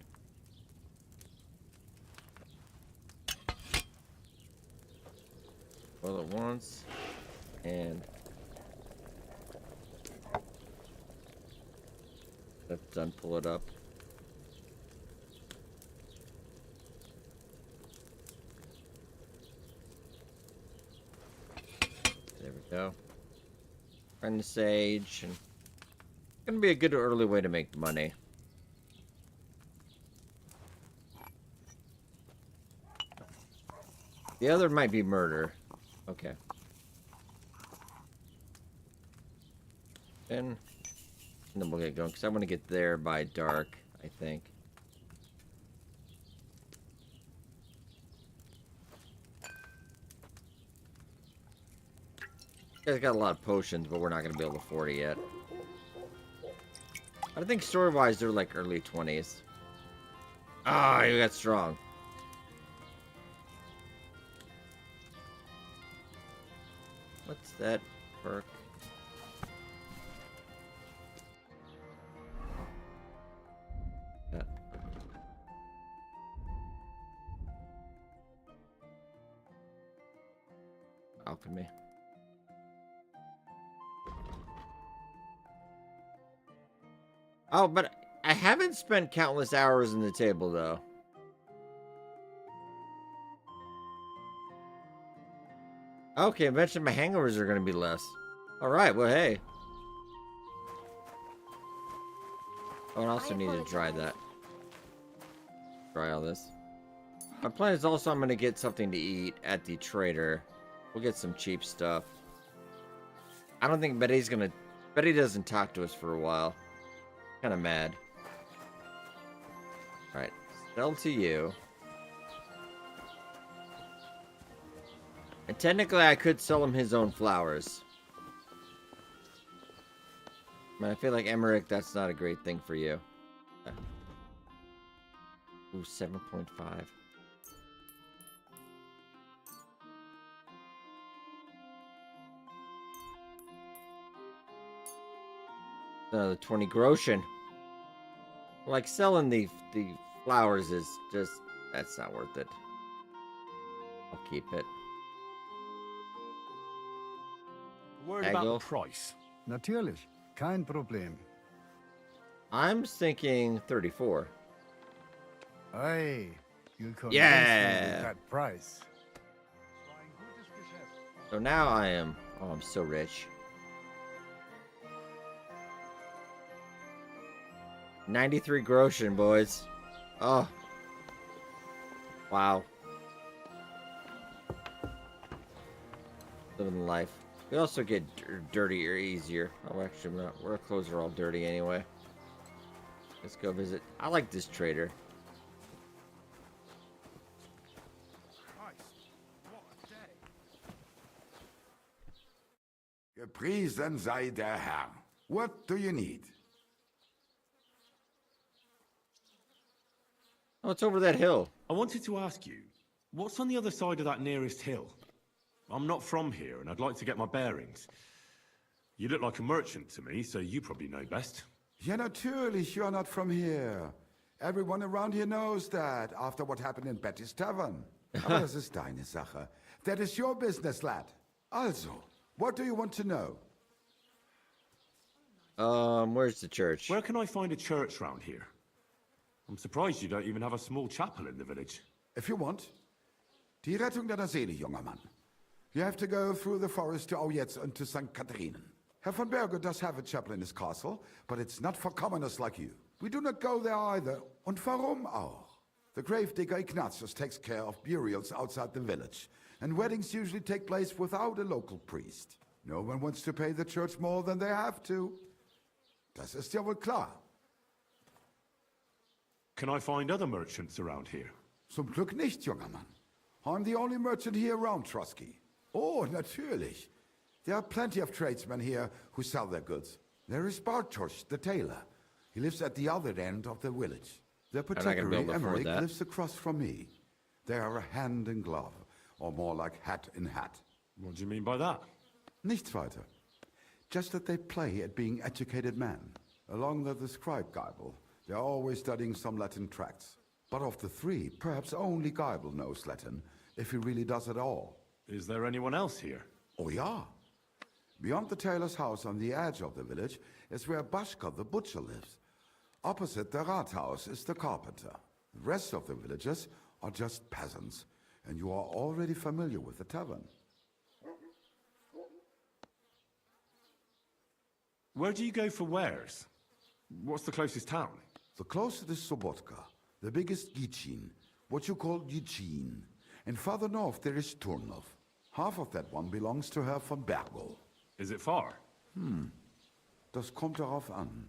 Boil it once. And That's done. Pull it up. There we go. Find the sage, and gonna be a good early way to make money. The other might be murder. Okay. And then we'll get going, because I want to get there by dark, I think. You guys got a lot of potions, but we're not going to be able to afford it yet. I think story-wise, they're like early 20s. Ah, you got strong. What's that perk? That. Alchemy. Oh, but I haven't spent countless hours in the table, though. Okay, eventually my hangovers are going to be less. Alright, well, hey. Oh, and I also need to dry that. Dry all this. My plan is also I'm going to get something to eat at the trader. We'll get some cheap stuff. I don't think Betty's going to... Betty doesn't talk to us for a while. Kind of mad. Alright, sell to you. And technically, I could sell him his own flowers. Man, I feel like Emmerich, that's not a great thing for you. Ooh, 7.5. Another 20 groschen. Like, selling the flowers is just... That's not worth it. I'll keep it. Word about the price. Natürlich, kein Problem. I'm thinking 34. Hey, you convinced me Yeah. with that price. So now I am... Oh, I'm so rich. 93 groschen, boys. Oh. Wow. Living life. We also get dirtier easier. Oh, actually, not. Our clothes are all dirty anyway. Let's go visit. I like this trader. Gepriesen sei der Herr. What do you need? Oh, it's over that hill. I wanted to ask you, what's on the other side of that nearest hill? I'm not from here, and I'd like to get my bearings. You look like a merchant to me, so you probably know best. Ja, natürlich, you're not from here. Everyone around here knows that, after what happened in Betty's Tavern. Aber das ist deine Sache. That is your business, lad. Also, what do you want to know? Where's the church? Where can I find a church round here? I'm surprised you don't even have a small chapel in the village. If you want. Die Rettung deiner Seele, junger Mann. You have to go through the forest to Aujetz and to St. Catharinen. Herr von Berge does have a chapel in his castle, but it's not for commoners like you. We do not go there either. Und warum auch? The gravedigger Ignatius takes care of burials outside the village, and weddings usually take place without a local priest. No one wants to pay the church more than they have to. Das ist ja wohl klar. Can I find other merchants around here? Zum Glück nicht, junger Mann. I'm the only merchant here around Trusky. Oh, natürlich. There are plenty of tradesmen here who sell their goods. There is Bartosz, the tailor. He lives at the other end of the village. The apothecary Emmerich lives across from me. They are a hand in glove, or more like hat in hat. What do you mean by that? Nichts weiter. Just that they play at being educated men. Along the scribe Geibel, they are always studying some Latin tracts. But of the three, perhaps only Geibel knows Latin, if he really does at all. Is there anyone else here? Oh, yeah. Beyond the tailor's house on the edge of the village is where Bashka the butcher lives. Opposite the Rathaus is the carpenter. The rest of the villagers are just peasants, and you are already familiar with the tavern. Where do you go for wares? What's the closest town? The closest is Sobotka, the biggest Gichin, what you call Gichin. And farther north there is Turnov. Half of that one belongs to Herr von Bergo. Is it far? Das kommt darauf an.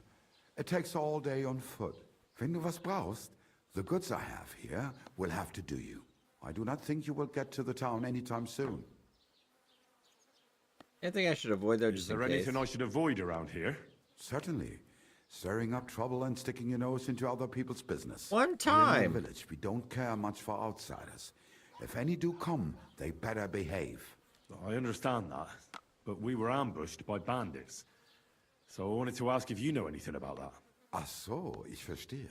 It takes all day on foot. Wenn du was brauchst, the goods I have here will have to do you. I do not think you will get to the town anytime soon. Anything I should avoid though, just in case? Is there anything I should avoid around here? Certainly. Stirring up trouble and sticking your nose into other people's business. One Here in time. the village, we don't care much for outsiders. If any do come, they better behave. I understand that, but we were ambushed by bandits. So I wanted to ask if you know anything about that. Ach so, ich verstehe.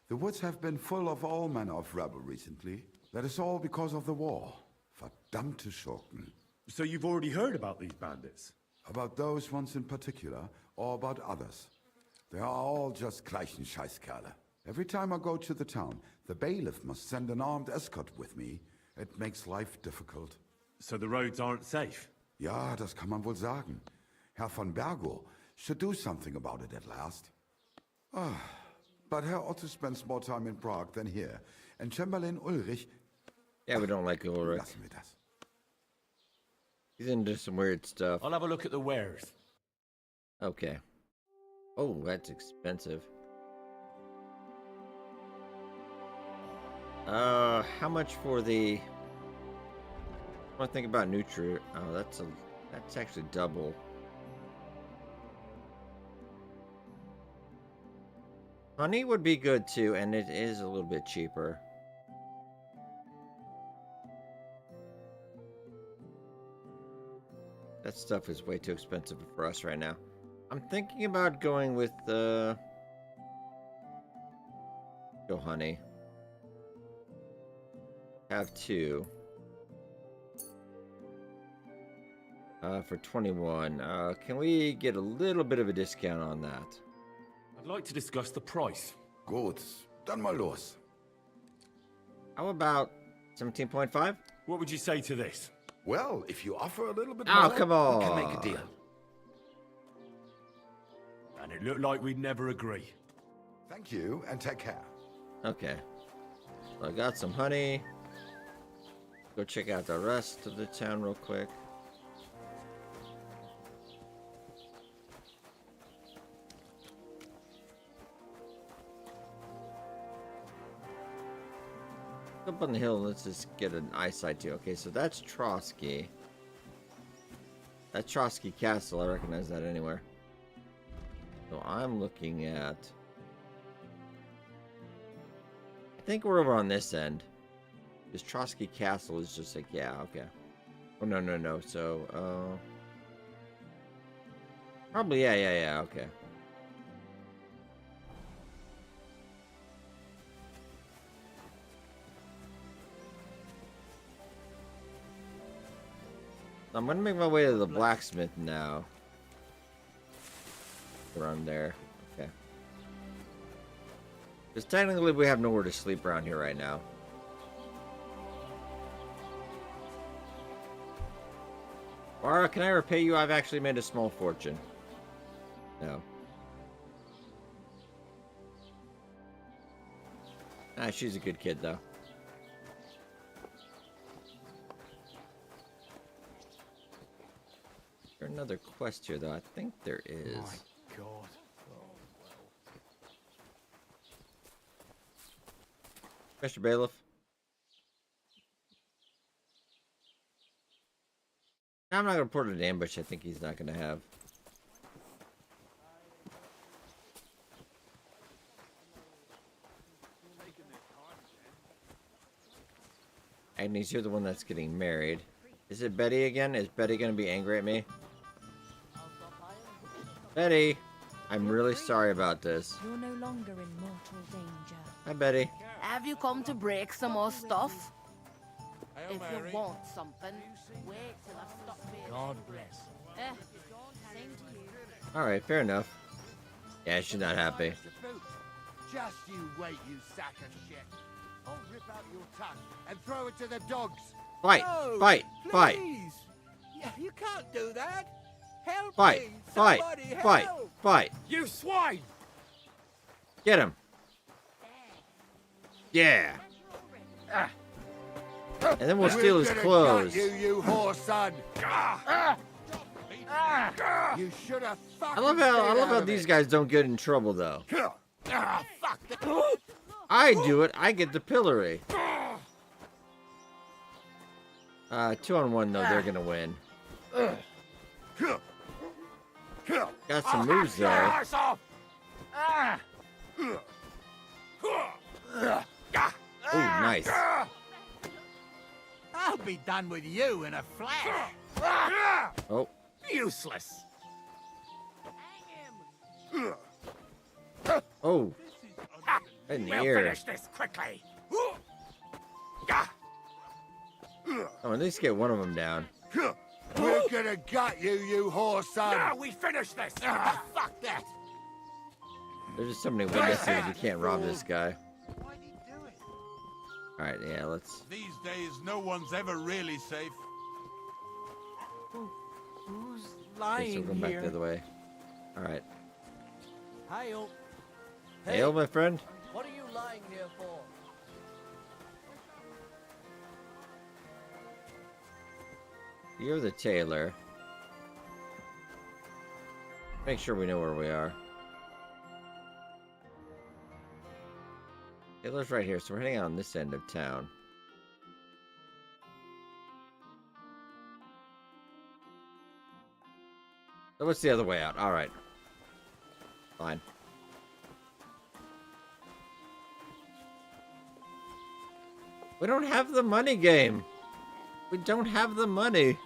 The woods have been full of all manner of rebel recently. That is all because of the war. Verdammte Schurken. So you've already heard about these bandits? About those ones in particular, or about others. They are all just gleichen Scheißkerle. Every time I go to the town, the bailiff must send an armed escort with me. It makes life difficult. So the roads aren't safe? Ja, das kann man wohl sagen. Herr von Bergo should do something about it at last. But Herr Otto spends more time in Prague than here. And Chamberlain Ulrich... Yeah, we don't like Ulrich. Lassen wir das. He's into some weird stuff. I'll have a look at the wares. Okay. Oh, that's expensive. How much for the... I want to think about Nutri. Oh, that's actually double. Honey would be good too, and it is a little bit cheaper. That stuff is way too expensive for us right now. I'm thinking about going with go honey. Have two. For 21. Can we get a little bit of a discount on that? I'd like to discuss the price. Gut, dann mal los. How about 17.5? What would you say to this? Well, if you offer a little bit Oh, more, come on. we can make a deal. And it looked like we'd never agree. Thank you, and take care. Okay. So I got some honey. Go check out the rest of the town real quick. Up on the hill, let's just get an eyesight too. Okay, so that's Trotsky. That's Trotsky Castle. I recognize that anywhere. So I'm looking at... I think we're over on this end. This Trotsky Castle is just like, yeah, okay. Oh, no. So, probably, yeah, okay. I'm gonna make my way to the blacksmith now. Around there. Okay. Because technically we have nowhere to sleep around here right now. Mara, can I repay you? I've actually made a small fortune. No. Ah, she's a good kid though. There's another quest here, though. I think there is. My God. Mr. Bailiff. I'm not going to put an ambush. I think he's not going to have. Agnes, you're the one that's getting married. Is it Betty again? Is Betty going to be angry at me? Betty, I'm really sorry about this. You're no longer in mortal danger. Hi, Betty. Have you come to break some more stuff? If you want something, wait till I stop being God bless. Same to you. All right, fair enough. Yeah, she's not happy. Just you wait, you sack of shit. I'll rip out your tongue and throw it to the dogs. Fight, No, fight, fight. please. Yeah, you can't do that. Help Fight, me. fight, Somebody fight, help. fight. You swine! Get him. Yeah. And then we'll steal his clothes. You whore son. You should have I love how these guys don't get in trouble though. I do it. I get the pillory. 2-on-1 though, they're gonna win. Got some moves though. Ooh, nice. I'll be done with you in a flash. Oh. Useless. Oh. In the We'll ear. finish this quickly. Oh, at least get one of them down. We're gonna gut you, you whore son. Now we finish this. Fuck that. There's just so many witnesses. You can't rob this guy. All right, yeah, let's. These days, no one's ever really safe. Who's Okay, so lying we'll go back here? the other way. All right. Hi-oh. Hey, my friend. What are you lying here for? You're the tailor. Make sure we know where we are. Tailor's right here, so we're heading out on this end of town. So what's the other way out? All right. Fine. We don't have the money game. We don't have the money.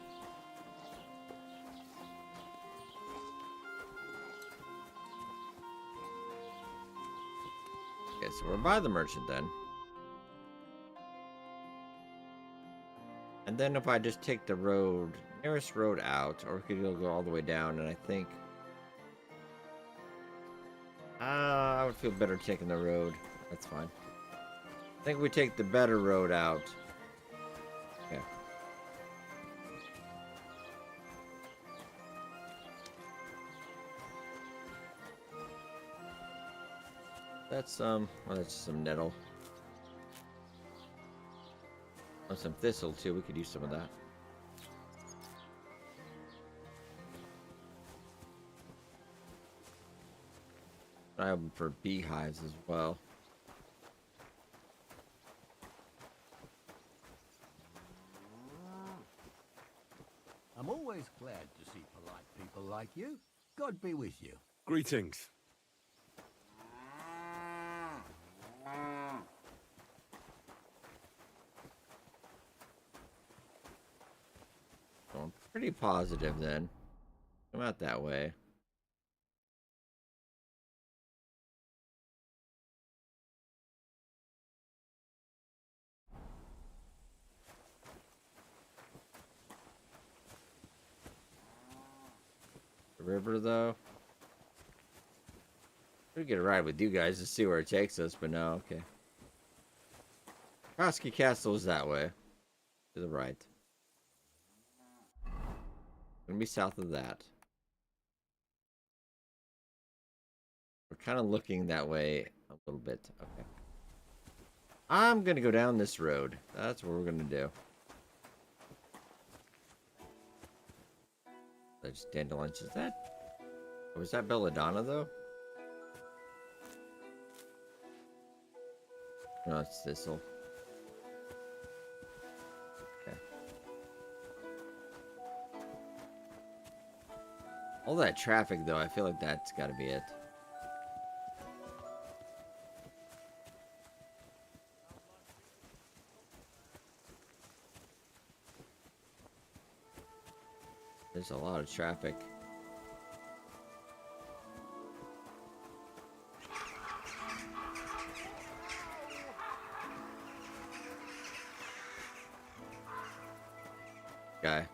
Okay, so we're by the merchant then. And then if I just take the road, nearest road out, or we could go all the way down, and I think... I would feel better taking the road. That's fine. I think we take the better road out. Okay. That's well, that's just some nettle. Oh, some thistle too. We could use some of that. I open for beehives as well. I'm always glad to see polite people like you. God be with you. Greetings. So I'm pretty positive then. Come out that way. The river though. We'll get a ride with you guys to see where it takes us, but no, okay. Krosky Castle is that way. To the right. Gonna be south of that. We're kind of looking that way a little bit. Okay. I'm gonna go down this road. That's what we're gonna do. There's dandelions. Is that? Or was that belladonna though? No, it's thistle. Okay. All that traffic though, I feel like that's gotta be it. There's a lot of traffic. Guy.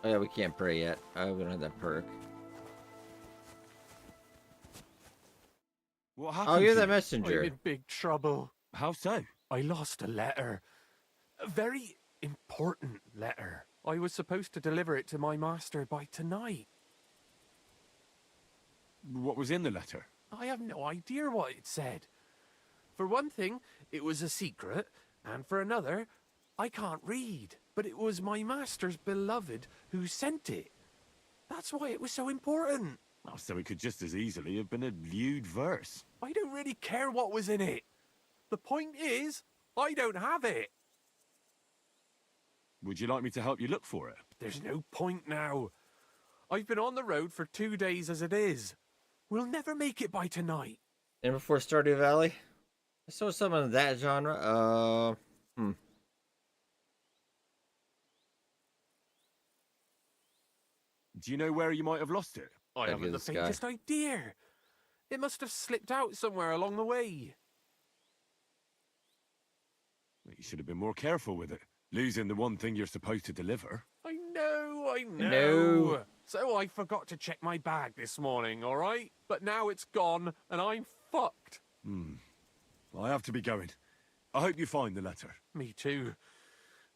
Oh yeah, we can't pray yet. Oh, we don't have that perk. What happened? Oh, you're to the you? messenger. I'm in big trouble. How so? I lost a letter. A very important letter. I was supposed to deliver it to my master by tonight. What was in the letter? I have no idea what it said. For one thing, it was a secret, and for another, I can't read. But it was my master's beloved who sent it. That's why it was so important. Oh, so it could just as easily have been a lewd verse. I don't really care what was in it. The point is, I don't have it. Would you like me to help you look for it? There's no point now. I've been on the road for 2 days as it is. We'll never make it by tonight. And before Stardew Valley? I saw something of that genre. Do you know where you might have lost it? I haven't the faintest idea. It must have slipped out somewhere along the way. You should have been more careful with it. Losing the one thing you're supposed to deliver. I know. No. So I forgot to check my bag this morning, all right? But now it's gone, and I'm fucked. I have to be going. I hope you find the letter. Me too.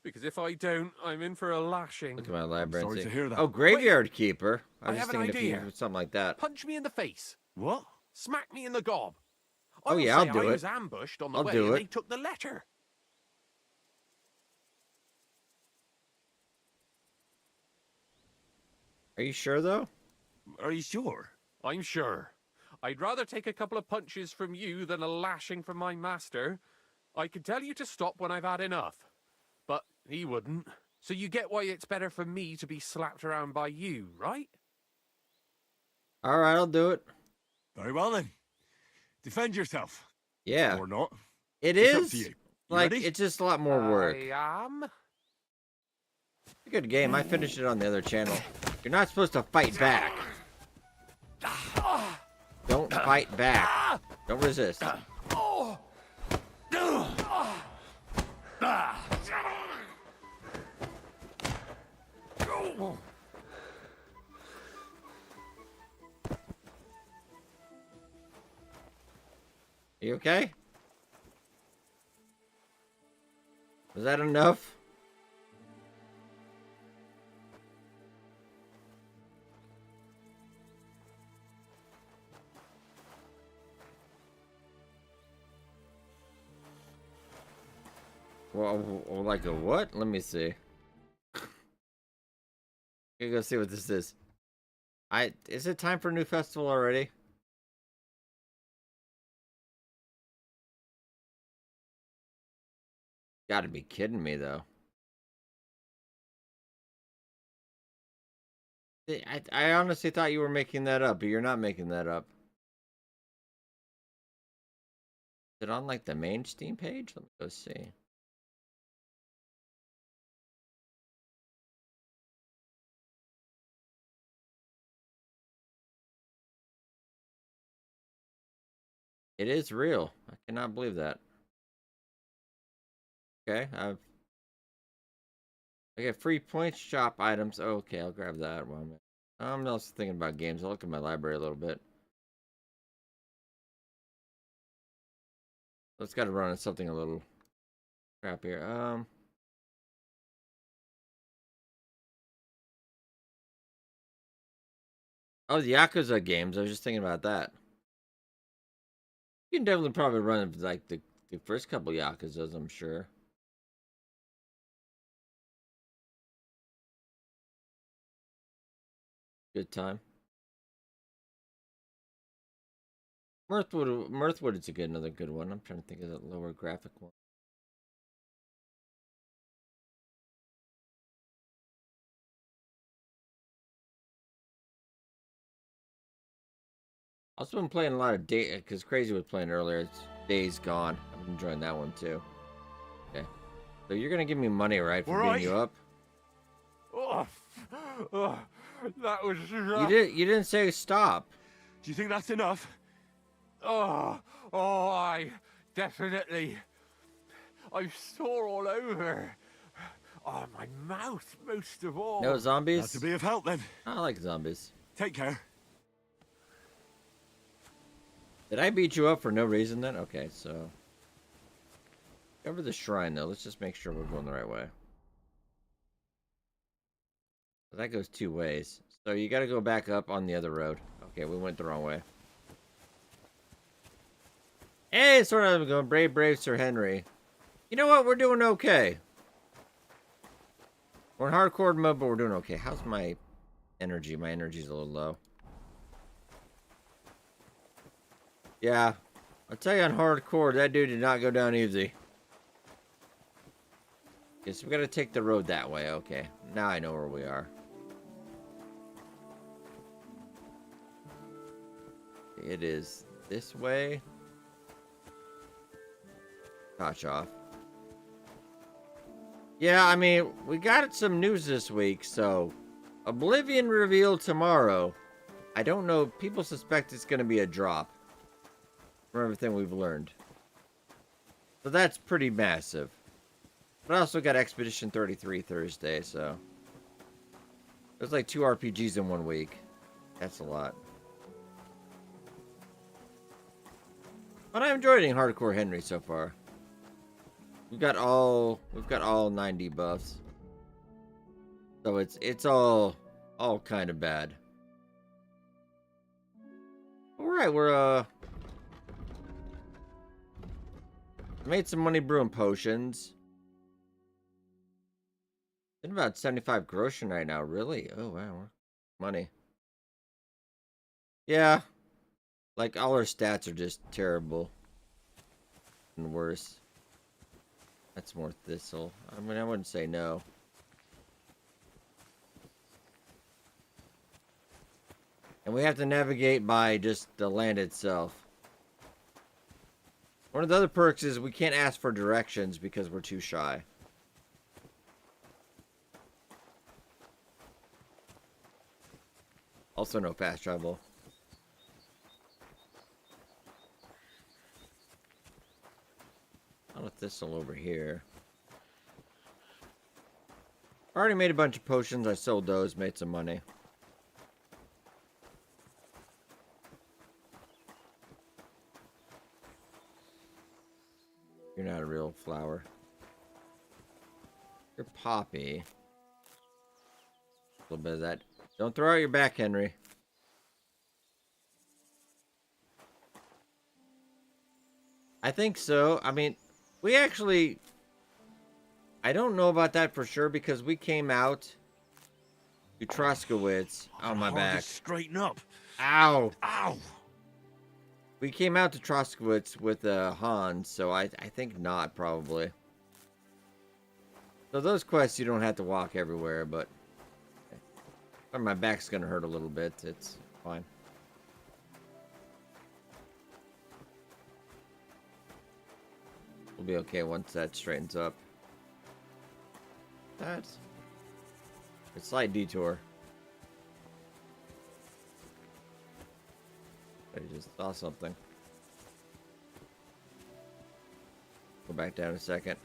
Because if I don't, I'm in for a lashing. Look at my library. Sorry to hear that. Oh, Graveyard Keeper. I was I just have an thinking if you idea. had something like that. Punch me in the face. What? Smack me in the gob. Oh, yeah, I'll I'll say do I it. was ambushed on the I'll way do and it. they took the letter. Are you sure, though? Are you sure? I'm sure. I'd rather take a couple of punches from you than a lashing from my master. I could tell you to stop when I've had enough. But he wouldn't. So you get why it's better for me to be slapped around by you, right? All right, I'll do it. Very well then. Defend yourself. Yeah. Or not. It It's up is. to you. You Like, ready? it's just a lot more work. I am. A good game. I finished it on the other channel. You're not supposed to fight back. Don't fight back. Don't resist. You okay? Was that enough? Well, like a what? Let me see. Gotta go see what this is. Is it time for a new festival already? Gotta be kidding me, though. I honestly thought you were making that up, but you're not making that up. Is it on, like, the main Steam page? Let me go see. It is real. I cannot believe that. Okay, I get free points shop items. Oh, okay, I'll grab that one. I'm also thinking about games. I'll look at my library a little bit. Let's gotta run at something a little crap here. Oh, the Yakuza games. I was just thinking about that. You can definitely probably run like the first couple Yakuzas, I'm sure. Good time. Mirthwood is another good one. I'm trying to think of that lower graphic one. Also been playing a lot of because Crazy was playing earlier. It's Days Gone. I'm enjoying that one too. Okay, so you're gonna give me money, right, for beating you up? Oh, that was rough. You didn't say stop. Do you think that's enough? I definitely. I'm sore all over. Oh, my mouth, most of all. No zombies? That's to be of help, then. I like zombies. Take care. Did I beat you up for no reason then? Okay, so... Cover the shrine, though. Let's just make sure we're going the right way. That goes 2 ways. So you gotta go back up on the other road. Okay, we went the wrong way. Hey, sort of going brave Sir Henry. You know what? We're doing okay. We're in hardcore mode, but we're doing okay. How's my energy? My energy's a little low. Yeah. I'll tell you on hardcore, that dude did not go down easy. Okay, so we gotta take the road that way. Okay. Now I know where we are. It is this way. Touch off. Yeah, I mean, we got some news this week, so Oblivion reveal tomorrow. I don't know. People suspect it's going to be a drop from everything we've learned. So that's pretty massive. But I also got Expedition 33 Thursday, so there's like 2 RPGs in 1 week. That's a lot. But I'm enjoying Hardcore Henry so far. We've got all 90 buffs. So it's all kind of bad. Alright, we're made some money brewing potions. Been about 75 groschen right now, really? Oh wow. Money. Yeah. Like all our stats are just terrible. And worse. That's more thistle. I mean, I wouldn't say no. And we have to navigate by just the land itself. One of the other perks is we can't ask for directions because we're too shy. Also no fast travel. Not a thistle over here. I already made a bunch of potions. I sold those, made some money. You're not a real flower. You're poppy. A little bit of that. Don't throw out your back, Henry. I think so. I mean, we actually... I don't know about that for sure because we came out to Troskowitz on my back. Straighten up. Ow. Ow. We came out to Troskowitz with Hans, so I think not, probably. So those quests, you don't have to walk everywhere, but... My back's gonna hurt a little bit. It's fine. We'll be okay once that straightens up. That's a slight detour. I just saw something. Go back down a second.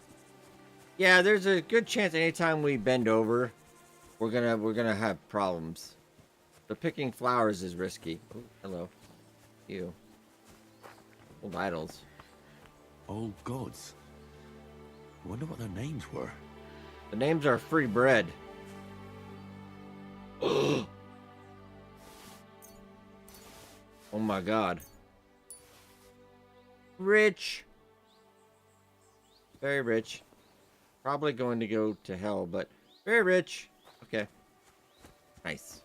Yeah, there's a good chance anytime we bend over, we're gonna have problems. But picking flowers is risky. Oh, hello. You. Old idols. Old gods. I wonder what their names were. The names are free bread. Oh my god. Rich. Very rich. Probably going to go to hell, but very rich. Okay. Nice.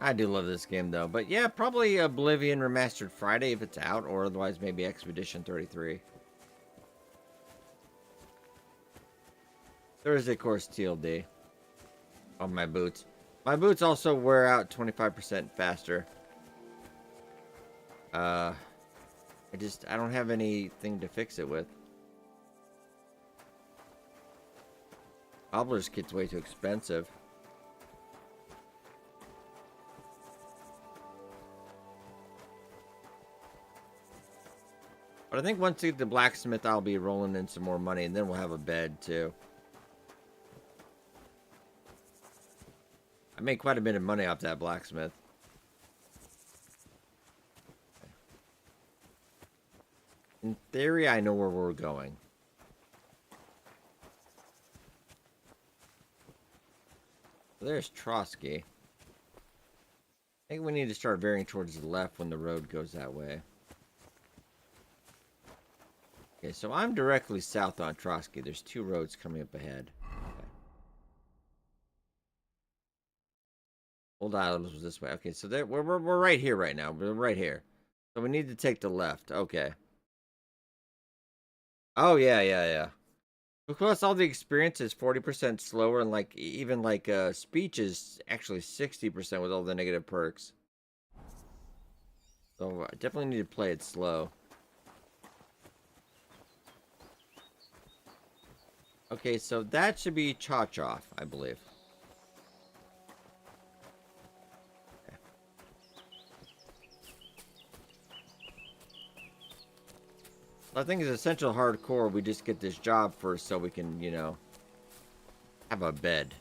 I do love this game though, but yeah, probably Oblivion Remastered Friday if it's out, or otherwise maybe Expedition 33. Thursday course TLD on my boots. My boots also wear out 25% faster. I don't have anything to fix it with. Cobbler's kit's way too expensive. But I think once we get the blacksmith, I'll be rolling in some more money, and then we'll have a bed, too. I made quite a bit of money off that blacksmith. In theory, I know where we're going. There's Trotsky. I think we need to start veering towards the left when the road goes that way. Okay, so I'm directly south on Trotsky. There's 2 roads coming up ahead. Okay. Old Island was this way. Okay, so there, we're right here right now. We're right here. So we need to take the left. Okay. Oh, yeah. Of course, all the experience is 40% slower, and like even like speech is actually 60% with all the negative perks. So I definitely need to play it slow. Okay, so that should be Cha-Choff, I believe. Okay. I think it's essential hardcore. We just get this job first, so we can, you know, have a bed,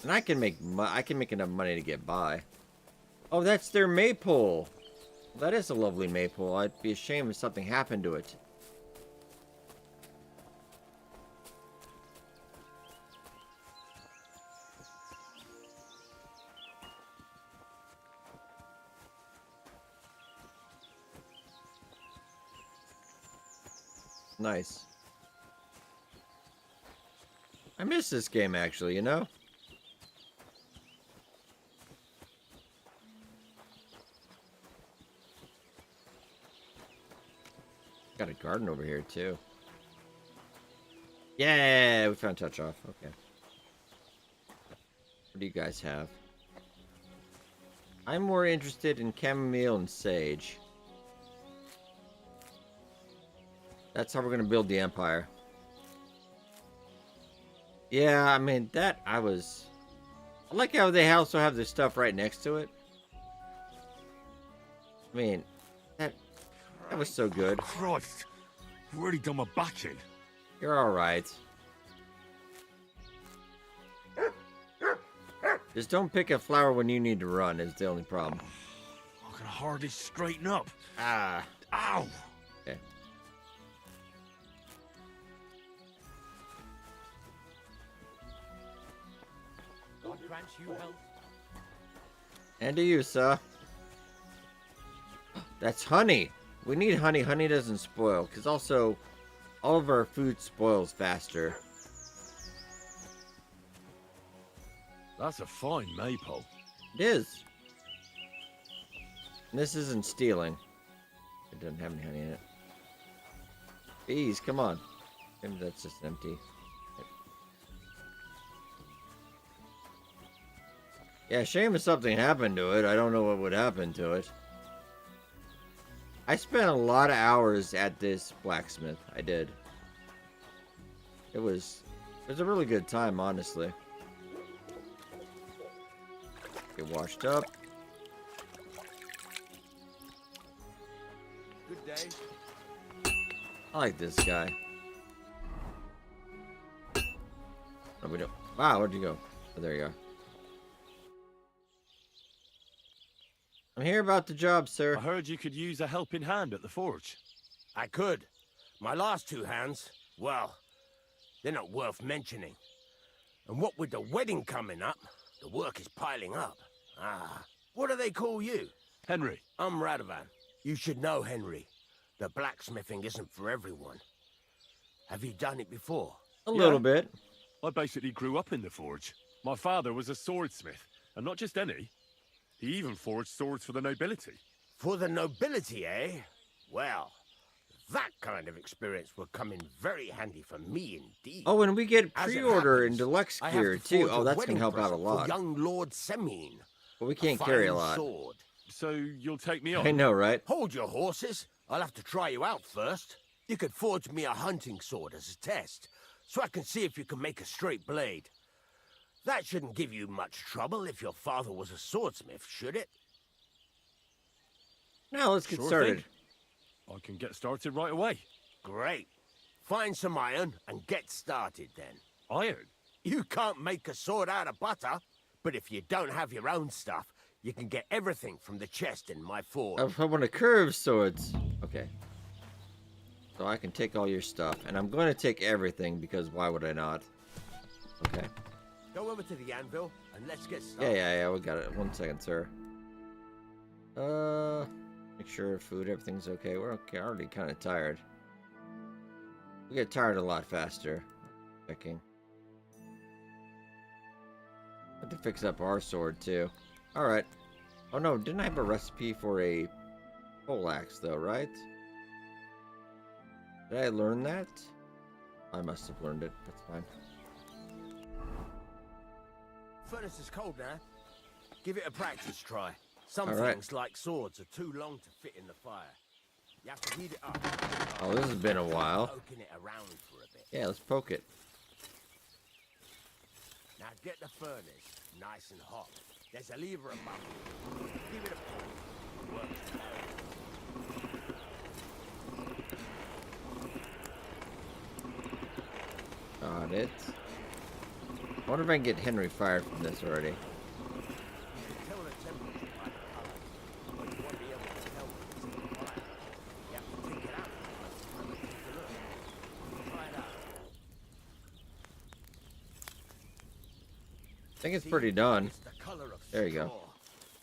and I can make enough money to get by. Oh, that's their maypole. That is a lovely maypole. I'd be ashamed if something happened to it. Nice. I miss this game, actually, you know? Got a garden over here, too. Yeah, we found Touch Off. Okay. What do you guys have? I'm more interested in chamomile and sage. That's how we're gonna build the empire. Yeah, I mean, I like how they also have their stuff right next to it. I mean, that was so good. Christ, I've already done my back in. You're alright. Just don't pick a flower when you need to run, is the only problem. I can hardly straighten up. Ah. Ow! Okay. God grant you health. And to you, sir. That's honey. We need honey. Honey doesn't spoil, because also all of our food spoils faster. That's a fine maypole. It is. And this isn't stealing. It doesn't have any honey in it. Bees, come on. Maybe that's just empty. Yeah, shame if something happened to it. I don't know what would happen to it. I spent a lot of hours at this blacksmith. I did. It was a really good time, honestly. Get washed up. Good day. I like this guy. Oh, we don't. Wow, where'd you go? Oh, there you are. I'm here about the job, sir. I heard you could use a helping hand at the forge. I could. My last 2 hands, well, they're not worth mentioning. And what with the wedding coming up, the work is piling up. Ah, what do they call you? Henry. I'm Radovan. You should know, Henry. The blacksmithing isn't for everyone. Have you done it before? A little bit. I basically grew up in the forge. My father was a swordsmith, and not just any. He even forged swords for the nobility. For the nobility, eh? Well, that kind of experience will come in very handy for me indeed. Oh, and we get As it pre-order and happens, deluxe I have gear to too. forge Oh, a that's gonna wedding help out a present lot. for young Lord Semine. But we can't carry a fine lot. Sword. So you'll take me on? I know, right? Hold your horses. I'll have to try you out first. You could forge me a hunting sword as a test, so I can see if you can make a straight blade. That shouldn't give you much trouble if your father was a swordsmith, should it? Now let's get Sure started. thing. I can get started right away. Great. Find some iron and get started then. Iron? You can't make a sword out of butter, but if you don't have your own stuff, you can get everything from the chest in my forge. I want to curve swords. Okay. So I can take all your stuff, and I'm going to take everything because why would I not? Okay. Go over to the anvil and let's get started. Yeah, we got it. 1 second, sir. Make sure food, everything's okay. We're okay. Already kind of tired. We get tired a lot faster. Checking. Have to fix up our sword too. All right. Oh no, didn't I have a recipe for a poleaxe though, right? Did I learn that? I must have learned it. That's fine. Furnace is cold now. Give it a practice try. Some All right. things, like swords, are too long to fit in the fire. You have to heat it up. Oh, this has been a while. Poking it around for a bit. Yeah, let's poke it. Now get the furnace nice and hot. There's a lever above. Give it a pull. Work Got it. I wonder if I can get Henry fired from this already. Tell the temperature by the color. But you won't be able to tell when it's in the fire. You have to take it out and take a look. Try it out. I think it's pretty done. It's the color of There you go. straw,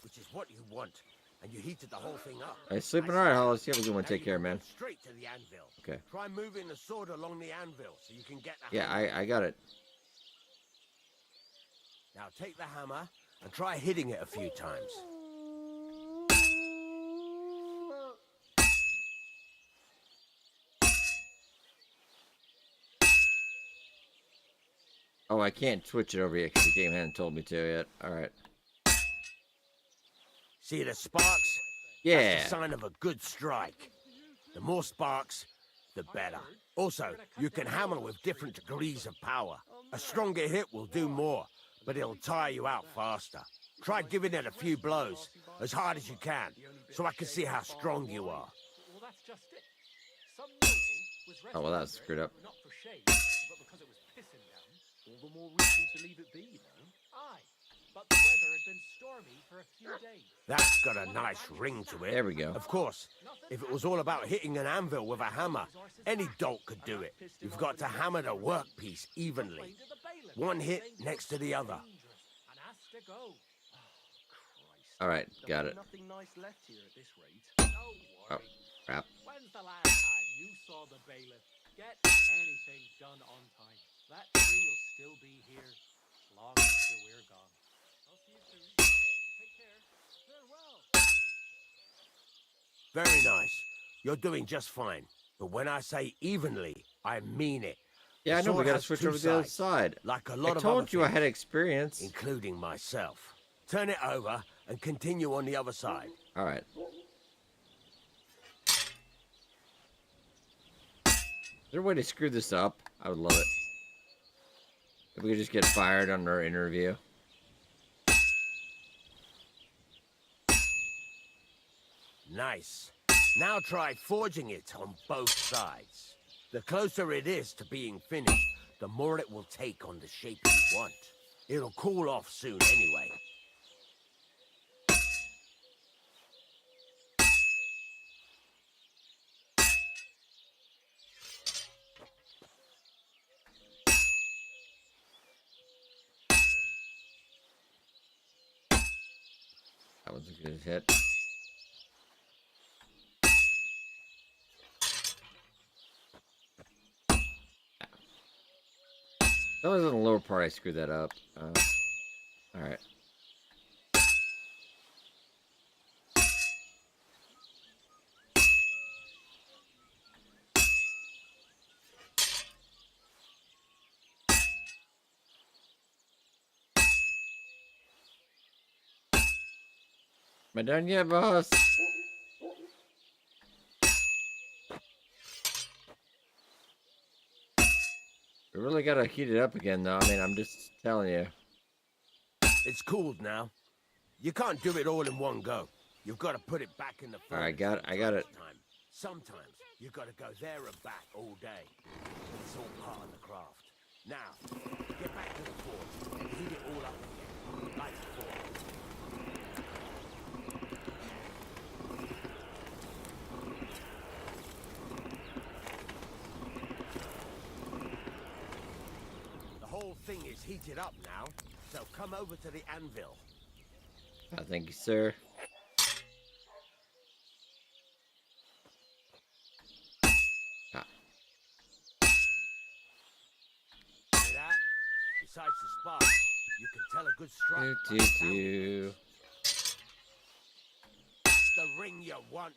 which is what you want. And you heated the whole thing up. Hey, sleeping alright, Hollis. You have a good one. Take care, man. Straight to the anvil. Okay. Try moving the sword along the anvil so you can get the Yeah, hammer. I got it. Now take the hammer and try hitting it a few times. Oh, I can't switch it over yet because the game hadn't told me to yet. Alright. See the sparks? Yeah. That's a sign of a good strike. The more sparks, the better. Also, you can hammer with different degrees of power. A stronger hit will do more, but it'll tire you out faster. Try giving it a few blows, as hard as you can, so I can see how strong you are. Well, that's just it. Some noble was Oh, well, that's screwed up. not for shade, but because it was pissing down. All the more reason to leave it be, you know? Aye, but the weather had been stormy for a few days. That's got a nice ring to it. There we go. Of course, if it was all about hitting an anvil with a hammer, any dolt could do it. You've got to hammer the workpiece evenly. One hit next to the other. And has to go. Alright, got it. Nothing nice left here at this rate. Don't Oh, worry. crap. When's the last time you saw the bailiff get anything done on time? That tree will still be here long after we're gone. I'll see you soon. Take care. Farewell. Very nice. You're doing just fine. But when I say evenly, I mean it. Yeah, I The know. We sword gotta has switch two over to the other sides, side. Like a lot I of told other you I things, had experience. including myself. Turn it over and continue on the other side. Alright. Is there a way to screw this up? I would love it. If we could just get fired on our interview. Nice. Now try forging it on both sides. The closer it is to being finished, the more it will take on the shape you want. It'll cool off soon anyway. That was a good hit. That was in the lower part. I screwed that up. Alright. Am I done yet, boss? We really gotta heat it up again, though. I mean, I'm just telling you. It's cooled now. You can't do it all in one go. You've got to put it back in the furnace. Alright, I got it. Sometimes you gotta go there and back all day. It's all part of the craft. Now, get back to the forge and heat it all up again, like before. The whole thing is heated up now, so come over to the anvil. Thank you, sir. See that? Besides the sparks, you can tell a good strike. by the sound. That's the ring you want.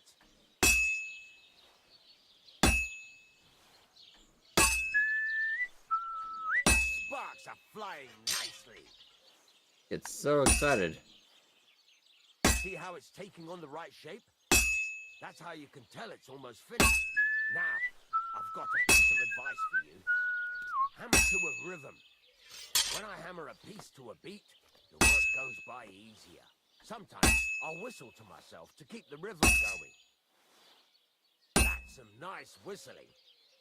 Sparks are flying nicely. It's so excited. See how it's taking on the right shape? That's how you can tell it's almost finished. Now, I've got a piece of advice for you. Hammer to a rhythm. When I hammer a piece to a beat, the work goes by easier. Sometimes I'll whistle to myself to keep the rhythm going. That's some nice whistling.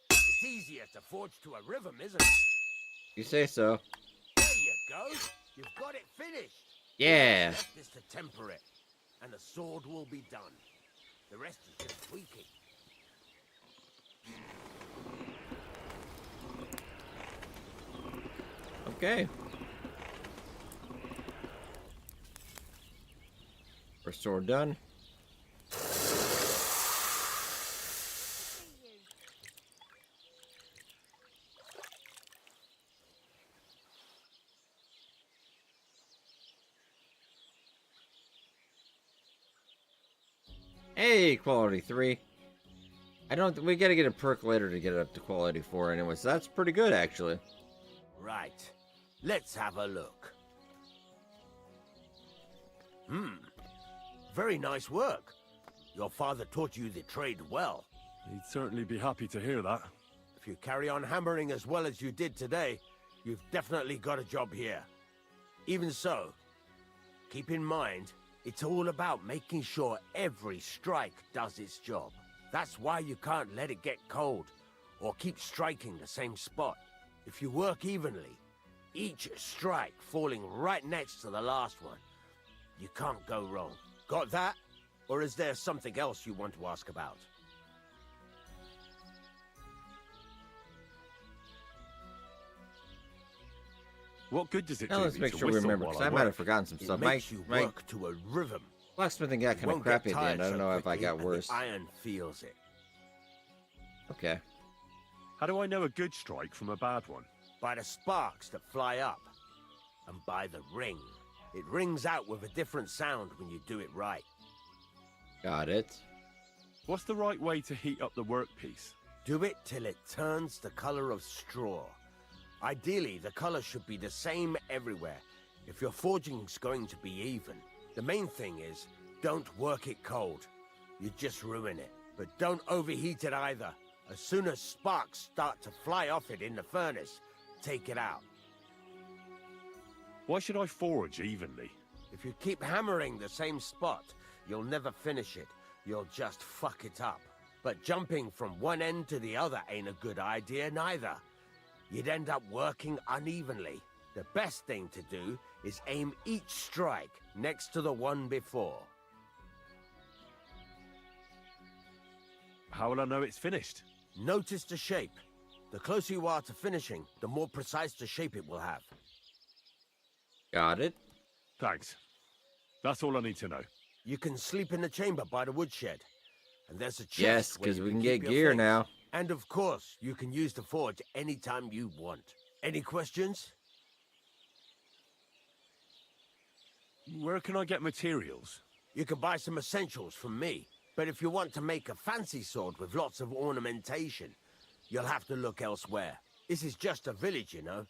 It's easier to forge to a rhythm, isn't it? You say so. There you go. You've got it finished. Yeah. What's left is to temper it, and the sword will be done. The rest is just tweaking. Okay. First sword done. Hey, quality 3. We gotta get a perk later to get it up to quality 4 anyway, so that's pretty good actually. Right. Let's have a look. Very nice work. Your father taught you the trade well. He'd certainly be happy to hear that. If you carry on hammering as well as you did today, you've definitely got a job here. Even so, keep in mind, it's all about making sure every strike does its job. That's why you can't let it get cold, or keep striking the same spot. If you work evenly, each strike falling right next to the last one, you can't go wrong. Got that? Or is there something else you want to ask about? What good does it Now do let's me make to sure we whistle remember, while because I I might have work? forgotten some It stuff. makes you work to a rhythm. Blacksmithing got kind of Won't get crappy at the end. tired I don't so know if I quickly, got and worse. the iron feels it. Okay. How do I know a good strike from a bad one? By the sparks that fly up, and by the ring. It rings out with a different sound when you do it right. Got it. What's the right way to heat up the workpiece? Do it till it turns the color of straw. Ideally, the color should be the same everywhere. If your forging's going to be even, the main thing is, don't work it cold. You just ruin it. But don't overheat it either. As soon as sparks start to fly off it in the furnace, take it out. Why should I forge evenly? If you keep hammering the same spot, you'll never finish it. You'll just fuck it up. But jumping from one end to the other ain't a good idea neither. You'd end up working unevenly. The best thing to do is aim each strike next to the one before. How will I know it's finished? Notice the shape. The closer you are to finishing, the more precise the shape it will have. Got it. Thanks. That's all I need to know. You can sleep in the chamber by the woodshed. And there's a chest Yes, where because you we can keep get your gear things. now. And of course, you can use the forge anytime you want. Any questions? Where can I get materials? You can buy some essentials from me. But if you want to make a fancy sword with lots of ornamentation, you'll have to look elsewhere. This is just a village, you know.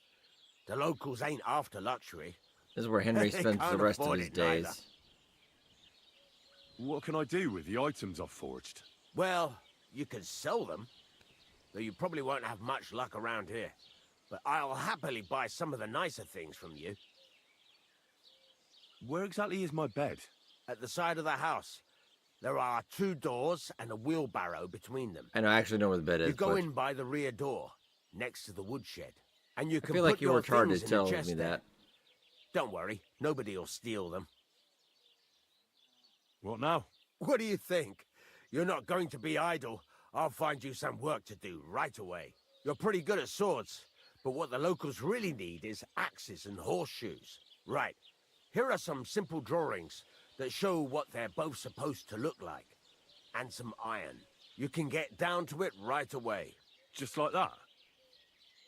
The locals ain't after luxury. This is where Henry They spends the can't rest of afford his it neither. days. What can I do with the items I've forged? Well, you can sell them, though you probably won't have much luck around here. But I'll happily buy some of the nicer things from you. Where exactly is my bed? At the side of the house. There are 2 doors and a wheelbarrow between them. I know, I actually know where the bed is. You go but in by the rear door, next to the woodshed, and you I can feel put like you your worked hard to things in tell the chest me there. that. Don't worry, nobody will steal them. What now? What do you think? You're not going to be idle. I'll find you some work to do right away. You're pretty good at swords, but what the locals really need is axes and horseshoes. Right, here are some simple drawings that show what they're both supposed to look like. And some iron. You can get down to it right away. Just like that?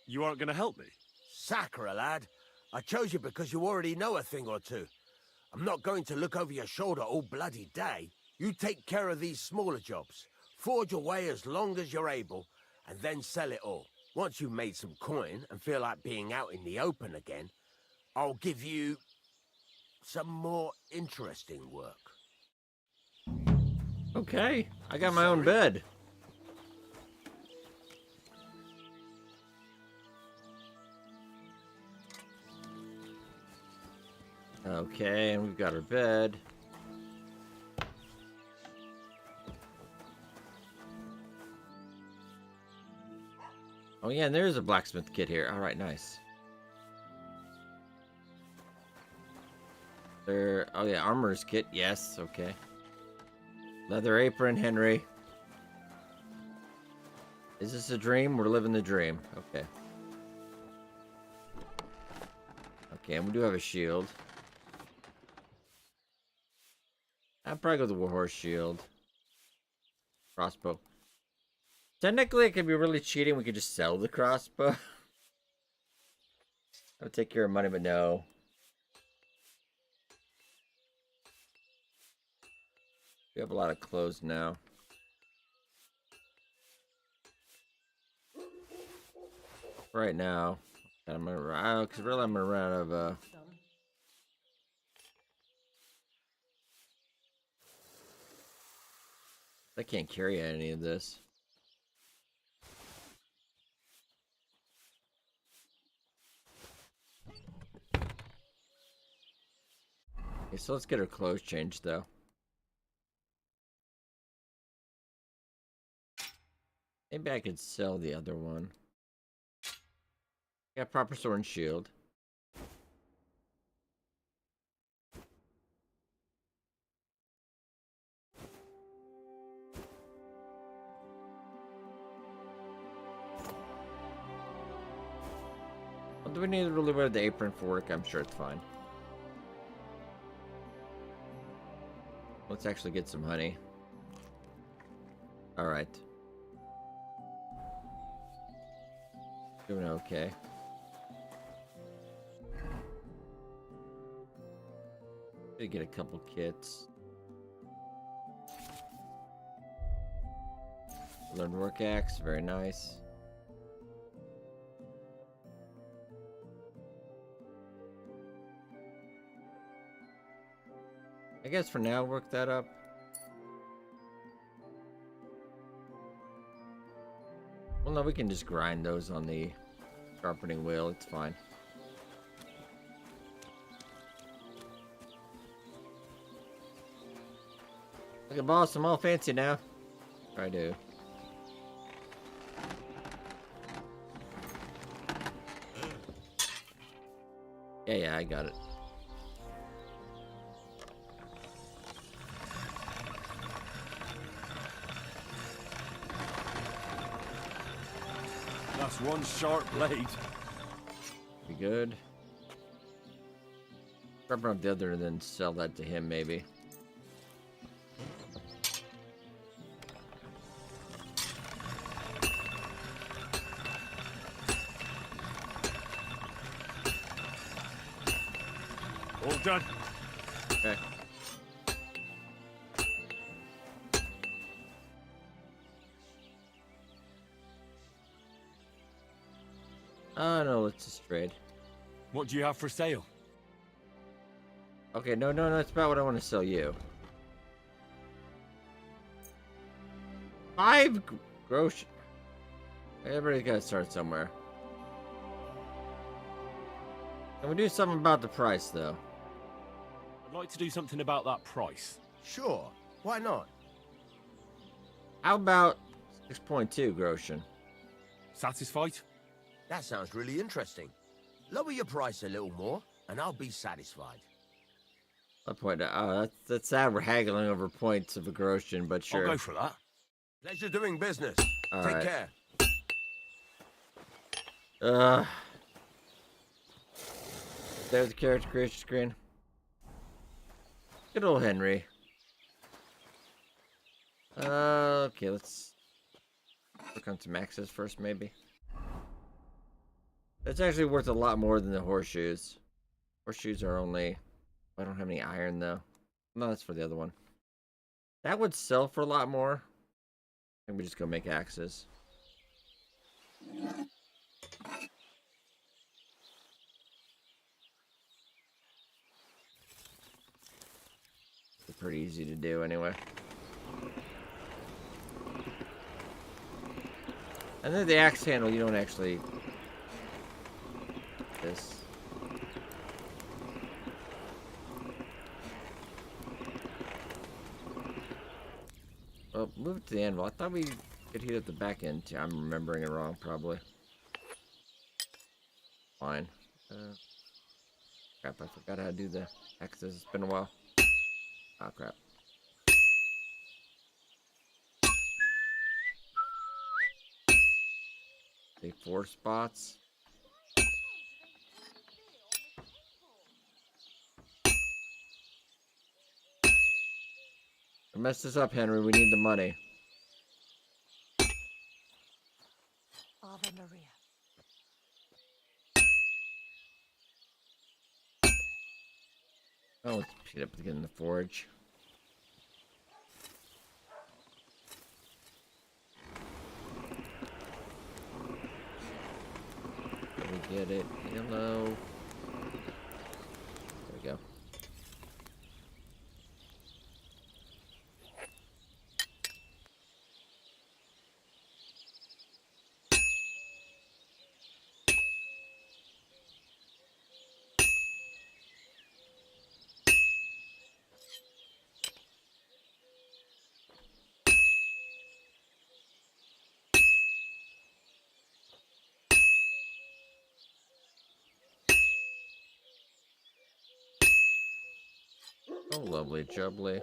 You aren't going to help me? Sacre, lad. I chose you because you already know a thing or two. I'm not going to look over your shoulder all bloody day. You take care of these smaller jobs. Forge away as long as you're able, and then sell it all. Once you've made some coin and feel like being out in the open again, I'll give you some more interesting work. Okay, I got my own bed. Okay, and we've got our bed. Oh yeah, and there's a blacksmith kit here. All right, nice. There. Oh yeah, armorer's kit. Yes. Okay. Leather apron, Henry. Is this a dream? We're living the dream. Okay. Okay, and we do have a shield. I'd probably go with the warhorse shield. Crossbow. Technically, it could be really cheating. We could just sell the crossbow. That would take care of money, but no. We have a lot of clothes now. Right now, I'm gonna run. Because really, I'm gonna run out of. I can't carry any of this. Okay, so let's get our clothes changed, though. Maybe I could sell the other one. Got proper sword and shield. Well, do we need to really wear the apron for work? I'm sure it's fine. Let's actually get some honey. Alright. Doing okay. Did get a couple kits. Learned work axe, very nice. I guess for now, work that up. Well, no, we can just grind those on the sharpening wheel. It's fine. Look at boss, I'm all fancy now. I do. Yeah, I got it. That's one sharp blade. Be good. Sharpen up the other and then sell that to him, maybe. All done. Okay. Oh no, let's just trade. What do you have for sale? Okay, no, that's about what I want to sell you. 5 gross. Everybody's got to start somewhere. Can we do something about the price, though? I'd like to do something about that price. Sure, why not? How about 6.2, Groshen? Satisfied? That sounds really interesting. Lower your price a little more, and I'll be satisfied. A point. That's sad. We're haggling over points of a Groshen, but sure. I'll go for that. Pleasure doing business. All Take right. care. There's the character creation screen. Good old Henry. Okay, let's look on some axes first, maybe. It's actually worth a lot more than the horseshoes. Horseshoes are only... I don't have any iron, though. No, that's for the other one. That would sell for a lot more. I think we just go make axes. They're pretty easy to do, anyway. And then the axe handle, you don't actually... This. Well, move it to the anvil. I thought we could heat at the back end too. I'm remembering it wrong, probably. Fine. Crap, I forgot how to do the axes. It's been a while. Oh, crap. Take 4 spots. I messed this up, Henry. We need the money. Ave Maria. Oh, let's heat up again in the forge. Let me get it. Yellow. There we go. Oh, lovely jubbly.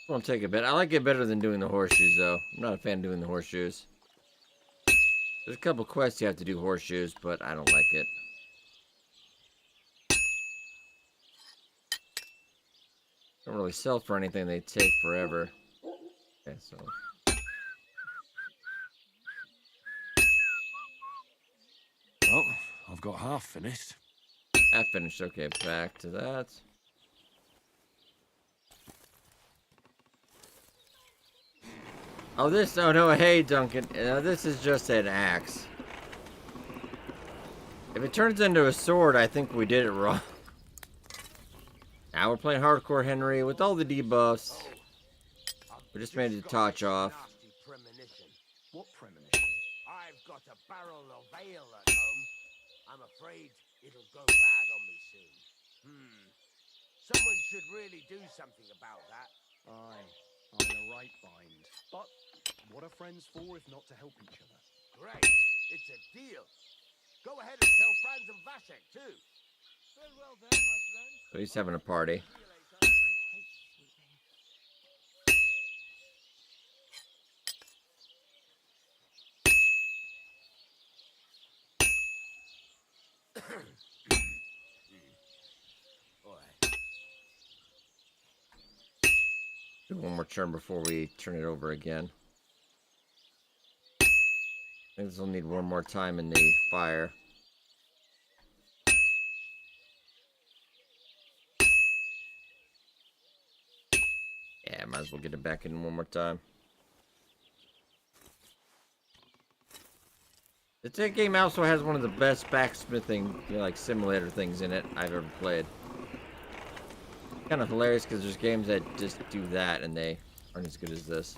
Won't take a bit. I like it better than doing the horseshoes, though. I'm not a fan of doing the horseshoes. There's a couple quests you have to do horseshoes, but I don't like it. Don't really sell for anything. They take forever. Okay, so... Well, I've got half finished. Half finished. Okay, back to that. Oh, this... Oh, no, hey, Duncan. This is just an axe. If it turns into a sword, I think we did it wrong. Now we're playing hardcore Henry with all the debuffs. We just made the touch off. What premonition? I've got a barrel of ale at home. I'm afraid it'll go bad on me soon. Someone should really do something about that. Aye, I'm in a right bind. But what are friends for if not to help each other? Great, it's a deal. Go ahead and tell Franz and Vasek too. Very well then, my friend. So he's having a party. Do one more turn before we turn it over again. I think this will need one more time in the fire. Yeah, might as well get it back in one more time. The game also has one of the best backsmithing, like simulator things in it I've ever played. Kind of hilarious because there's games that just do that and they aren't as good as this.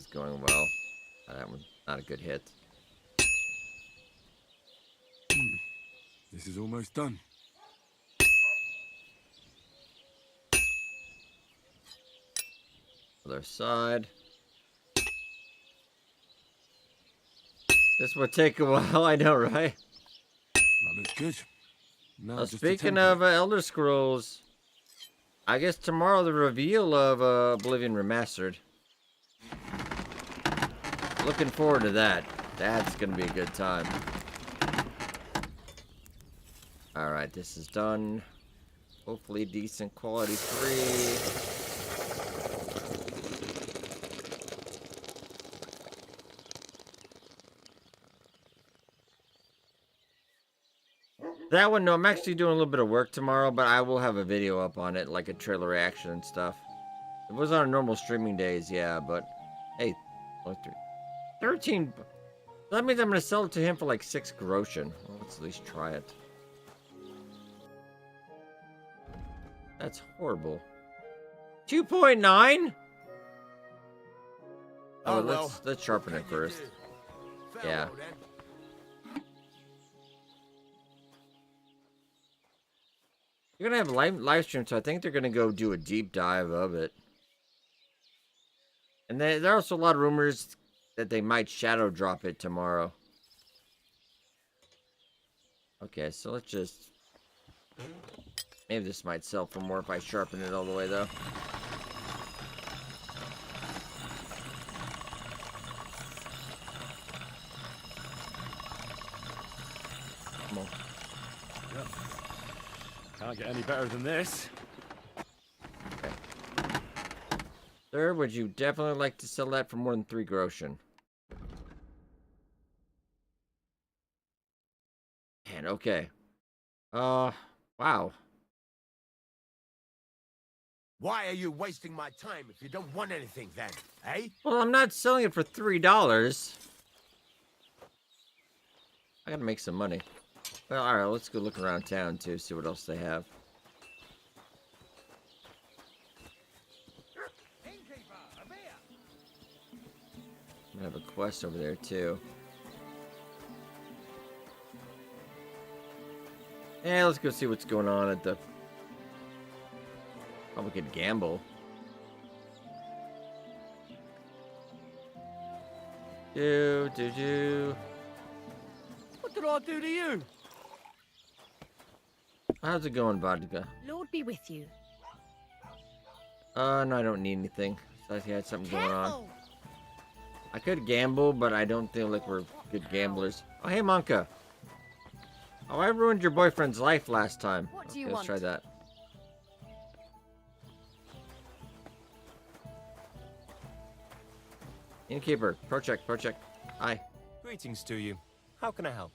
is going well. That one's not a good hit. This is almost done. Other side. This would take a while, I know, right? That looks good. Now just a Speaking template. of Elder Scrolls, I guess tomorrow the reveal of Oblivion Remastered. Looking forward to that. That's gonna be a good time. Alright, this is done. Hopefully decent quality 3. That one, no, I'm actually doing a little bit of work tomorrow, but I will have a video up on it, like a trailer reaction and stuff. It was on normal streaming days, yeah, but hey, 13. That means I'm going to sell it to him for like 6 groschen. Well, let's at least try it. That's horrible. 2.9? Oh, well, let's sharpen it first. Yeah. You're gonna have a live stream, so I think they're gonna go do a deep dive of it. And there are also a lot of rumors that they might shadow drop it tomorrow. Okay, so let's just... Maybe this might sell for more if I sharpen it all the way, though. Come on. Yep. Can't get any better than this. Okay. Sir, would you definitely like to sell that for more than 3 groschen? Man, okay. Wow. Why are you wasting my time if you don't want anything then, eh? Well, I'm not selling it for $3. I gotta make some money. Well, alright, let's go look around town, too, see what else they have. I have a quest over there, too. Yeah, let's go see what's going on at the... Oh, we could gamble. Do. What did I do to you? How's it going, Vodka? Lord be with you. No, I don't need anything. Besides, he had something going on. I could gamble, but I don't feel like we're good gamblers. Oh, hey, Monka. Oh, I ruined your boyfriend's life last time. What do Okay, you let's want? try that. Innkeeper, pro check. Hi. Greetings to you. How can I help?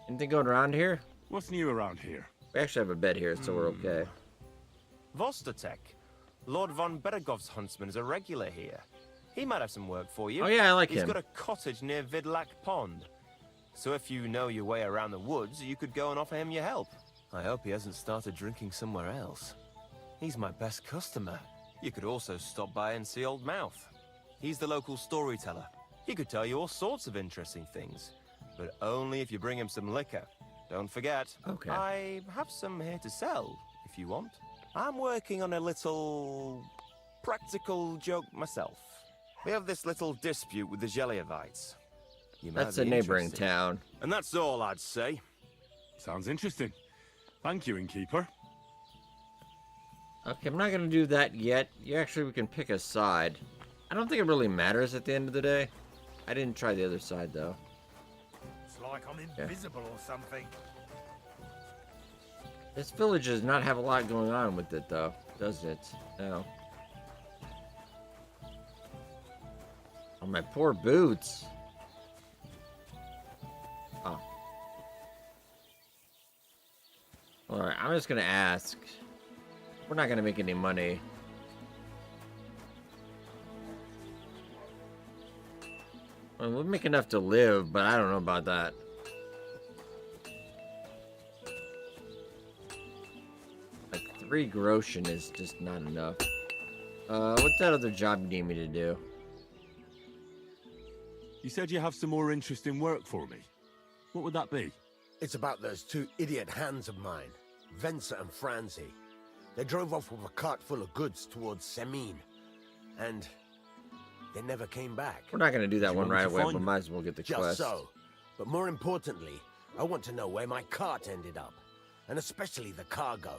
Anything going around here? What's new around here? We actually have a bed here, so we're okay. Vostotek. Lord von Beregov's huntsman is a regular here. He might have some work for you. Oh, yeah, I like He's him. got a cottage near Vidlak Pond. So if you know your way around the woods, you could go and offer him your help. I hope he hasn't started drinking somewhere else. He's my best customer. You could also stop by and see Old Mouth. He's the local storyteller. He could tell you all sorts of interesting things, but only if you bring him some liquor. Don't forget, Okay. I have some here to sell, if you want. I'm working on a little practical joke myself. We have this little dispute with the Geliovites. You might That's a be neighboring interested. town. And that's all I'd say. Sounds interesting. Thank you, innkeeper. Okay, I'm not gonna do that yet. We can pick a side. I don't think it really matters at the end of the day. I didn't try the other side, though. It's like I'm invisible or something. This village does not have a lot going on with it, though, does it? No. Oh, my poor boots. Oh. Alright, I'm just gonna ask. We're not gonna make any money. Well, we'll make enough to live, but I don't know about that. Like 3 groschen is just not enough. What's that other job you need me to do? You said you have some more interesting work for me. What would that be? It's about those 2 idiot hands of mine, Venser and Franzi. They drove off with a cart full of goods towards Semin, and they never came back. We're not going to do that one right away, but might as well get the Just quest. so. But more importantly, I want to know where my cart ended up, and especially the cargo.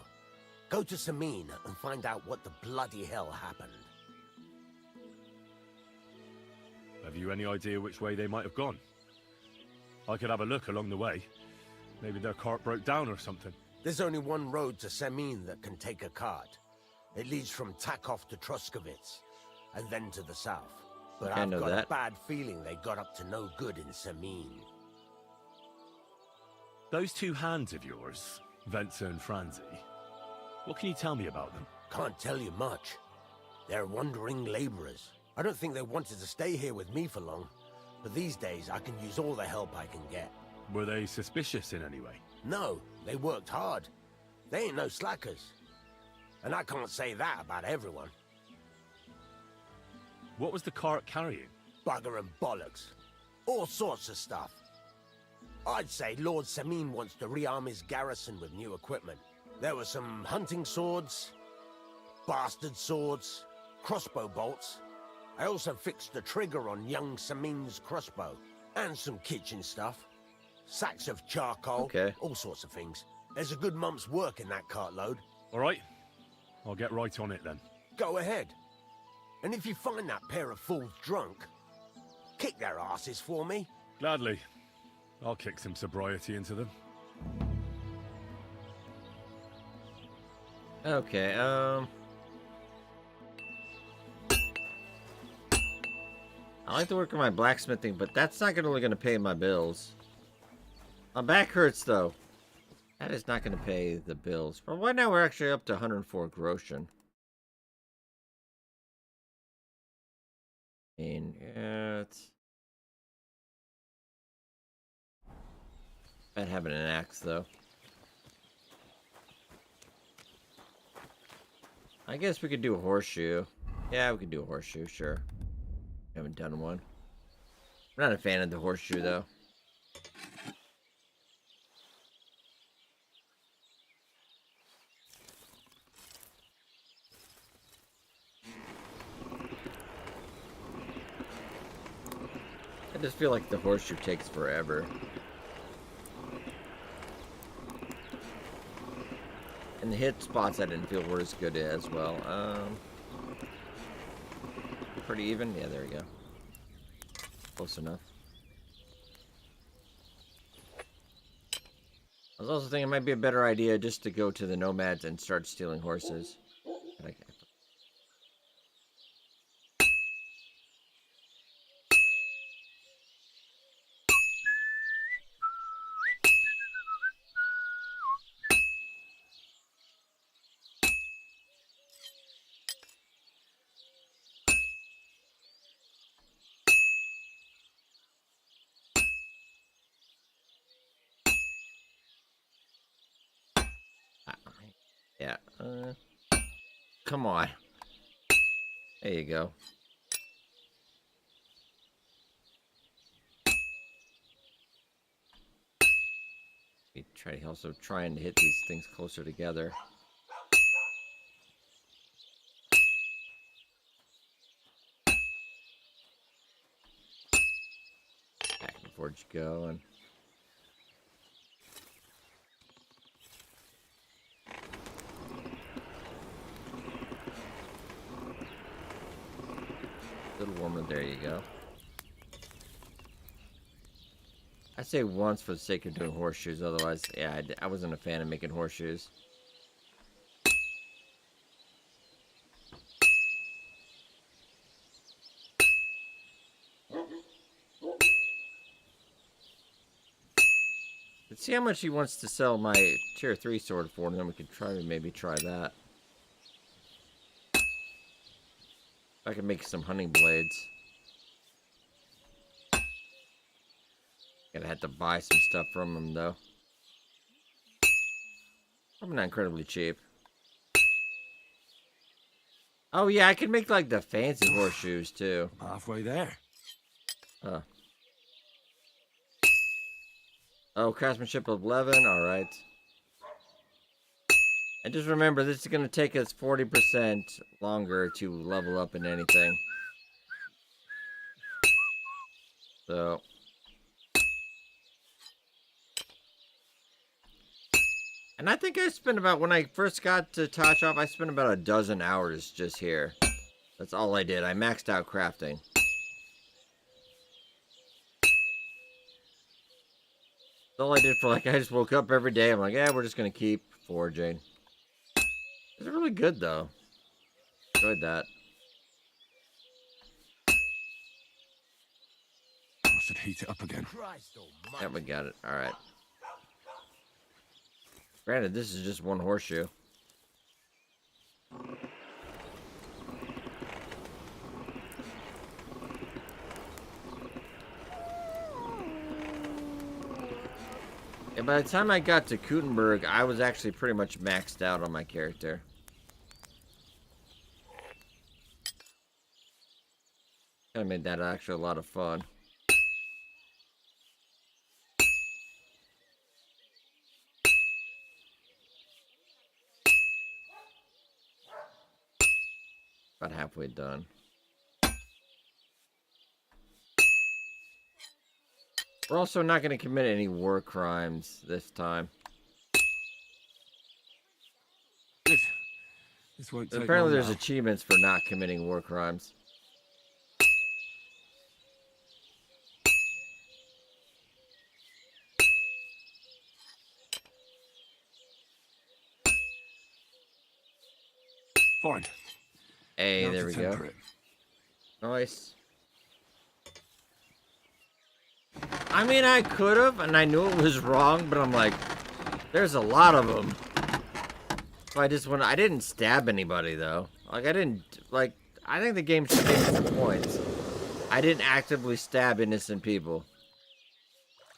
Go to Semin and find out what the bloody hell happened. Have you any idea which way they might have gone? I could have a look along the way. Maybe their cart broke down or something. There's only one road to Semin that can take a cart. It leads from Takov to Troskovitz, and then to the south. But I I've know got that. a bad feeling they got up to no good in Semin. Those 2 hands of yours, Venser and Franzi, what can you tell me about them? Can't tell you much. They're wandering laborers. I don't think they wanted to stay here with me for long, but these days I can use all the help I can get. Were they suspicious in any way? No, they worked hard. They ain't no slackers. And I can't say that about everyone. What was the cart carrying? Bugger and bollocks. All sorts of stuff. I'd say Lord Semin wants to rearm his garrison with new equipment. There were some hunting swords, bastard swords, crossbow bolts. I also fixed the trigger on young Semin's crossbow. And some kitchen stuff. Sacks of charcoal, all sorts of things. There's a good month's work in that cartload. All right. I'll get right on it then. Go ahead. And if you find that pair of fools drunk, kick their asses for me. Gladly. I'll kick some sobriety into them. Okay, I like to work on my blacksmithing, but that's not really going to pay my bills. My back hurts, though. That is not going to pay the bills. But right now, we're actually up to 104 groschen. I mean, yeah, it's... bad having an axe, though. I guess we could do a horseshoe. Yeah, we could do a horseshoe, sure. Haven't done one. I'm not a fan of the horseshoe, though. I just feel like the horseshoe takes forever. And the hit spots I didn't feel were as good as well. Pretty even? Yeah, there we go. Close enough. I was also thinking it might be a better idea just to go to the nomads and start stealing horses. Yeah, come on. There you go. We try also trying to hit these things closer together. Back and forth you go, and a little warmer. There you go. I say once for the sake of doing horseshoes. Otherwise, yeah, I wasn't a fan of making horseshoes. Let's see how much he wants to sell my tier 3 sword for, and then we could maybe try that. I can make some hunting blades. Gonna have to buy some stuff from him, though. Probably not incredibly cheap. Oh yeah, I can make like the fancy horseshoes too. Halfway there. Huh. Oh, craftsmanship 11. All right. And just remember, this is going to take us 40% longer to level up in anything. So. And I think I spent about, when I first got to Tashav, I spent about a dozen hours just here. That's all I did. I maxed out crafting. That's all I did for, like, I just woke up every day. I'm like, yeah, we're just going to keep forging. It's really good, though. Enjoyed that. I should heat it up again. Yeah, we got it. All right. Granted, this is just one horseshoe. And by the time I got to Kutenberg, I was actually pretty much maxed out on my character. Kind of made that actually a lot of fun. About halfway done. We're also not going to commit any war crimes this time. This won't take Apparently long there's now. achievements for not committing war crimes. Fine. Hey, Now there to we go. temper it. Nice. I mean, I could have, and I knew it was wrong, but I'm like, there's a lot of them. So I just went, I didn't stab anybody, though. Like, I didn't, like, I think the game should give me some points. I didn't actively stab innocent people.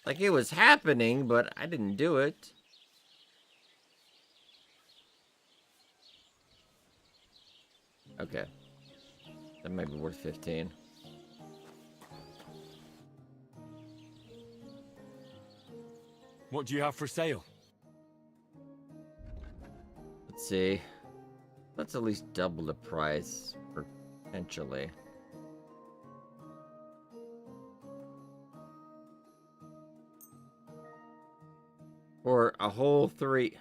Like, it was happening, but I didn't do it. Okay. That might be worth 15. What do you have for sale? Let's see. Let's at least double the price, potentially. For a whole 3.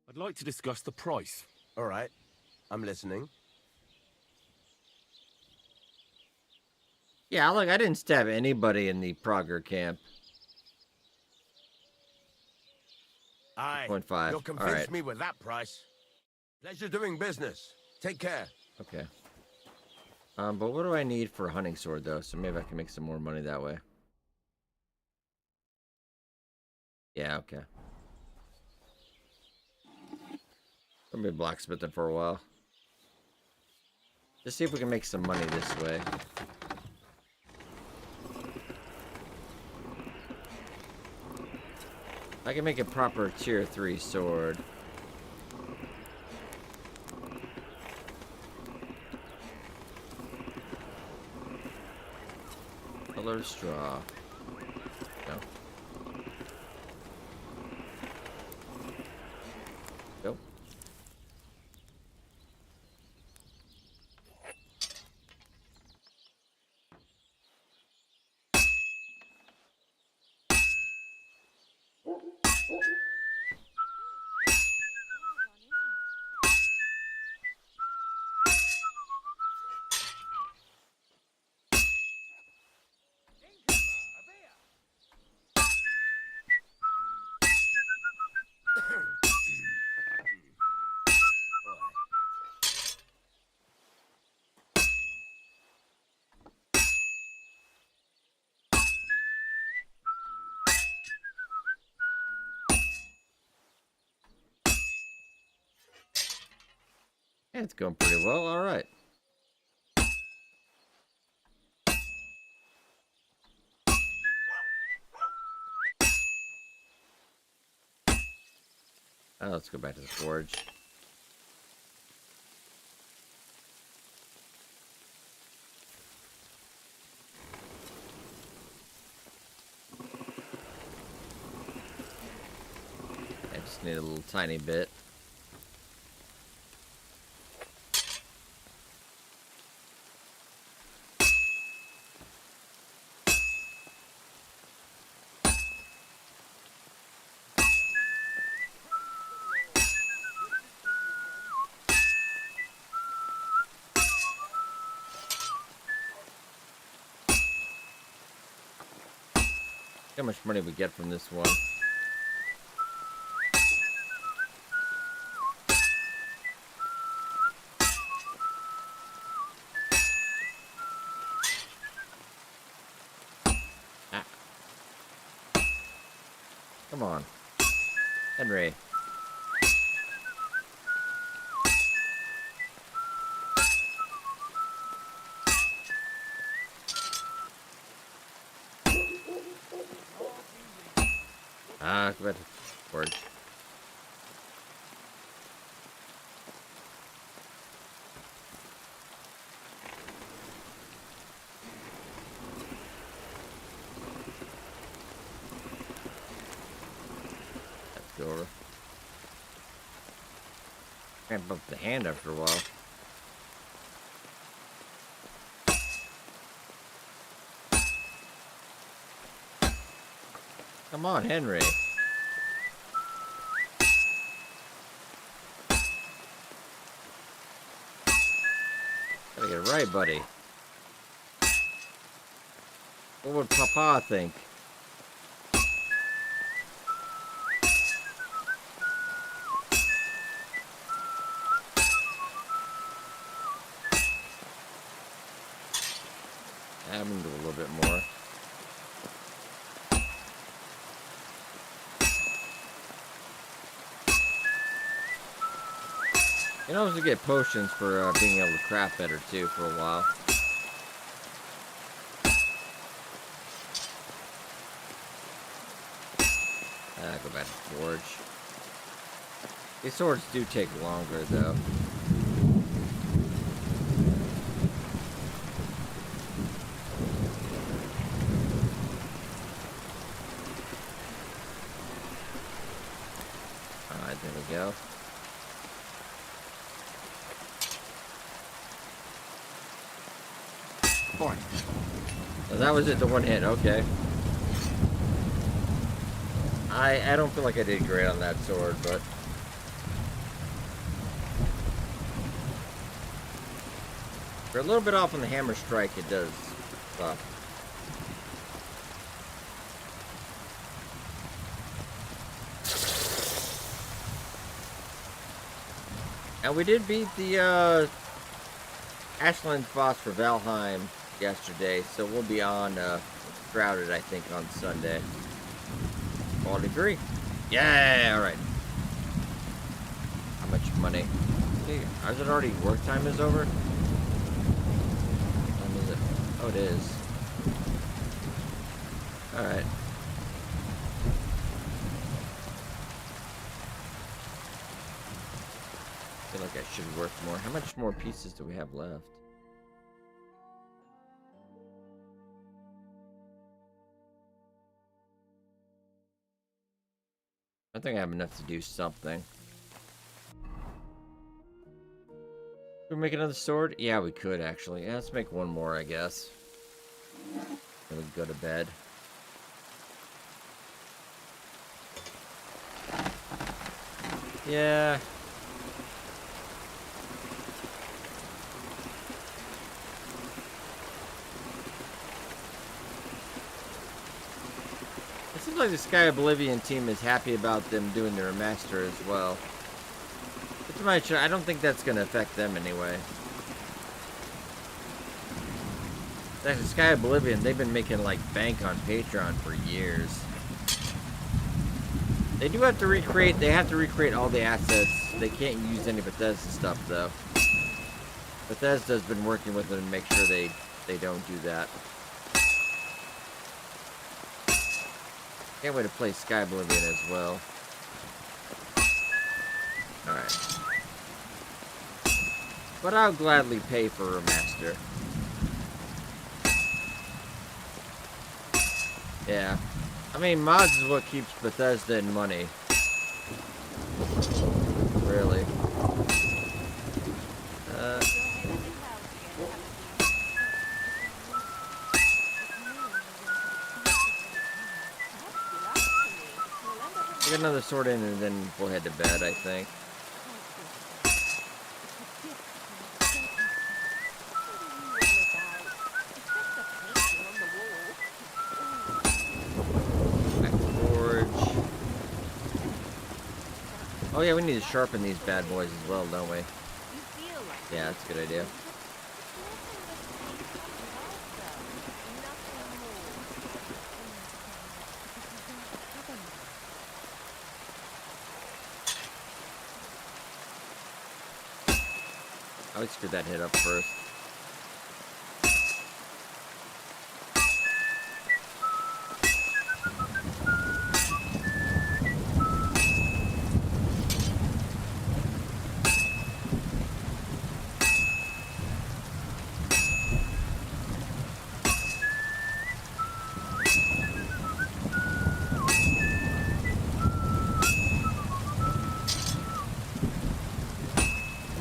I'd like to discuss the price. All right. I'm listening. Yeah, like, I didn't stab anybody in the Prager camp. Aye. 0.5. You'll All convince right. me with that price. Pleasure doing business. Take care. Okay. But what do I need for a hunting sword, though? So maybe I can make some more money that way. Yeah, okay. I'll be blacksmithing for a while. Just see if we can make some money this way. I can make a proper tier 3 sword. Color straw. No. Go. Yeah, it's going pretty well. All right. Let's go back to the forge. Just need a little tiny bit. How much money we get from this one? Ah. Come on, Henry. Ah, go ahead. Forge. Let's go over. Can't bump the hand after a while. Come on, Henry. Gotta get it right, buddy. What would Papa think? I'm gonna do a little bit more. You can also get potions for being able to craft better too for a while. Go back to forge. These swords do take longer though. Alright, there we go. Fine. So that was it, the one hit, okay. I don't feel like I did great on that sword, but for a little bit off on the hammer strike, it does stop. And we did beat the Ashland boss for Valheim yesterday, so we'll be on Shrouded, I think, on Sunday. Quality 3. Yeah, alright. How much money? Hey, is it already work time is over? What time is it? Oh, it is. Alright. I feel like I should work more. How much more pieces do we have left? I think I have enough to do something. Could we make another sword? Yeah, we could actually. Yeah, let's make one more, I guess. Then we can go to bed. Yeah. It seems like the Sky Oblivion team is happy about them doing their remaster as well. It's much, I don't think that's going to affect them anyway. Actually, Sky Oblivion, they've been making like bank on Patreon for years. They do have to recreate, they have to recreate all the assets. They can't use any Bethesda stuff though. Bethesda's been working with them to make sure they don't do that. Can't wait to play Sky Oblivion as well. Alright. But I'll gladly pay for a remaster. Yeah. I mean, mods is what keeps Bethesda in money. Really. Get another sword in and then we'll head to bed, I think. Back to forge. Oh yeah, we need to sharpen these bad boys as well, don't we? Yeah, that's a good idea. I would screw that hit up first.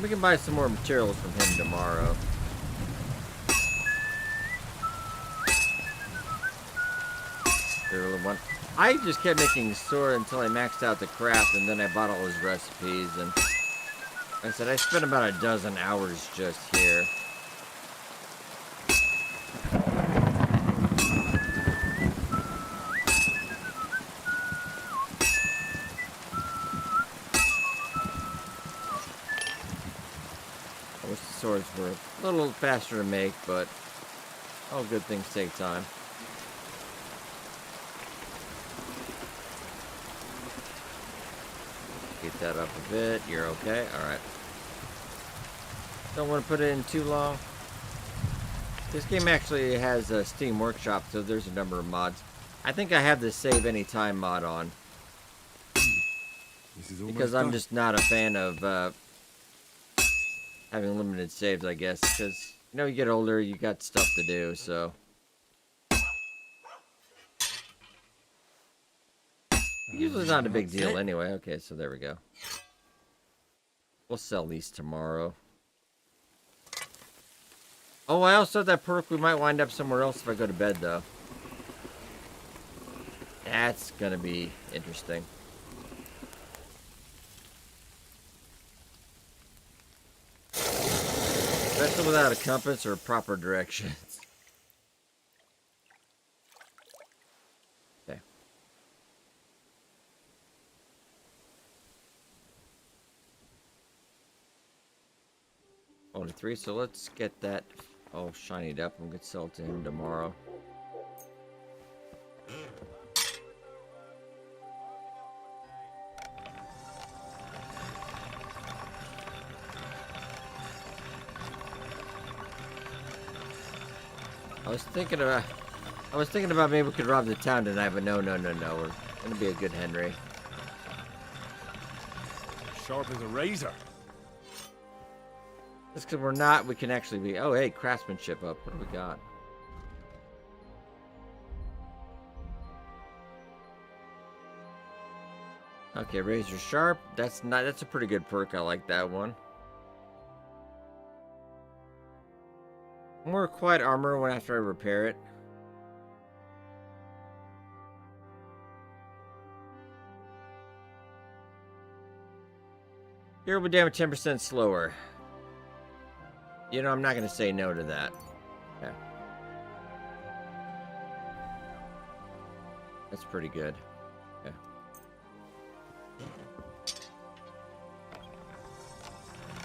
We can buy some more materials from him tomorrow. One. I just kept making sword until I maxed out the craft, and then I bought all his recipes. And like I said, I spent about a dozen hours just here. I wish the swords were a little faster to make, but all good things take time. Get that up a bit. You're okay. All right. Don't want to put it in too long. This game actually has a Steam Workshop, so there's a number of mods. I think I have the save anytime mod on. Because I'm just not a fan of having limited saves, I guess. Because, you know, you get older, you got stuff to do, so. Usually not a big deal anyway. Okay, so there we go. We'll sell these tomorrow. Oh, I also have that perk. We might wind up somewhere else if I go to bed, though. That's gonna be interesting. Vessel without a compass or proper directions. Okay. Only 3, so let's get that all shinied up and we can sell it to him tomorrow. I was thinking about maybe we could rob the town tonight, but no. We're gonna be a good Henry. Sharp as a razor. That's because we're not. We can actually be. Oh, hey, craftsmanship up. What do we got? Okay, razor sharp. That's a pretty good perk. I like that one. More quiet armor when after I repair it. Here will be damage 10% slower. You know, I'm not going to say no to that. Okay. That's pretty good. Okay.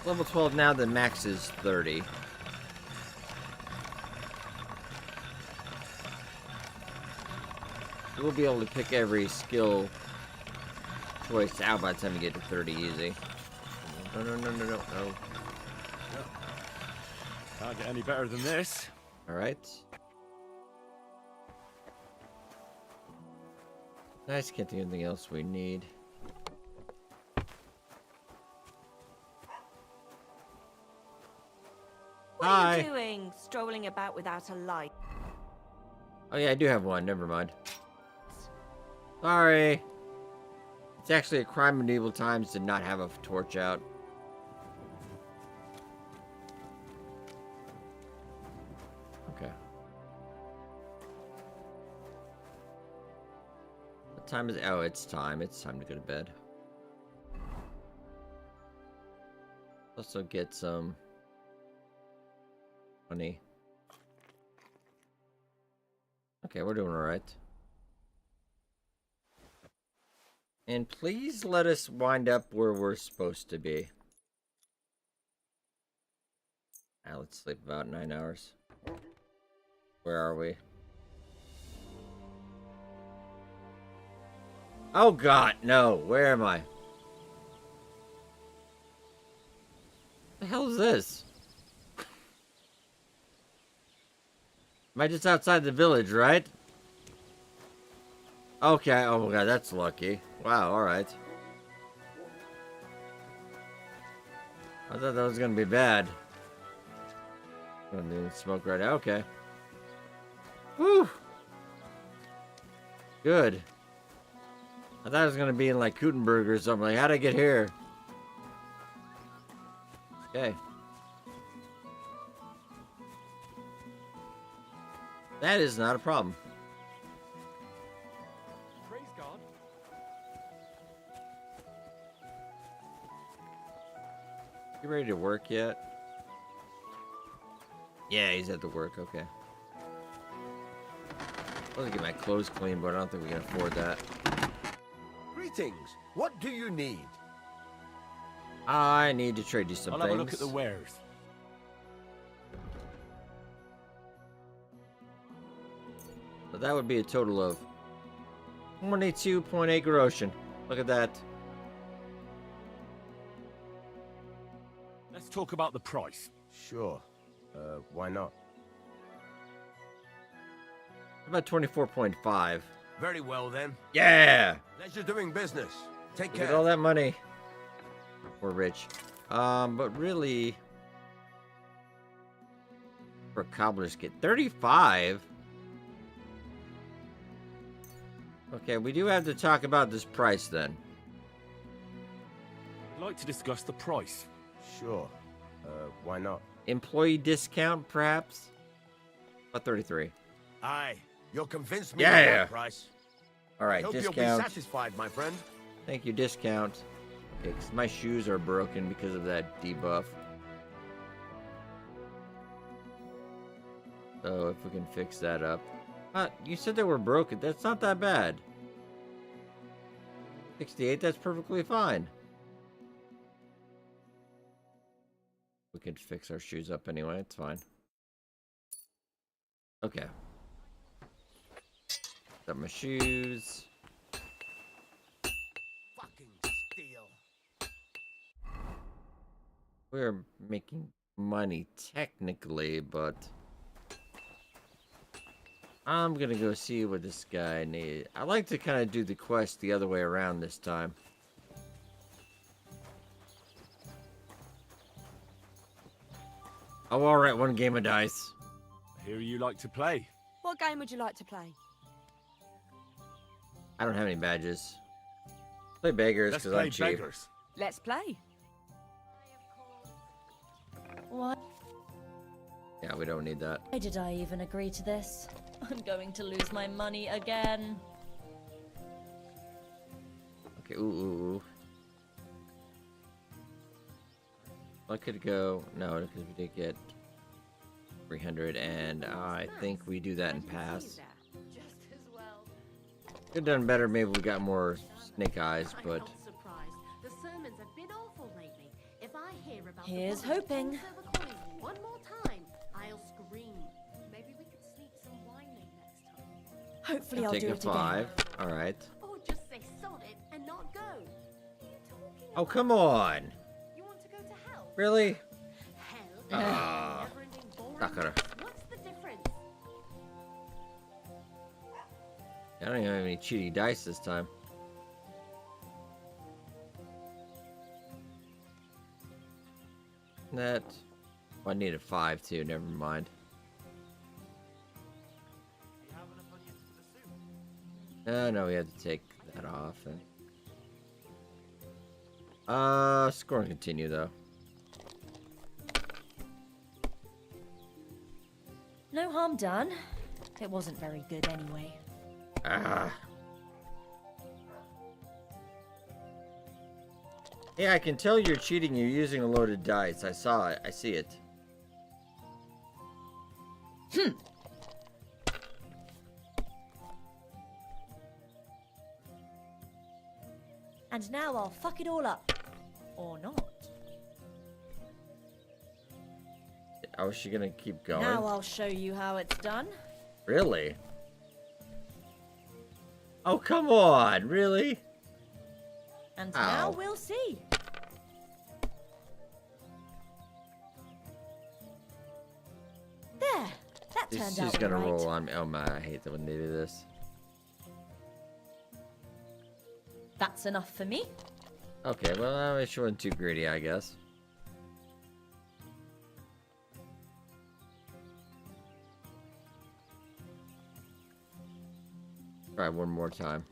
Level 12 now, the max is 30. We'll be able to pick every skill choice out by the time you get to 30 easy. No. Can't get any better than this. Alright. Nice, can't think of anything else we need. What are you doing, strolling about without a light? Oh yeah, I do have one, never mind. Sorry. It's actually a crime in medieval times to not have a torch out. Okay. What time is it? Oh, it's time. It's time to go to bed. Also get some money. Okay, we're doing all right. And please let us wind up where we're supposed to be. Let's sleep about 9 hours. Where are we? Oh God, no. Where am I? The hell is this? Am I just outside the village, right? Okay, oh my God, that's lucky. Wow, alright. I thought that was gonna be bad. Gonna need smoke right now, okay. Whew! Good. I thought it was gonna be in like Kutenberg or something. Like, how'd I get here? Okay. That is not a problem. Praise God. You ready to work yet? Yeah, he's at the work, okay. I want to get my clothes clean, but I don't think we can afford that. Greetings. What do you need? I need to trade you some things. I'll have a look at the wares. So that would be a total of 22.8 groschen. Look at that. Let's talk about the price. Sure. Why not? About 24.5. Very well then. Yeah! Pleasure doing business. Take Look care. at all that money. We're rich. But really, for cobblers get 35. Okay, we do have to talk about this price then. I'd like to discuss the price. Sure. Why not? Employee discount, perhaps? About 33. Aye. You'll convince me Yeah. of that price. All right, Hope discount. you'll be satisfied, my friend. Thank you, discount. Okay, 'cause my shoes are broken because of that debuff. So if we can fix that up. You said they were broken. That's not that bad. 68, that's perfectly fine. We can fix our shoes up anyway, it's fine. Okay. Got my shoes. Fucking steal. We're making money technically, but I'm gonna go see what this guy needs. I like to kind of do the quest the other way around this time. Oh, alright, one game of dice. I hear you like to play. What game would you like to play? I don't have any badges. Play beggars Let's because play I'm cheap. beggars. Let's play. Why Yeah, we don't need that. did I even agree to this? I'm going to lose my money again. Okay, ooh. I could go... No, because we did get 300, and I think we do that and pass. Could have done better, maybe we got more snake eyes, but... The sermons have been awful lately. If I hear about Here's the woman hoping. who turns over coins one more time, I'll scream. Maybe we could sneak some wine in next time. Hopefully I'll Take do a it again. 5. Alright. Or just say sod it and not go. Oh, come on! You want to go to hell? Really? Hell? Ah. Never-ending boring. Not gonna... What's the difference? I don't even have any cheaty dice this time. That... Oh, I need a 5 too, never mind. No, we have to take that off. And... Score and continue though. No harm done. It wasn't very good anyway. Ah. Yeah, I can tell you're cheating. You're using a loaded dice. I saw it. I see it. And now I'll fuck it all up. Or not. Oh, is she gonna keep going? Now I'll show you how it's done. Really? Oh, come on. Really? And Ow. now we'll see. There. That turned out She's gonna all right. roll on me. Oh my, I hate that when they do this. That's enough for me. Okay, well, she wasn't too greedy, I guess. Try one more time.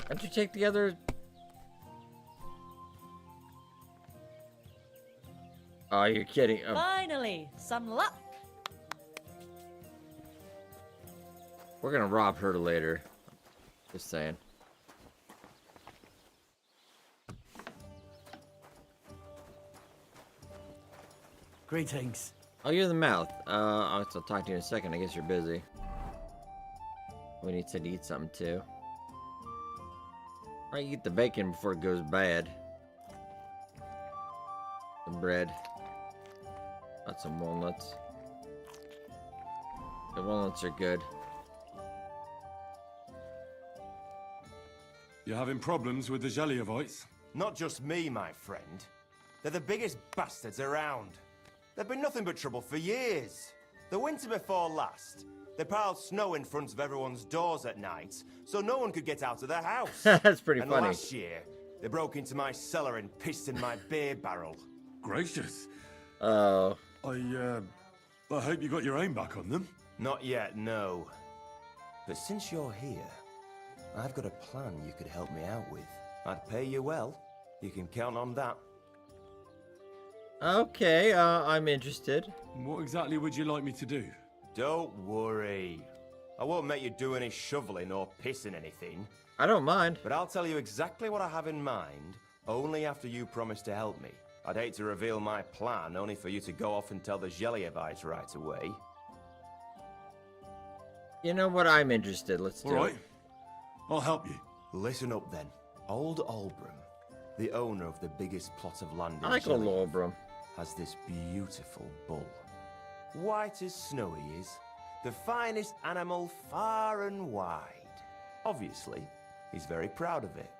Why'd you take the other? Oh, you're kidding. Oh, Finally, some luck. we're gonna rob her later. Just saying. Greetings. Oh, you're the mouth. I'll talk to you in a second. I guess you're busy. We need to eat something too. Alright, eat the bacon before it goes bad. Some bread. Got some walnuts. The walnuts are good. You having problems with the Jelliavites? Not just me, my friend. They're the biggest bastards around. They've been nothing but trouble for years. The winter before last, they piled snow in front of everyone's doors at night, so no one could get out of their house. That's pretty and funny. Last year, they broke into my cellar and pissed in my beer barrel. Gracious. Oh. I hope you got your aim back on them. Not yet, no. But since you're here, I've got a plan you could help me out with. I'd pay you well. You can count on that. Okay, I'm interested. What exactly would you like me to do? Don't worry. I won't make you do any shoveling or pissing anything. I don't mind. But I'll tell you exactly what I have in mind, only after you promise to help me. I'd hate to reveal my plan, only for you to go off and tell the Jelliavites right away. You know what? I'm interested. Let's do All right. it. I'll help you. Listen up then. Old Albram, the owner of the biggest plot of land in I like old Jelly, Albram. has this beautiful bull. White as snow he is. The finest animal far and wide. Obviously, he's very proud of it.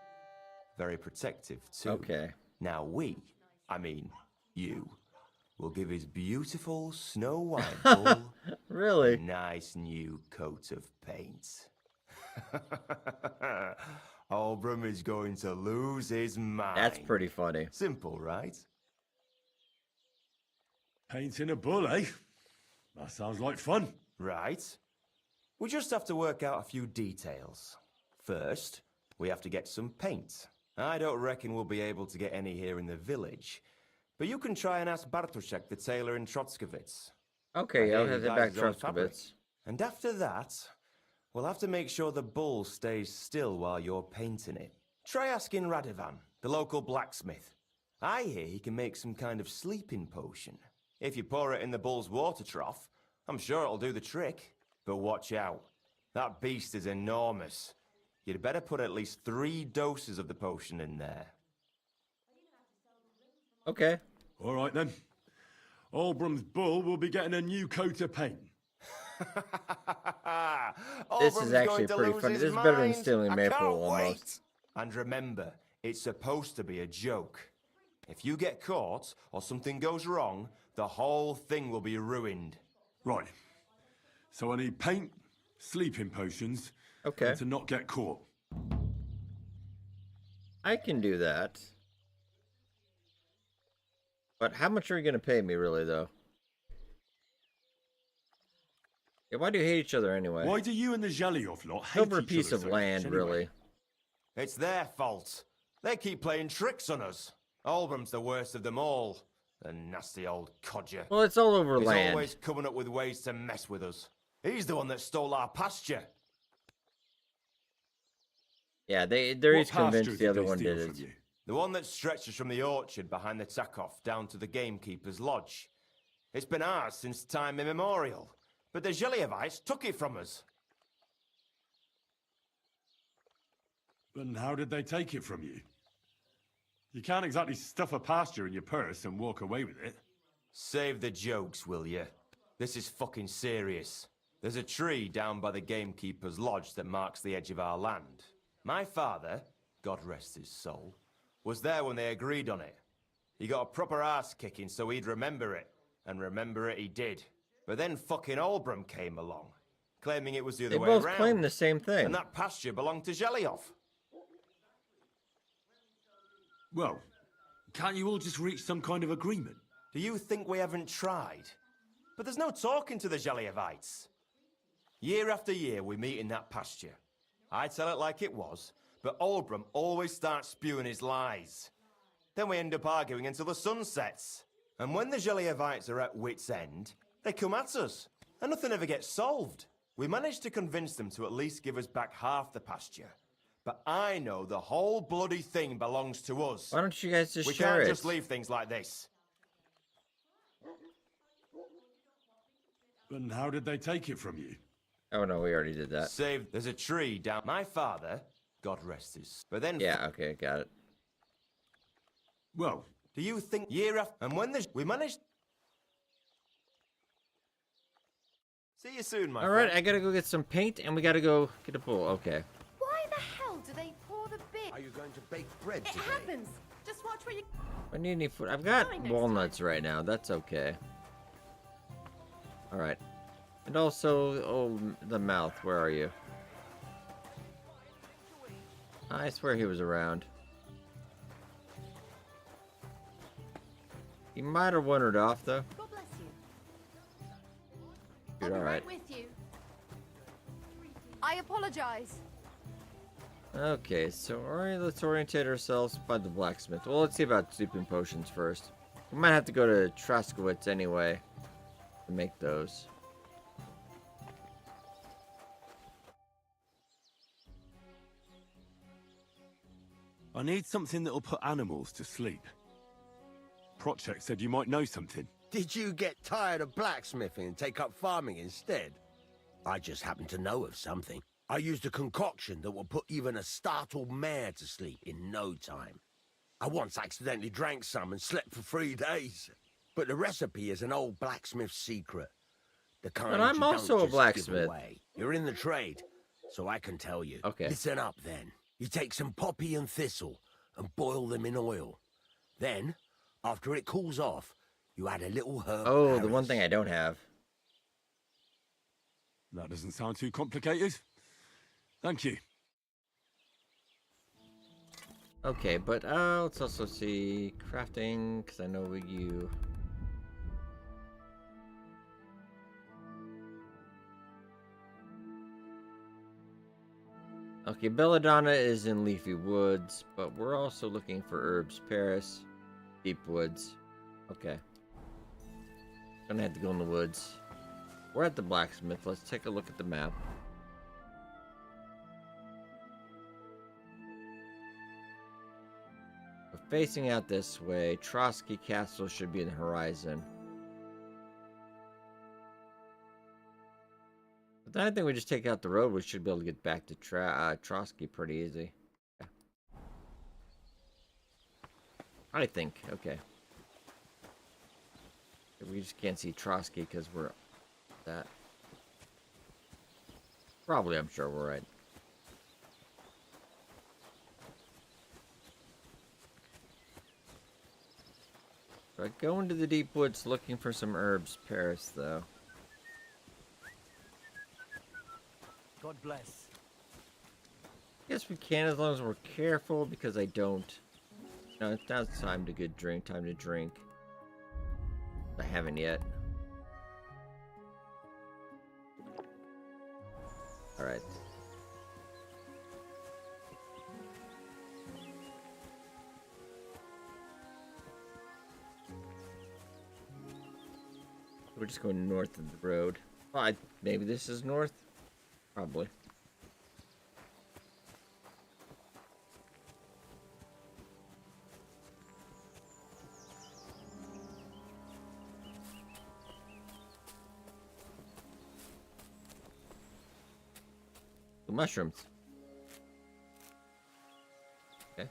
Very protective too. Okay. Now you, will give his beautiful snow white bull Really? a nice new coat of paint. Albram is going to lose his mind. That's pretty funny. Simple, right? Painting a bull, eh? That sounds like fun. Right. We just have to work out a few details. First, we have to get some paint. I don't reckon we'll be able to get any here in the village, but you can try and ask Bartoszek, the tailor in Trotskovitz. Okay, I I'll hear have he to dyes back his own fabric. Trotskovitz. And after that, we'll have to make sure the bull stays still while you're painting it. Try asking Radovan, the local blacksmith. I hear he can make some kind of sleeping potion. If you pour it in the bull's water trough, I'm sure it'll do the trick. But watch out. That beast is enormous. You'd better put at least 3 doses of the potion in there. Okay. All right then. Albram's bull will be getting a new coat of paint. This is Albram's actually going to pretty lose funny. his This is better than mind. stealing I Maple can't almost. wait. And remember, it's supposed to be a joke. If you get caught or something goes wrong, the whole thing will be ruined. Right. So I need paint, sleeping potions, Okay. and to not get caught. I can do that. But how much are you gonna pay me, really, though? Yeah, why do you hate each other anyway? Why do you and the Zhelyov lot hate Over a each piece other of so land, much, anyway? really. It's their fault. They keep playing tricks on us. Olbram's the worst of them all. The nasty old codger. Well, it's all over He's land. always coming up with ways to mess with us. He's the one that stole our pasture. Yeah, they're What each convinced pastures the other did they one steal did from it. you? The one that stretches from the orchard behind the Takov down to the gamekeeper's lodge. It's been ours since time immemorial, but the Zhelyevites took it from us. And how did they take it from you? You can't exactly stuff a pasture in your purse and walk away with it. Save the jokes, will you? This is fucking serious. There's a tree down by the gamekeeper's lodge that marks the edge of our land. My father, God rest his soul, was there when they agreed on it. He got a proper ass kicking so he'd remember it, and remember it he did. But then fucking Olbram came along, claiming it was the other They way both around. claim the same thing. And that pasture belonged to Zhelyov. Well, can't you all just reach some kind of agreement? Do you think we haven't tried? But there's no talking to the Zhelyevites. Year after year we meet in that pasture. I tell it like it was, but Olbram always starts spewing his lies. Then we end up arguing until the sun sets. And when the Zhelyevites are at wit's end, they come at us. And nothing ever gets solved. We managed to convince them to at least give us back half the pasture. But I know the whole bloody thing belongs to us. Why don't you guys just we share can't it? just leave things like this. And how did they take it from you? Oh no, we already did that. Saved. There's a tree down. My father, God rest his. But then. Yeah, okay, got it. Well, do you think year after, and when we managed? See you soon, my All friend. right, I gotta go get some paint, and we gotta go get a bull. Okay. Why the hell do they pour the beer? Are you going to bake bread It today? happens. Just watch where you. I need any food. I've got Going next walnuts right now. That's okay. All right. And also, oh, the mouth. Where are you? I swear he was around. He might have wandered off, though. God bless you. Dude, I'll be all right. right with you. I apologize. Okay, so alright, let's orientate ourselves by the blacksmith. Well, let's see about sleeping potions first. We might have to go to Traskowitz anyway to make those. I need something that'll put animals to sleep. Prochek said you might know something. Did you get tired of blacksmithing and take up farming instead? I just happen to know of something. I used a concoction that will put even a startled mare to sleep in no time. I once accidentally drank some and slept for 3 days. But the recipe is an old blacksmith's secret. The kind But I'm you don't also a just give blacksmith. away. You're in the trade, so I can tell you. Okay. Listen up then. You take some poppy and thistle and boil them in oil. Then, after it cools off, you add a little herb. Oh, the one thing I don't have. That doesn't sound too complicated. Thank you. Okay, but let's also see crafting, because I know you... Okay, Belladonna is in Leafy Woods, but we're also looking for Herbs Paris, Deep Woods. Okay. Gonna have to go in the woods. We're at the blacksmith. Let's take a look at the map. We're facing out this way. Trotsky Castle should be in the horizon. But then I think we just take out the road. We should be able to get back to Trotsky pretty easy. Yeah. I think. Okay. We just can't see Trotsky because we're that. Probably, I'm sure we're right. So I go into the deep woods looking for some herbs, Paris, though. God bless. Guess we can as long as we're careful because I don't. No, it's now time to good drink. Time to drink. I haven't yet. Alright. We're just going north of the road. Well, maybe this is north? Probably. The mushrooms. Okay.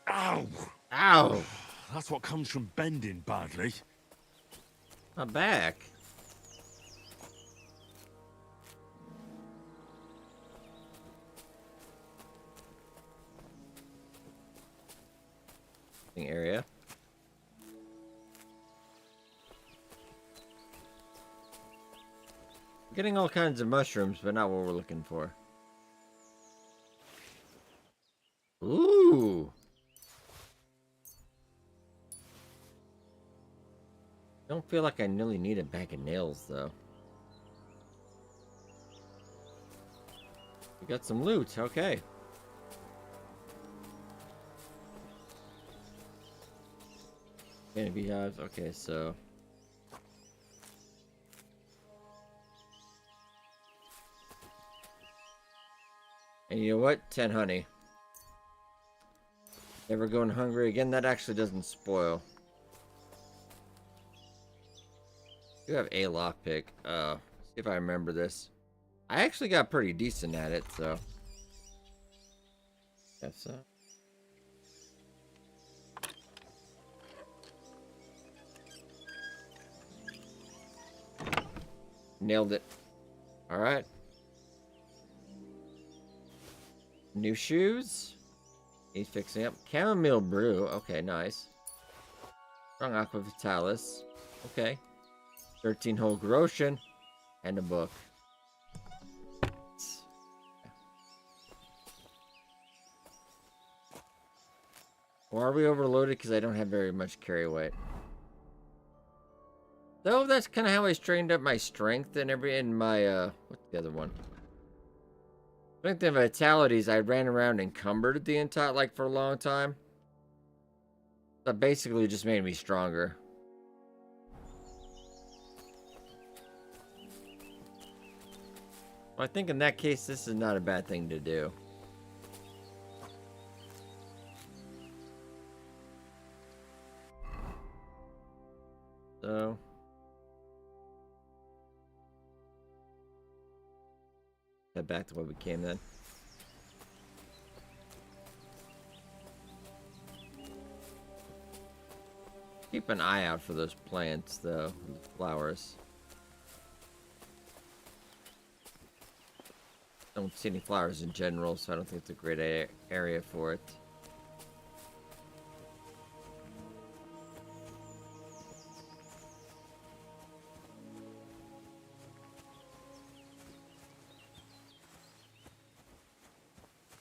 Ow! Ow! That's what comes from bending badly. My back. Area. We're getting all kinds of mushrooms, but not what we're looking for. Ooh. Don't feel like I really need a bag of nails, though. We got some loot, okay. Beehives, okay, so... And you know what? 10 honey. Never going hungry again. That actually doesn't spoil. You have a lockpick. See if I remember this. I actually got pretty decent at it, so. Guess so. Nailed it. Alright. New shoes. He's fixing up. Chamomile brew. Okay, nice. Strong aqua vitalis. Okay. 13-hole Groshen. And a book. Or are we overloaded because I don't have very much carry weight? Though that's kind of how I strained up my strength and my what's the other one? Strength and vitalities. I ran around encumbered the entire for a long time. That basically just made me stronger. Well, I think in that case this is not a bad thing to do. So head back to where we came then. Keep an eye out for those plants, though, the flowers. Don't see any flowers in general, so I don't think it's a great area for it.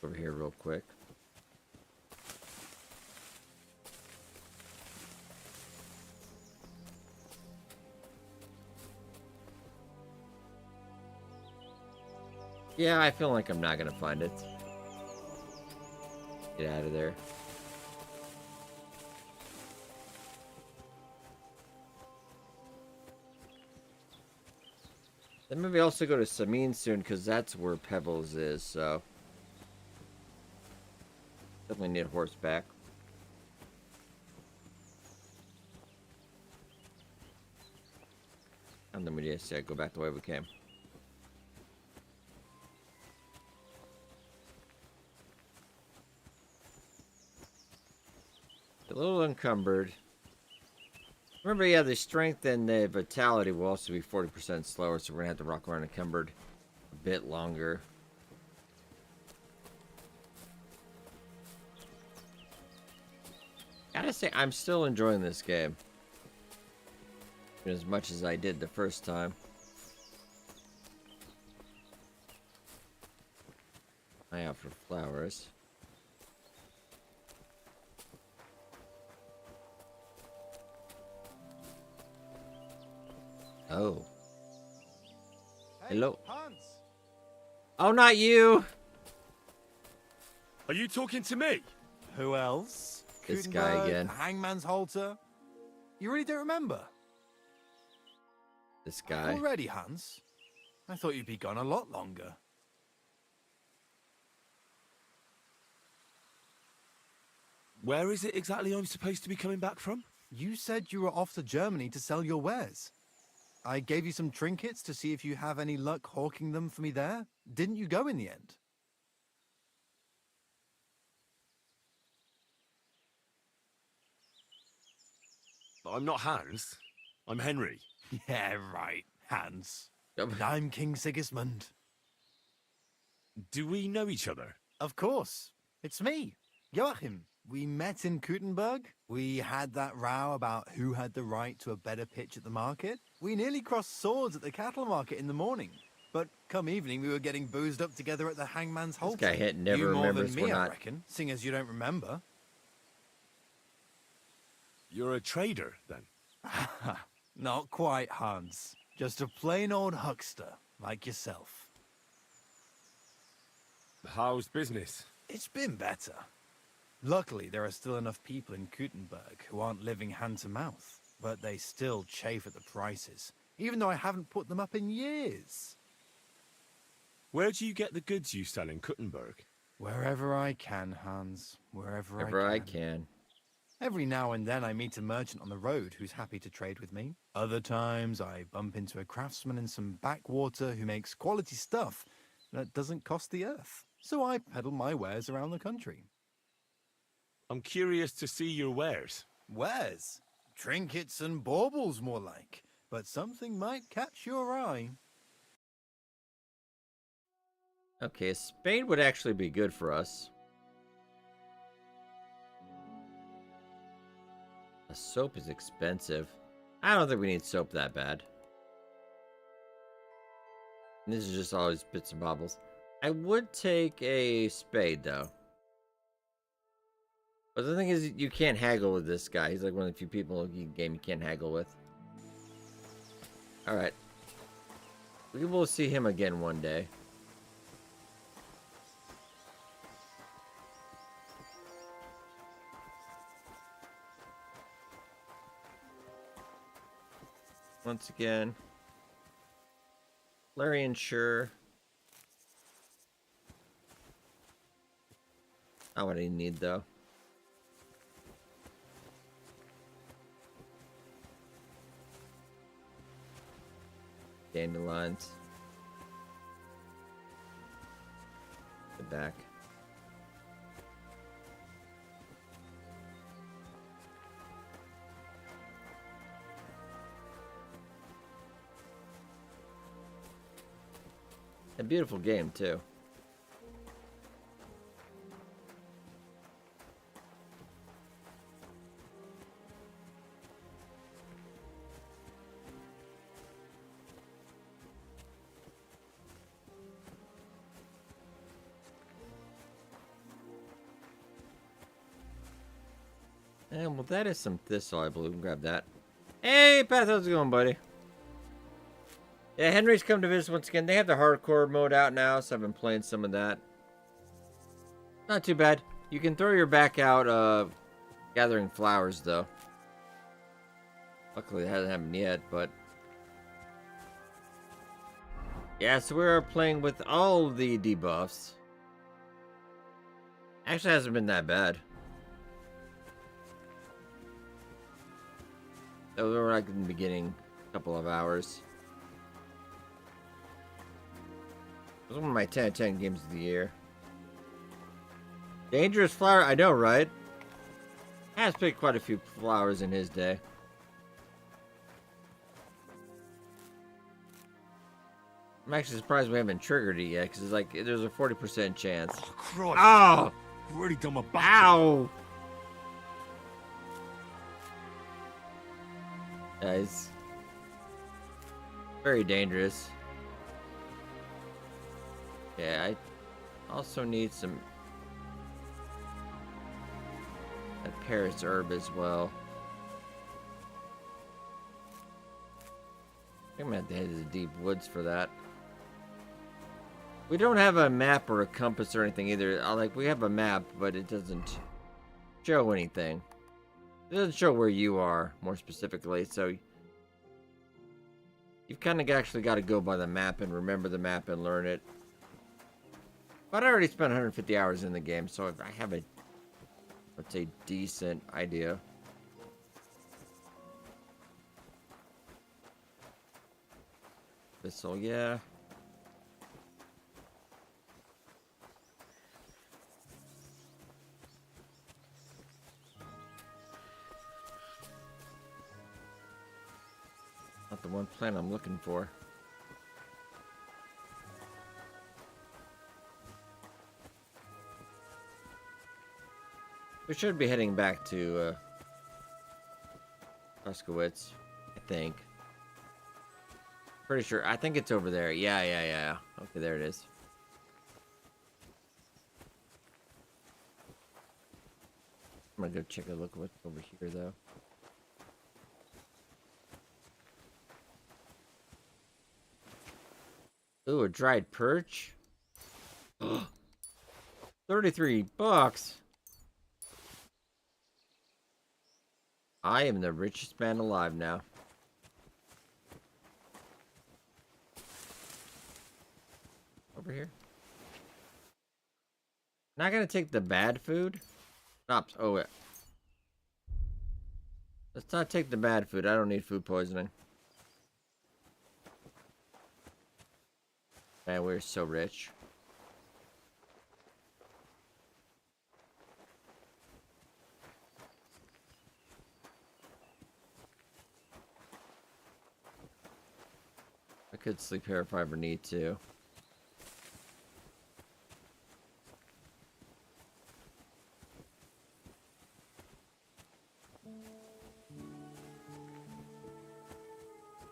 Over here real quick. Yeah, I feel like I'm not gonna find it. Get out of there. Then maybe also go to Samin soon, because that's where Pebbles is, so... Definitely need a horseback. And then we just go back the way we came. A little encumbered. Remember, yeah, the strength and the vitality will also be 40% slower, so we're gonna have to rock around encumbered a bit longer. Gotta say, I'm still enjoying this game. As much as I did the first time. Eye out for flowers. Oh. Hey, Hello. Hans. Oh, not you. Are you talking to me? Who else? This guy Gutenberg, again. the Hangman's Halter. You really don't remember? This guy. Already, Hans? I thought you'd be gone a lot longer. Where is it exactly I'm supposed to be coming back from? You said you were off to Germany to sell your wares. I gave you some trinkets to see if you have any luck hawking them for me there. Didn't you go in the end? I'm not Hans. I'm Henry. Yeah, right, Hans. And I'm King Sigismund. Do we know each other? Of course. It's me, Joachim. We met in Gutenberg. We had that row about who had the right to a better pitch at the market. We nearly crossed swords at the cattle market in the morning. But come evening, we were getting boozed up together at the Hangman's Halter. This guy never you more remembers. than me, We're I not. reckon, seeing as you don't remember. You're a trader, then? Not quite, Hans. Just a plain old huckster, like yourself. How's business? It's been better. Luckily, there are still enough people in Gutenberg who aren't living hand to mouth, but they still chafe at the prices, even though I haven't put them up in years. Where do you get the goods you sell in Gutenberg? Wherever I can, Hans. Wherever I can. Every now and then I meet a merchant on the road who's happy to trade with me. Other times I bump into a craftsman in some backwater who makes quality stuff that doesn't cost the earth. So I peddle my wares around the country. I'm curious to see your wares. Wares? Trinkets and baubles, more like. But something might catch your eye. Okay, Spain would actually be good for us. A soap is expensive. I don't think we need soap that bad. And this is just always bits and bobbles. I would take a spade, though. But the thing is, you can't haggle with this guy. He's like one of the few people in the game you can't haggle with. Alright. We will see him again one day. Once again. Larry and Sure. Not what I need, though. Dandelions. Get back. A beautiful game, too. And well, that is some thistle, I believe. We can grab that. Hey, Beth, how's it going, buddy? Yeah, Henry's come to visit once again. They have the hardcore mode out now, so I've been playing some of that. Not too bad. You can throw your back out gathering flowers, though. Luckily, that hasn't happened yet, but... yeah, so we're playing with all the debuffs. Actually, hasn't been that bad. So we're like in the beginning, couple of hours. It was one of my 10 out of 10 games of the year. Dangerous flower, I know, right? Has picked quite a few flowers in his day. I'm actually surprised we haven't triggered it yet, because it's like there's a 40% chance. Oh, Christ. Oh! You've already done my back. Ow! Guys. Very dangerous. Yeah, I also need some Paris herb as well. I'm gonna have to head to the deep woods for that. We don't have a map or a compass or anything either. Like, we have a map, but it doesn't show anything. It doesn't show where you are, more specifically, so you've kind of actually got to go by the map and remember the map and learn it. But I already spent 150 hours in the game, so I have a, let's say, decent idea. This'll, yeah. Not the one plant I'm looking for. We should be heading back to Tuskowitz, I think. Pretty sure. I think it's over there. Yeah. Okay, there it is. I'm gonna go check a look what's over here, though. Ooh, a dried perch. 33 bucks. I am the richest man alive now. Over here. Not gonna take the bad food. Oops. Oh, yeah. Let's not take the bad food. I don't need food poisoning. Man, we're so rich. I could sleep here if I ever need to.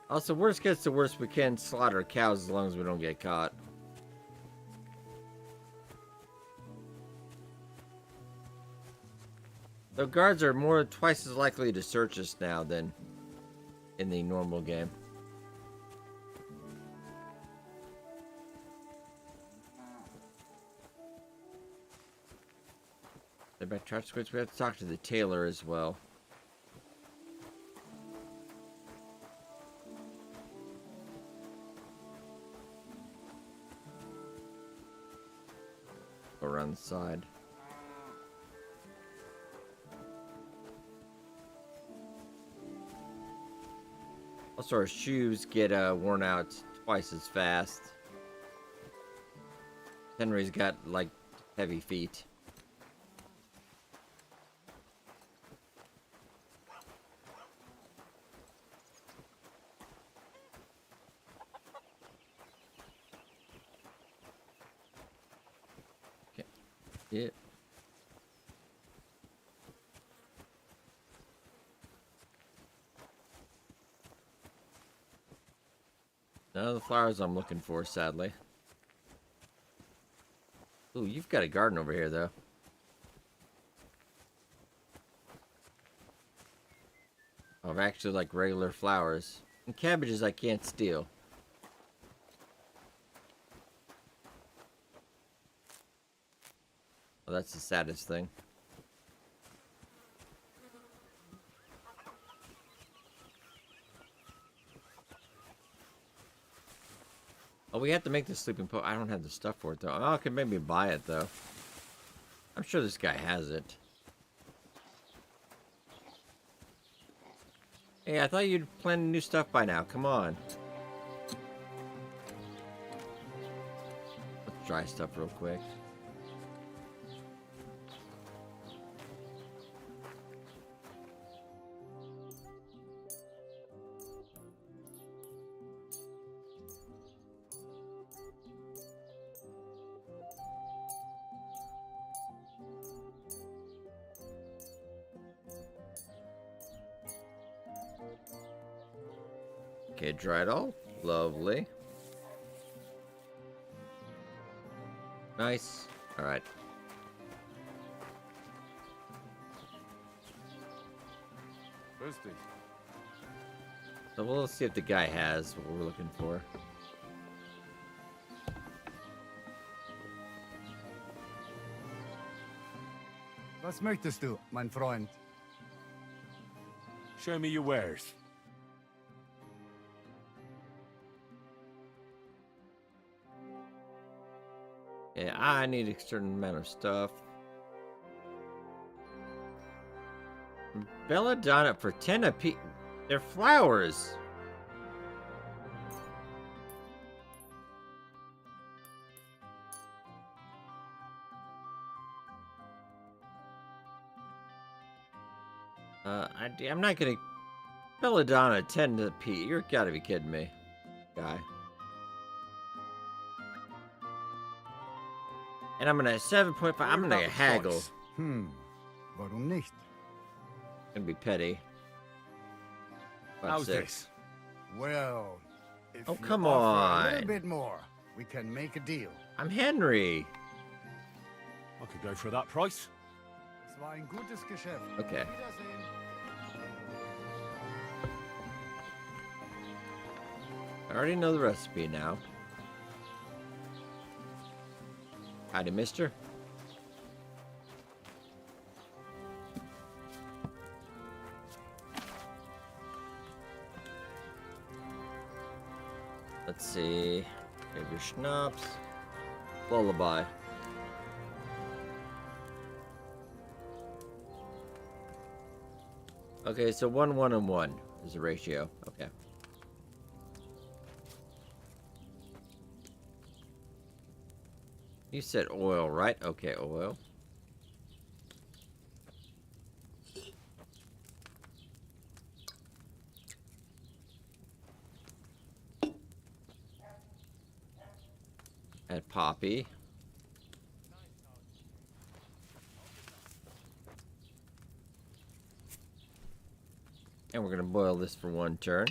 Also, worst gets to worst, we can slaughter cows as long as we don't get caught. The guards are twice as likely to search us now than in the normal game. They're back to Squids. We have to talk to the tailor as well. Go around the side. Also, our shoes get worn out twice as fast. Henry's got, like, heavy feet. Okay. Yeah. None of the flowers I'm looking for, sadly. Ooh, you've got a garden over here, though. Of actually, like, regular flowers. And cabbages I can't steal. Well, that's the saddest thing. Oh, we have to make the sleeping post. I don't have the stuff for it, though. Oh, I could maybe buy it, though. I'm sure this guy has it. Hey, I thought you'd planned new stuff by now. Come on. Let's dry stuff real quick. Okay, dry it all. Lovely. Nice. All right. Thirsty. So we'll see if the guy has what we're looking for. Was möchtest du, mein Freund? Show me your wares. Yeah, I need a certain amount of stuff. Belladonna for 10 apiece. They're flowers. I'm not gonna... Belladonna, 10 apiece. You're gotta be kidding me, guy. And I'm gonna 7.5. I'm gonna haggle. Warum nicht? Gonna be petty. How's 6. this? Well, if Oh, you come offer a little on. bit more, we can make a deal. I'm Henry. I could go for that price. Es war ein gutes Geschäft. Okay. Wiedersehen. I already know the recipe now. Howdy, mister. Let's see. Have your schnapps. Lullaby. Okay, so 1, 1, and 1 is the ratio. Okay. You said oil, right? Okay, oil. Add poppy. And we're going to boil this for 1 turn.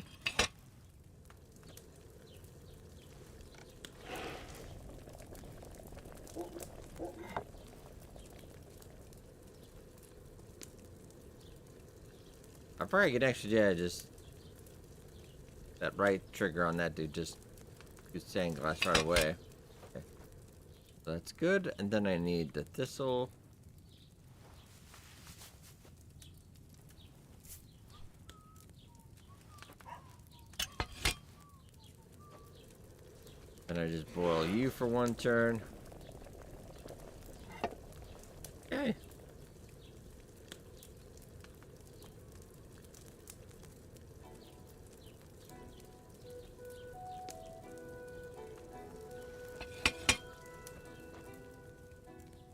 I probably could actually, yeah, just that right trigger on that dude just sand glass right away. Okay. So that's good. And then I need the thistle. And I just boil you for 1 turn. Okay.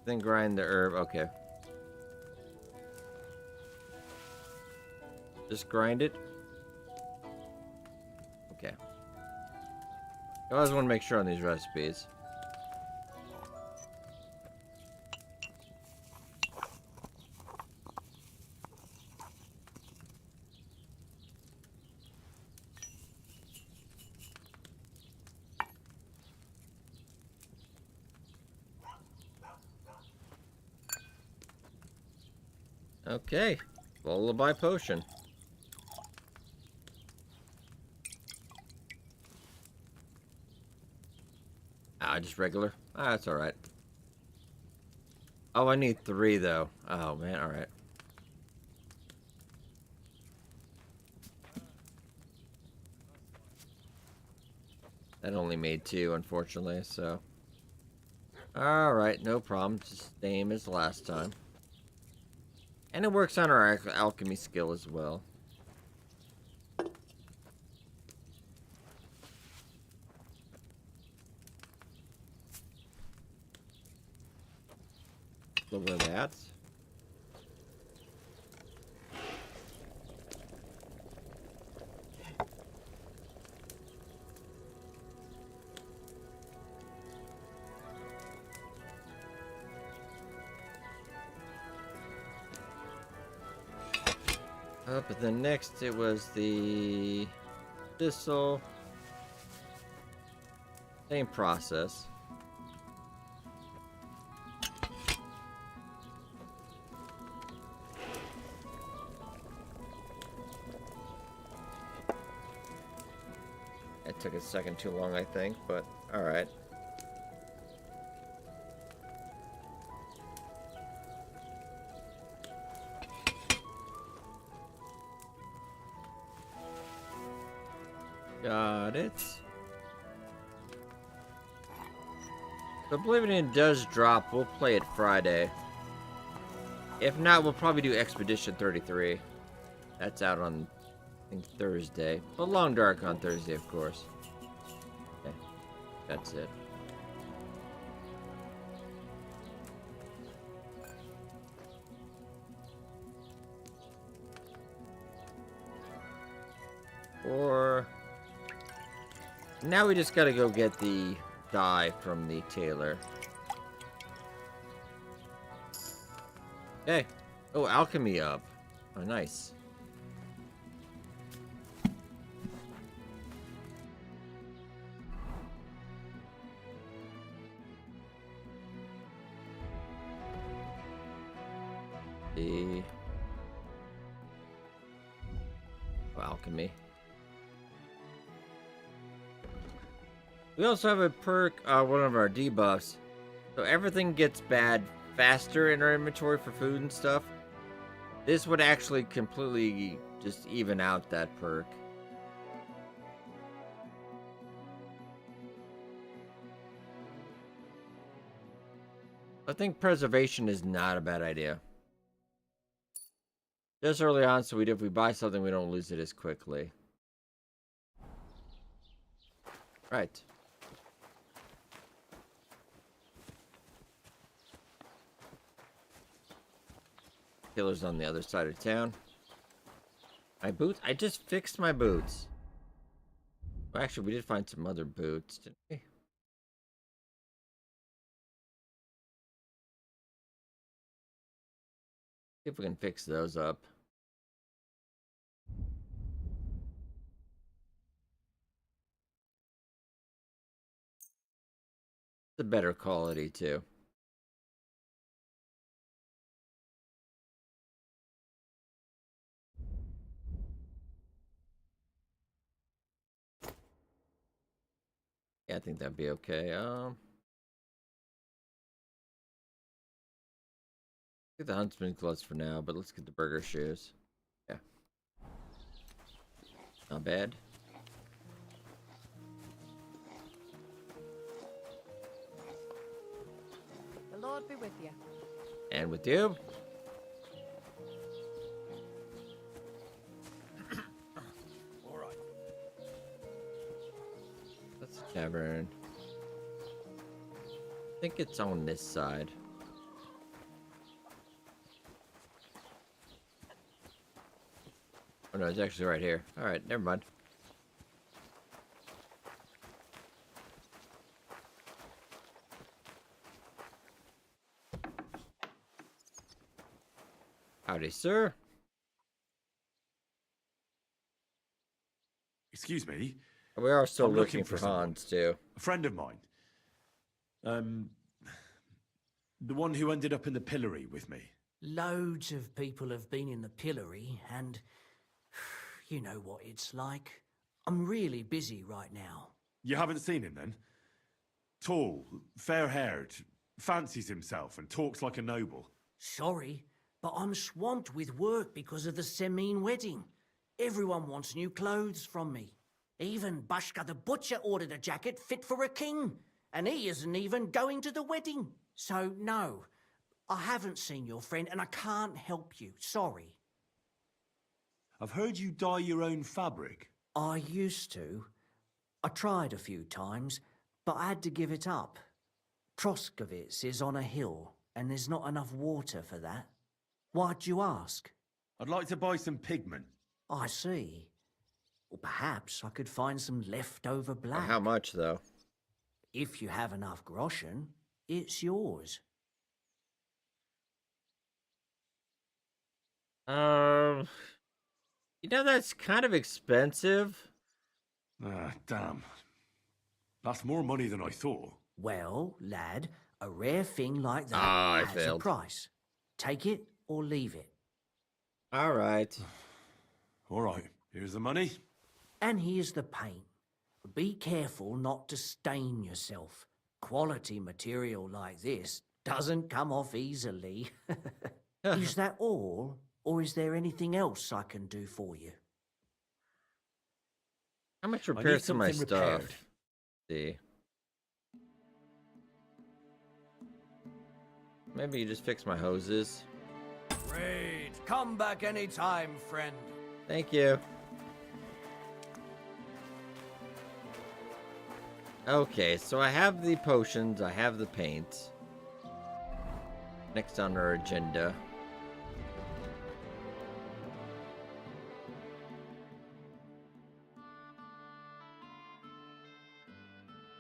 Then grind the herb. Okay. Just grind it. Okay. I always want to make sure on these recipes. Okay, lullaby potion. Ah, just regular. Ah, that's all right. Oh, I need 3 though. Oh man, all right. That only made 2, unfortunately. So, all right, no problem. Just same as last time. And it works on our alchemy skill as well. Look where that's. But then next it was the thistle. Same process. took a second too long, I think, but alright. Got it. So Believe It In does drop. We'll play it Friday. If not, we'll probably do Expedition 33. That's out on, I think, Thursday. But Long Dark on Thursday, of course. Okay. That's it. Or... now we just gotta go get the dye from the tailor. Okay. Oh, alchemy up. Oh, nice. The alchemy. We also have a perk, one of our debuffs. So everything gets bad faster in our inventory for food and stuff. This would actually completely just even out that perk. I think preservation is not a bad idea. Just early on, so if we buy something, we don't lose it as quickly. Right. Killer's on the other side of town. My boots? I just fixed my boots. Well, actually, we did find some other boots, didn't we? See if we can fix those up. It's a better quality, too. Yeah, I think that'd be okay. Get the huntsman gloves for now, but let's get the burger shoes. Yeah. Not bad. The Lord be with you. And with you. All right. That's the tavern. I think it's on this side. Oh no, it's actually right here. Alright, never mind. Howdy, sir. Excuse me. We are still I'm looking for someone. Hans, too. A friend of mine. The one who ended up in the pillory with me. Loads of people have been in the pillory, and you know what it's like. I'm really busy right now. You haven't seen him then? Tall, fair-haired, fancies himself and talks like a noble. Sorry, but I'm swamped with work because of the Semine wedding. Everyone wants new clothes from me. Even Bashka the butcher ordered a jacket fit for a king, and he isn't even going to the wedding. So no, I haven't seen your friend and I can't help you, sorry. I've heard you dye your own fabric. I used to. I tried a few times, but I had to give it up. Troskovitz is on a hill, and there's not enough water for that. Why'd you ask? I'd like to buy some pigment. I see. Or perhaps I could find some leftover black. How much, though? If you have enough groschen, it's yours. You know, that's kind of expensive. Ah, damn. That's more money than I thought. Well, lad, a rare thing like that has a price. Take it or leave it. All right. All right, here's the money. And here's the paint. Be careful not to stain yourself. Quality material like this doesn't come off easily. Is that all, or is there anything else I can do for you? How much I need repairs to my something stuff? repaired. See. Maybe you just fix my hoses. Great. Come back anytime, friend. Thank you. Okay, so I have the potions, I have the paint. Next on our agenda.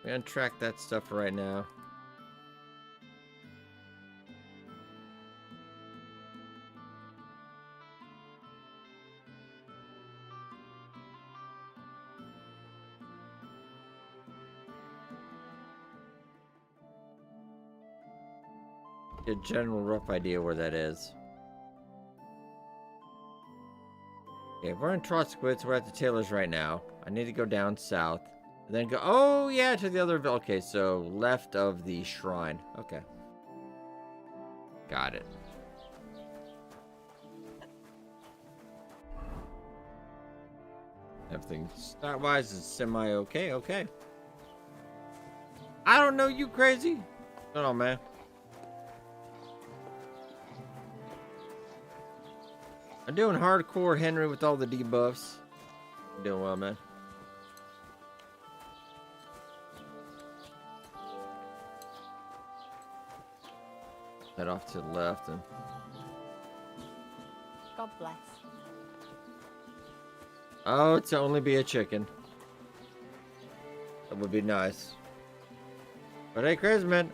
We're gonna track that stuff right now. Get a general rough idea where that is. Okay, we're in Trotskwitz. We're at the tailor's right now. I need to go down south. And then go, oh yeah, to the other, okay, so left of the shrine. Okay. Got it. Everything stat-wise is semi-okay, okay. I don't know, you crazy? Hold on, man. I'm doing hardcore Henry with all the debuffs. I'm doing well, man. Head off to the left and God bless. oh, it's only be a chicken. That would be nice. But hey, Chris, man,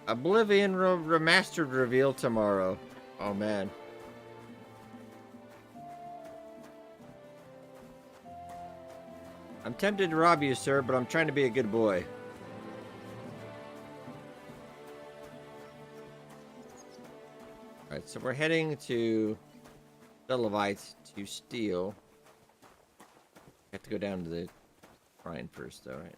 Oblivion remastered reveal tomorrow. Oh man. I'm tempted to rob you, sir, but I'm trying to be a good boy. Alright, so we're heading to the Levites to steal. Have to go down to the shrine first, though, right?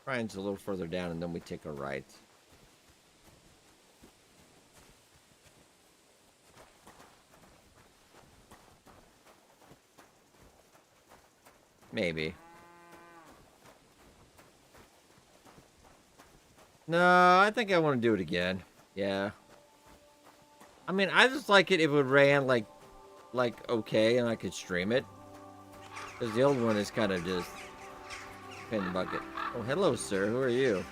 Shrine's a little further down, and then we take a right. Maybe. No, I think I want to do it again. Yeah. I mean, I just like it if it ran like okay and I could stream it. Because the old one is kind of just pain in the bucket. Oh, hello, sir. Who are you?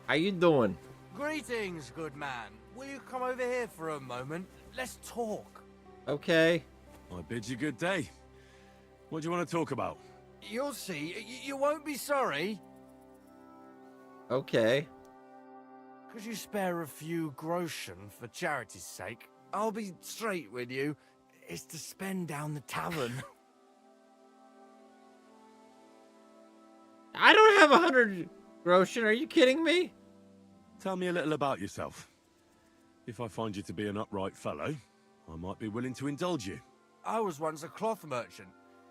How you doing? Greetings, good man. Will you come over here for a moment? Let's talk. Okay. I bid you good day. What do you want to talk about? You'll see. You won't be sorry. Okay. Could you spare a few groschen for charity's sake? I'll be straight with you. It's to spend down the tavern. I don't have 100 groschen. Are you kidding me? Tell me a little about yourself. If I find you to be an upright fellow, I might be willing to indulge you. I was once a cloth merchant.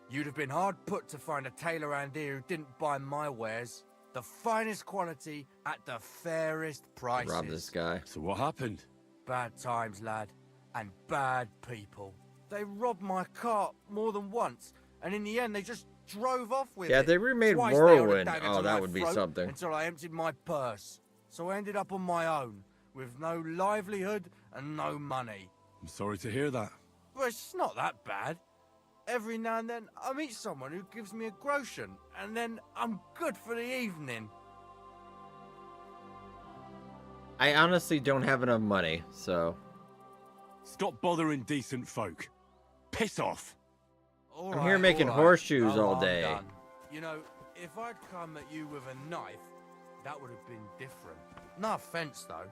You'd have been hard put to find a tailor around here who didn't buy my wares. The finest quality at the fairest prices. Rob this guy. So what happened? Bad times, lad. And bad people. They robbed my cart more than once. And in the end, they just drove off with it. Yeah, they remade Twice they held a Morrowind. dagger Oh, to that my would be throat something. Until I emptied my purse. So I ended up on my own. With no livelihood and no money. I'm sorry to hear that. But it's not that bad. Every now and then, I meet someone who gives me a groschen, and then I'm good for the evening. I honestly don't have enough money, so... Stop bothering decent folk. Piss off. I'm here making horseshoes all I'm day. done. You know, if I'd come at you with a knife, that would have been different. No offense, though.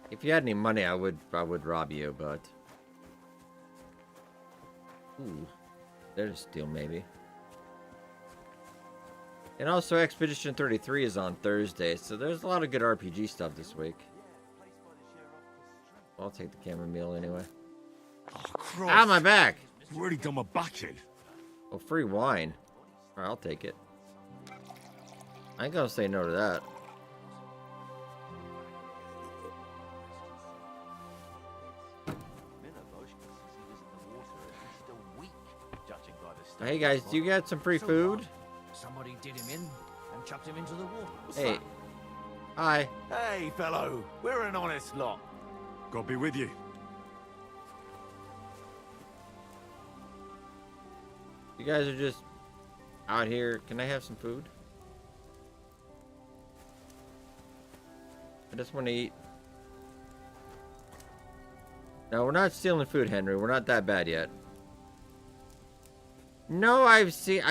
If you had any money, I would rob you, but... Ooh. There's a steal, maybe. And also, Expedition 33 is on Thursday, so there's a lot of good RPG stuff this week. I'll take the chamomile anyway. Oh, Christ. Ah, my back! You already done my back in. Oh, free wine. Alright, I'll take it. I ain't gonna say no to that. Hey guys, do you got some free food? Somebody did him in and chucked him into the water. Hey. Hi. Hey, fellow. We're an honest lot. God be with you. You guys are just out here. Can I have some food? I just want to eat. No, we're not stealing food, Henry. We're not that bad yet. No, I've seen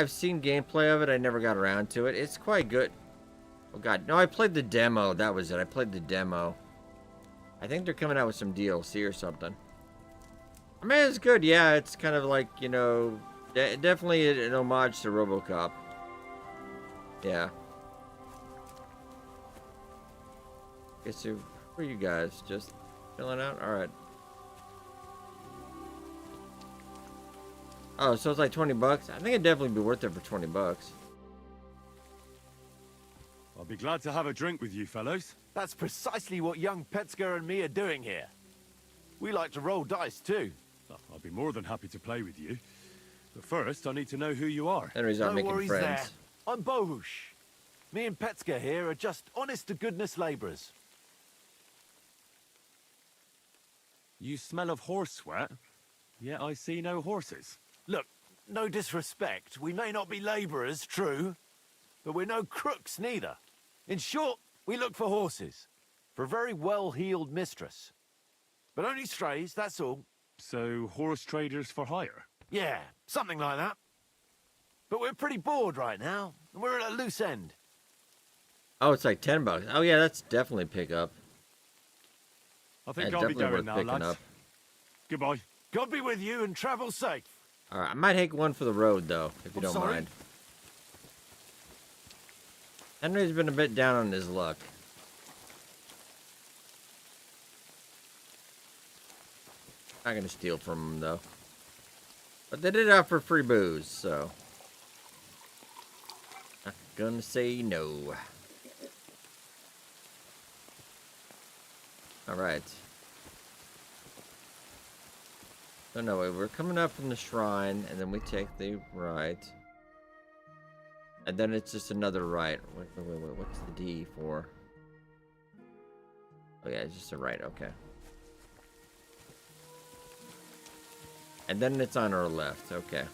gameplay of it. I never got around to it. It's quite good. Oh god, no, I played the demo. That was it. I played the demo. I think they're coming out with some DLC or something. I mean, it's good. Yeah, it's kind of like, you know, definitely an homage to RoboCop. Yeah. Okay, so who are you guys? Just chilling out? Alright. Oh, so it's like 20 bucks? I think it'd definitely be worth it for 20 bucks. I'll be glad to have a drink with you, fellows. That's precisely what young Petska and me are doing here. We like to roll dice, too. Oh, I'll be more than happy to play with you. But first, I need to know who you are. Henry's not making friends. There. I'm Bohush. Me and Petska here are just honest-to-goodness labourers. You smell of horse sweat, yet I see no horses. Look, no disrespect. We may not be labourers, true, but we're no crooks neither. In short, we look for horses. For a very well-heeled mistress. But only strays, that's all. So, horse traders for hire? Yeah, something like that. But we're pretty bored right now, and we're at a loose end. Oh, it's like 10 bucks. Oh yeah, that's definitely pick up. I think That's I'll be definitely going worth now, picking lads. up. Goodbye. God be with you and travel safe. Alright, I might take one for the road, though, if you don't sorry? mind. Henry's been a bit down on his luck. Not gonna steal from him, though. But they did offer free booze, so... Not gonna say no. Alright. So no, wait, we're coming up from the shrine, and then we take the right. And then it's just another right. Wait, what's the D for? Oh yeah, it's just a right, okay. And then it's on our left, okay.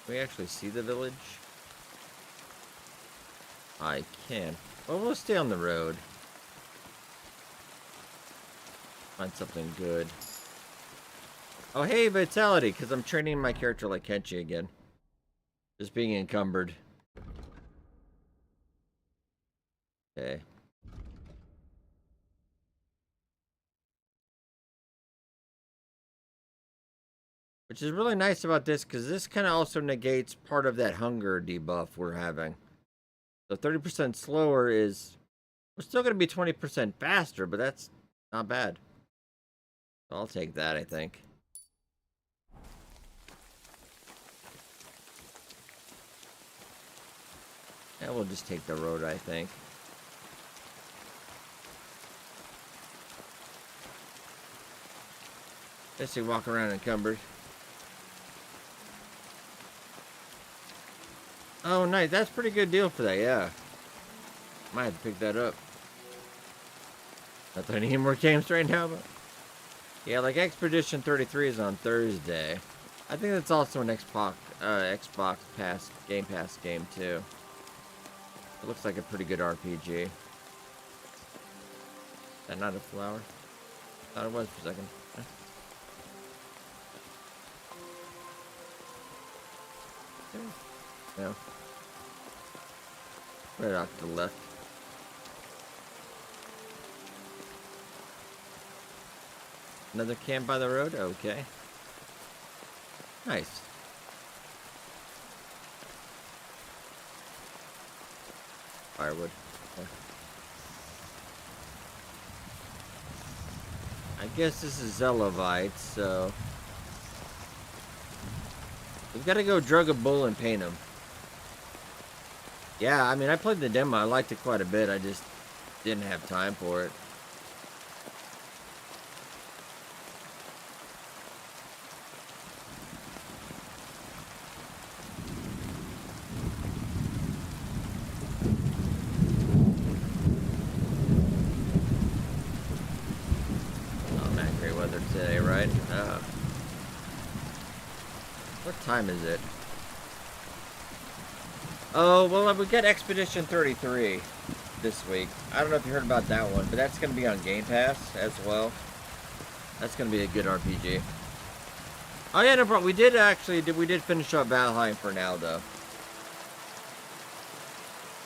Can we actually see the village? I can. Well, we'll stay on the road. Find something good. Oh, hey, Vitality, because I'm training my character like Kenshi again. Just being encumbered. Okay. Which is really nice about this, because this kind of also negates part of that hunger debuff we're having. So 30% slower is... We're still going to be 20% faster, but that's not bad. So I'll take that, I think. Yeah, we'll just take the road, I think. Guess you walk around encumbered. Oh, nice. That's a pretty good deal for that, yeah. Might have to pick that up. Not that I need any more games right now, but... Yeah, like Expedition 33 is on Thursday. I think that's also an Xbox Game Pass game, too. It looks like a pretty good RPG. Is that not a flower? Thought it was for a second. No. Right off to the left. Another camp by the road? Okay. Nice. Firewood. Okay. I guess this is Zellovite, so we've got to go drug a bull and paint him. Yeah, I mean, I played the demo. I liked it quite a bit. I just didn't have time for it. Oh, man, great weather today, right? What time is it? Oh, well, we got Expedition 33 this week. I don't know if you heard about that one, but that's going to be on Game Pass as well. That's going to be a good RPG. Oh, yeah, no problem. We did finish up Valheim for now, though.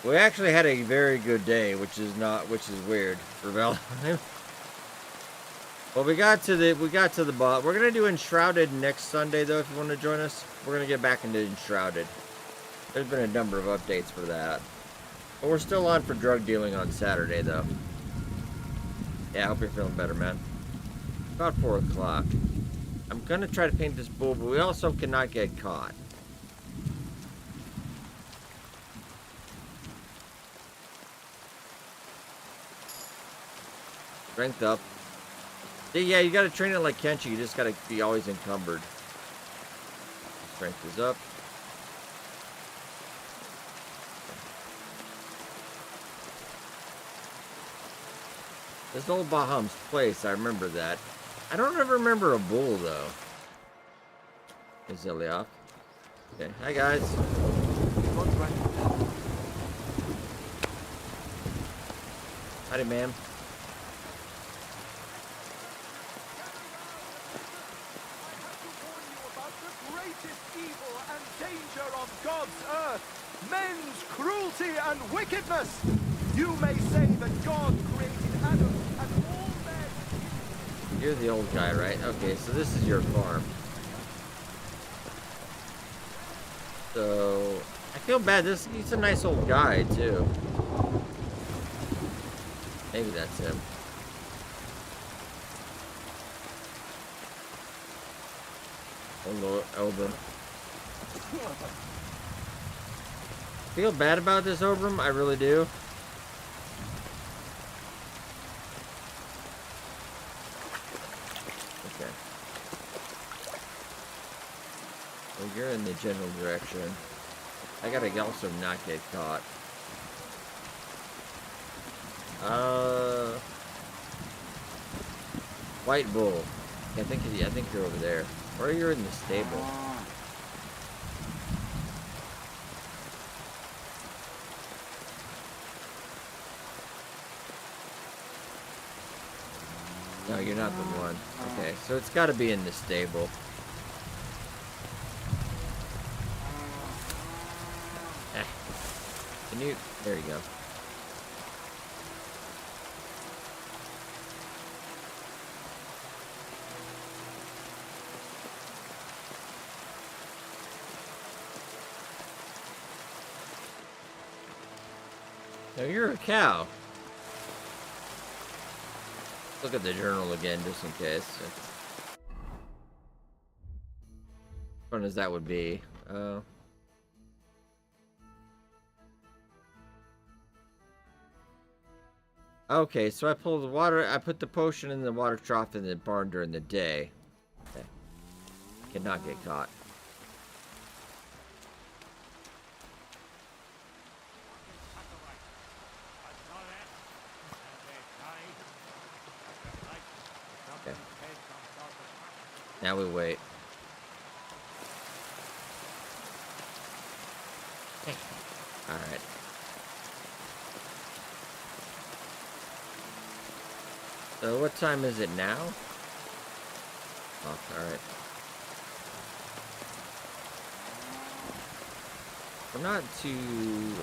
We actually had a very good day, which is weird for Valheim. Well, we got to the boss. We're going to do Enshrouded next Sunday, though, if you want to join us. We're going to get back into Enshrouded. There's been a number of updates for that. But we're still on for drug dealing on Saturday, though. Yeah, I hope you're feeling better, man. About 4 o'clock. I'm going to try to paint this bull, but we also cannot get caught. Strength up. Yeah, you got to train it like Kenshi. You just got to be always encumbered. Strength is up. This old Baham's place, I remember that. I don't ever remember a bull, though. Is Ilya off? Okay, hi guys. Howdy, ma'am. Evil and danger of God's earth, men's cruelty and wickedness. You may say that God created Adam and all men. You're the old guy, right? Okay, so this is your farm. So I feel bad. He's a nice old guy too. Maybe that's him. Obram. Feel bad about this, Obram. I really do. Okay. Well, you're in the general direction. I gotta also not get caught. White bull. I think you're over there. Or you're in the stable. No, you're not the one. Okay, so it's got to be in the stable. Can you? There you go. No, you're a cow. Look at the journal again, just in case. Fun as that would be. Okay, so I pulled the water. I put the potion in the water trough in the barn during the day. Okay. Cannot get caught. Okay. Now we wait. All right. So what time is it now? Oh, alright. We're not too...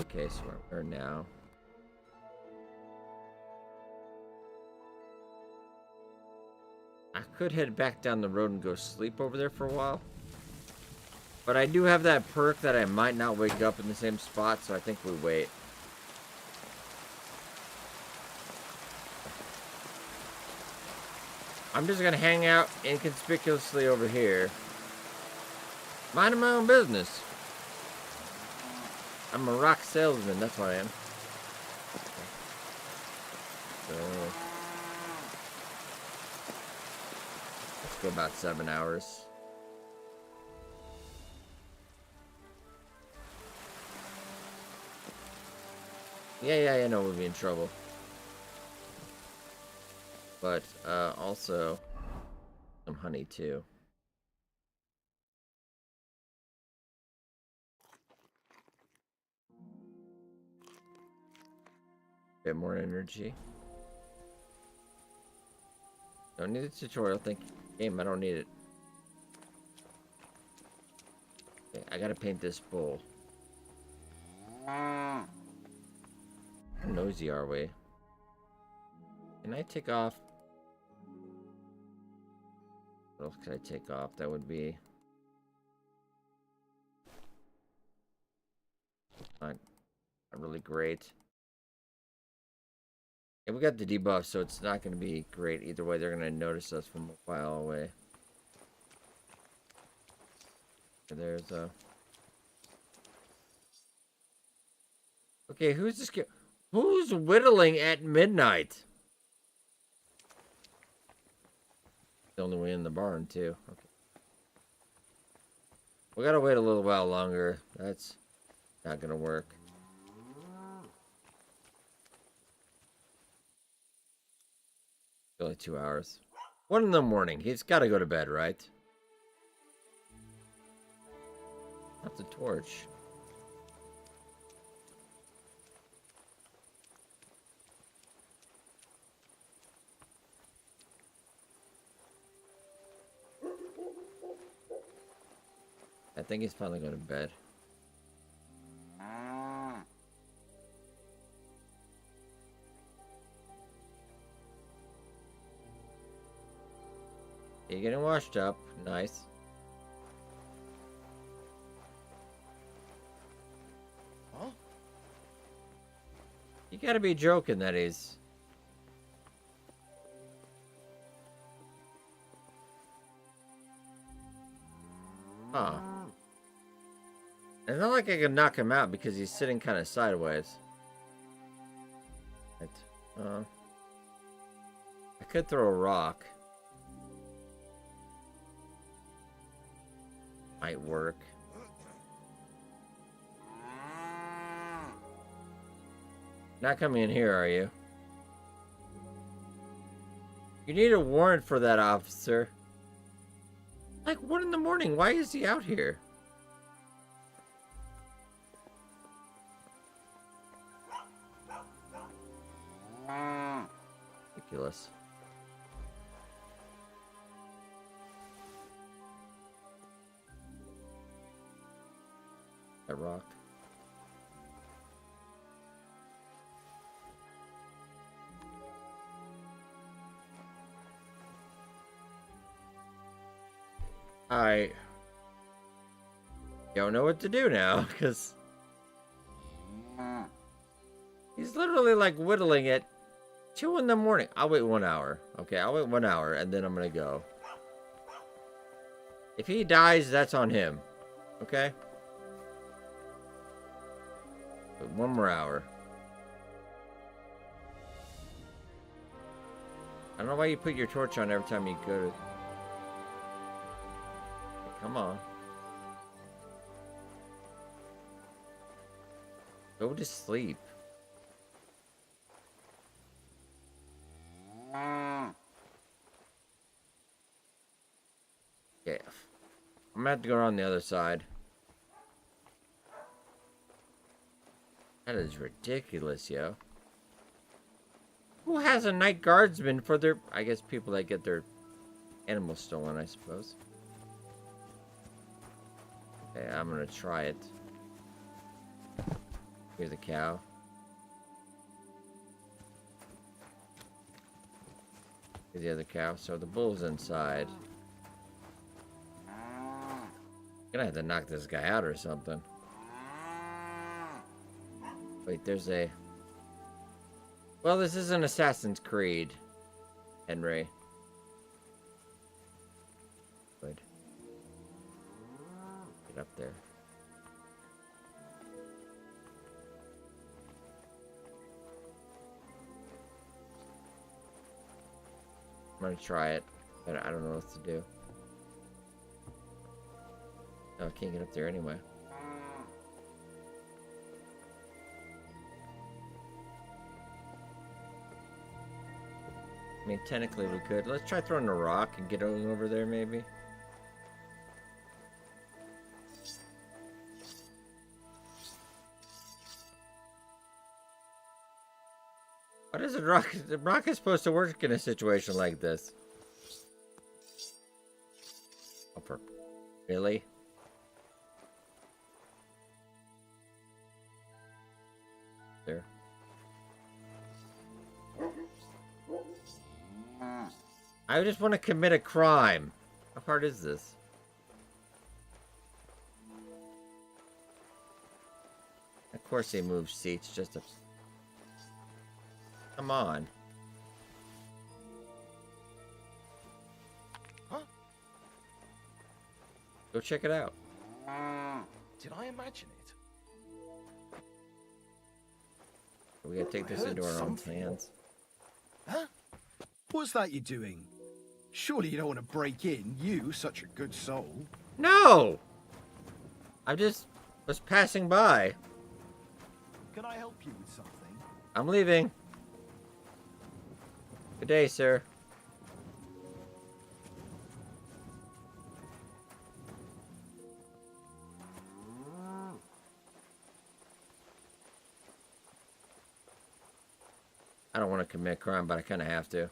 Okay, so we're now. I could head back down the road and go sleep over there for a while. But I do have that perk that I might not wake up in the same spot, so I think we wait. I'm just gonna hang out inconspicuously over here. Minding my own business. I'm a rock salesman, that's what I am. So, let's go about 7 hours. Yeah, I know we'll be in trouble. But, also, some honey, too. Bit more energy. Don't need a tutorial, thank you. Game, I don't need it. Okay, I gotta paint this bowl. How nosy are we? Can I take off? What else could I take off? That would be not really great. Yeah, we got the debuff, so it's not going to be great either way. They're going to notice us from a while away. There's a... Okay, who's this kid? Who's whittling at midnight? The only way in the barn, too. Okay. We gotta wait a little while longer. That's not gonna work. Only 2 hours. 1 in the morning. He's gotta go to bed, right? That's a torch. I think he's finally going to bed. You're getting washed up. Nice. Huh? You gotta be joking that he's... Huh. It's not like I can knock him out because he's sitting kind of sideways. Right. I could throw a rock. Might work. Not coming in here, are you? You need a warrant for that, officer. Like 1 in the morning. Why is he out here? Ridiculous. That rock. I don't know what to do now, because he's literally like whittling it. 2 in the morning. I'll wait 1 hour. Okay, I'll wait 1 hour, and then I'm gonna go. If he dies, that's on him. Okay? But 1 more hour. I don't know why you put your torch on every time you go to... Come on. Go to sleep. Yeah. I'm gonna have to go around the other side. That is ridiculous, yo. Who has a night guardsman for their... I guess people that get their animals stolen, I suppose. Okay, I'm gonna try it. Here's the cow. Here's the other cow. So the bull's inside. Gonna have to knock this guy out or something. Wait, there's a... Well, this is an Assassin's Creed, Henry. Good. Get up there. I'm gonna try it, but I don't know what to do. Oh, I can't get up there anyway. I mean, technically we could. Let's try throwing a rock and get over there, maybe. What is a rock? The rock is supposed to work in a situation like this. Oh, for... Really? There. I just want to commit a crime. How hard is this? Of course he moves seats just to... Come on. Huh? Go check it out. Did I imagine it? We gotta take this into our own hands. Huh? What's that you're doing? Surely you don't want to break in, you, such a good soul. No! I just was passing by. Can I help you with something? I'm leaving. Good day, sir. I don't want to commit crime, but I kind of have to.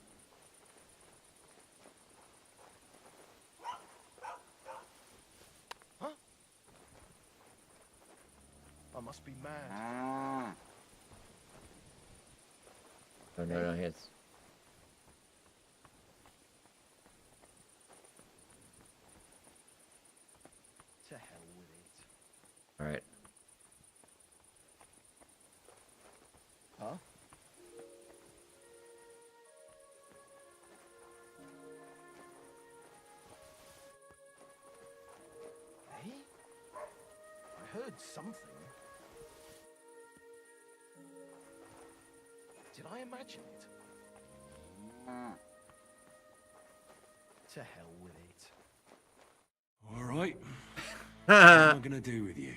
Huh? I must be mad. Oh, no, it's... To hell with it. Alright. Huh? Hey? I heard something. Did I imagine it? To hell with it. All right. What am I gonna do with you?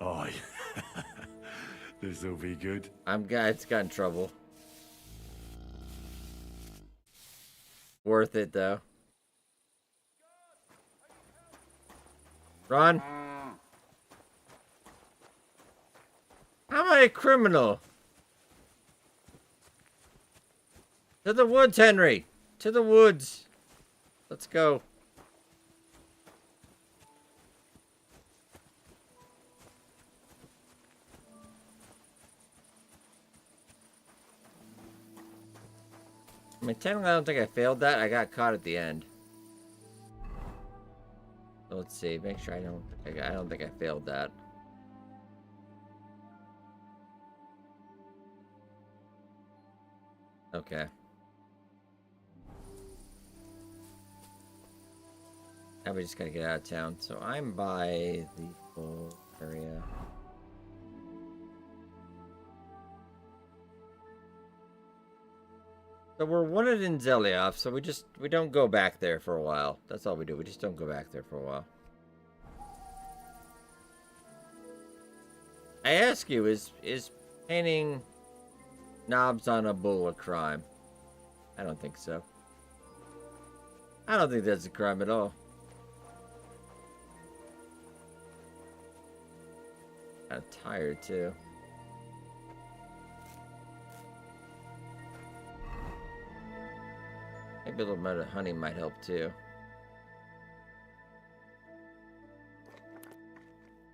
Aye. This'll be good. It's got in trouble. Worth it, though. Run. How am I a criminal? To the woods, Henry. To the woods. Let's go. I mean, technically, I don't think I failed that. I got caught at the end. So let's see. Make sure I don't think I failed that. Okay. Now we just gotta get out of town. So I'm by the full area. So we're wanted in Zelioff, so we don't go back there for a while. That's all we do. We just don't go back there for a while. I ask you, is painting knobs on a bull a crime? I don't think so. I don't think that's a crime at all. I'm tired too. Maybe a little bit of honey might help too.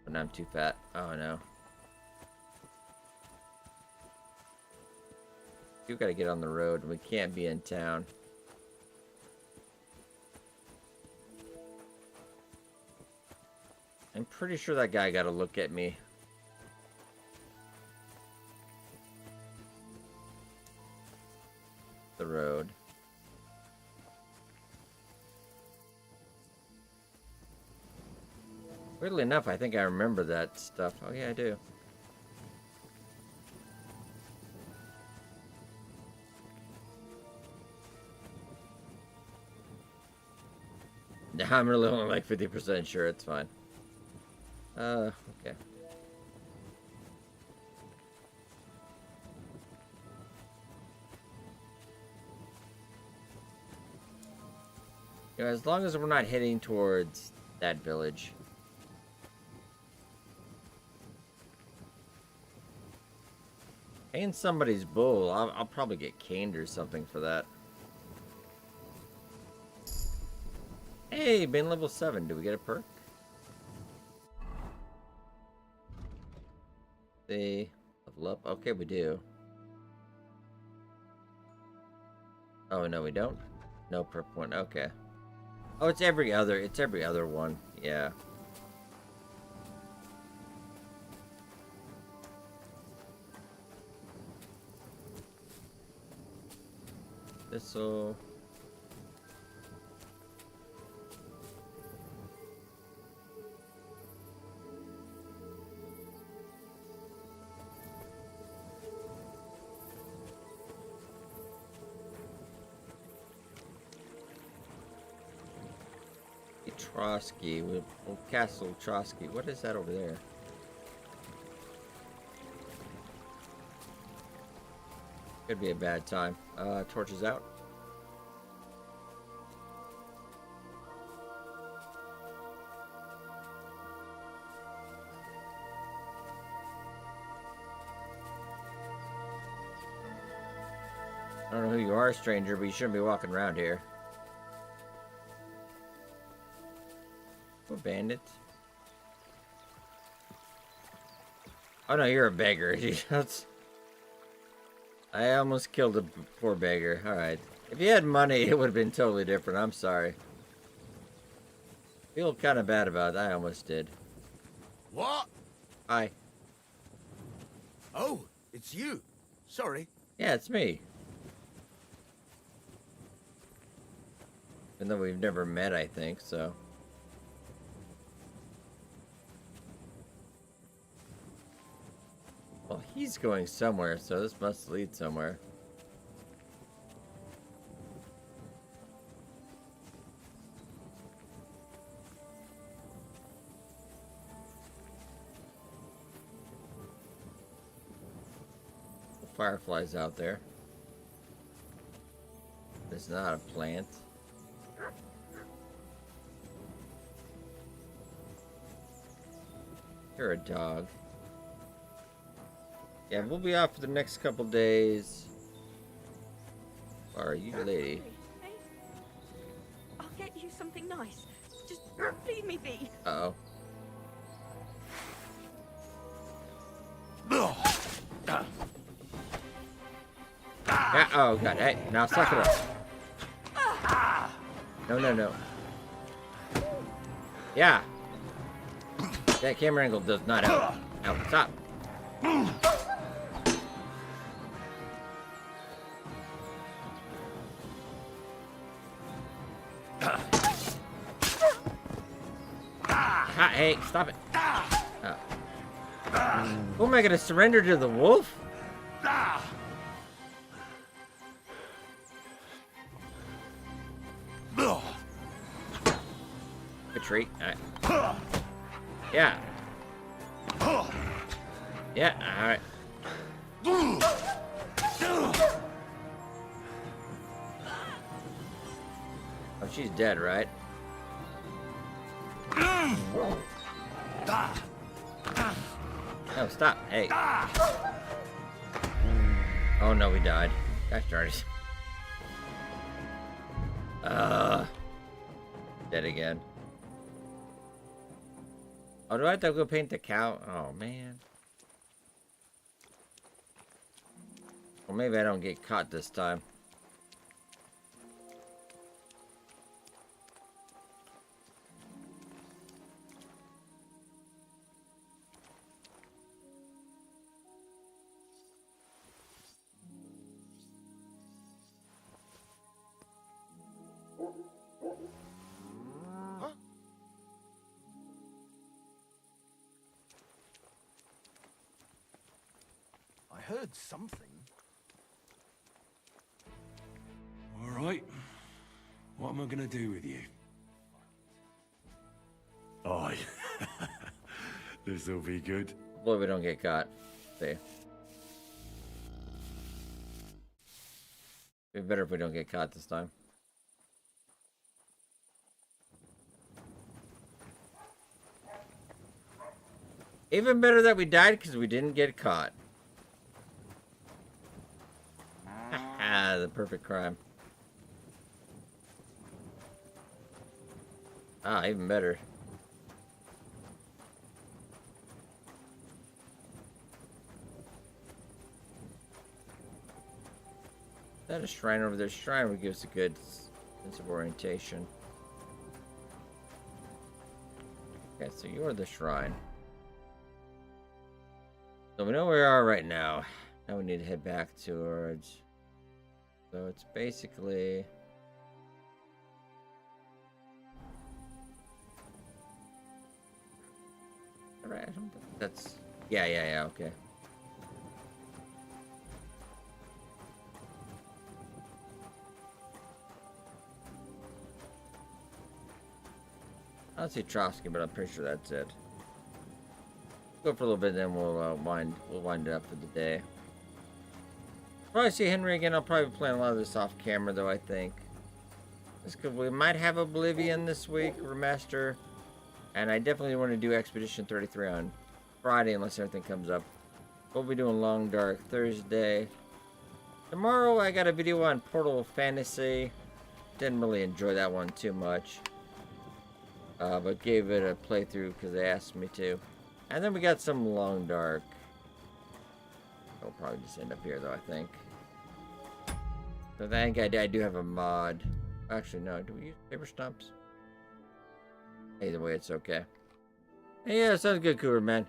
But now I'm too fat. Oh no. You gotta get on the road. We can't be in town. I'm pretty sure that guy got a look at me. The road. Weirdly enough, I think I remember that stuff. Oh yeah, I do. I'm really only like 50% sure. It's fine. Okay. You know, as long as we're not heading towards that village. Paying somebody's bull, I'll probably get caned or something for that. Hey, been level 7. Do we get a perk? The level up. Okay, we do. Oh no, we don't. No perk one. Okay. Oh, it's every other. It's every other one. Yeah. This'll. Trotsky, Castle Trotsky. What is that over there? Could be a bad time. Torches out. I don't know who you are, stranger, but you shouldn't be walking around here. Bandit. Oh no, you're a beggar. That's... I almost killed a poor beggar. Alright. If you had money, it would have been totally different. I'm sorry. Feel kind of bad about it. I almost did. What? Hi. Oh, it's you. Sorry. Yeah, it's me. Even though we've never met, I think, so... Well, he's going somewhere, so this must lead somewhere. The firefly's out there. It's not a plant. You're a dog. Yeah, we'll be off for the next couple days. Are you lady? I'll get you something nice. Just leave me be. Uh-oh. Yeah, oh god, hey, now suck it up. No. Yeah. That camera angle does not help. Now, stop. Hey, stop it. Oh. Who am I gonna surrender to, the wolf? Retreat. Alright. Yeah. Yeah, alright. Oh, she's dead, right? No, stop. Hey. Oh no, we died. Gosh darn it. Dead again. Oh, do I have to go paint the cow? Oh, man. Well, maybe I don't get caught this time. heard something. All right. What am I gonna do with you? Aye. This'll be good. Boy, we don't get caught. See. It'd be better if we don't get caught this time. Even better that we died because we didn't get caught. Haha, the perfect crime. Ah, even better. That a shrine over there. Shrine would give us a good sense of orientation. Okay, so you're the shrine. So we know where we are right now. Now we need to head back towards... So it's basically... Alright, I don't think that's... Yeah, okay. I don't see Trotsky, but I'm pretty sure that's it. Go for a little bit, then we'll wind it up for the day. Probably see Henry again. I'll probably be playing a lot of this off camera, though. I think we might have Oblivion this week remaster, and I definitely want to do Expedition 33 on Friday unless everything comes up. We'll be doing Long Dark Thursday. Tomorrow I got a video on Portal Fantasy. Didn't really enjoy that one too much, but gave it a playthrough because they asked me to. And then we got some Long Dark. I'll probably just end up here, though, I think. So I think I do have a mod. Actually, no. Do we use paper stumps? Either way, it's okay. Hey, yeah, sounds good, Cooper, man.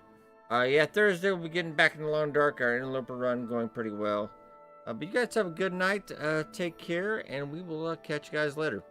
Yeah, Thursday we'll be getting back in the Long Dark. Our interloper run going pretty well. But you guys have a good night. Take care, and we will catch you guys later.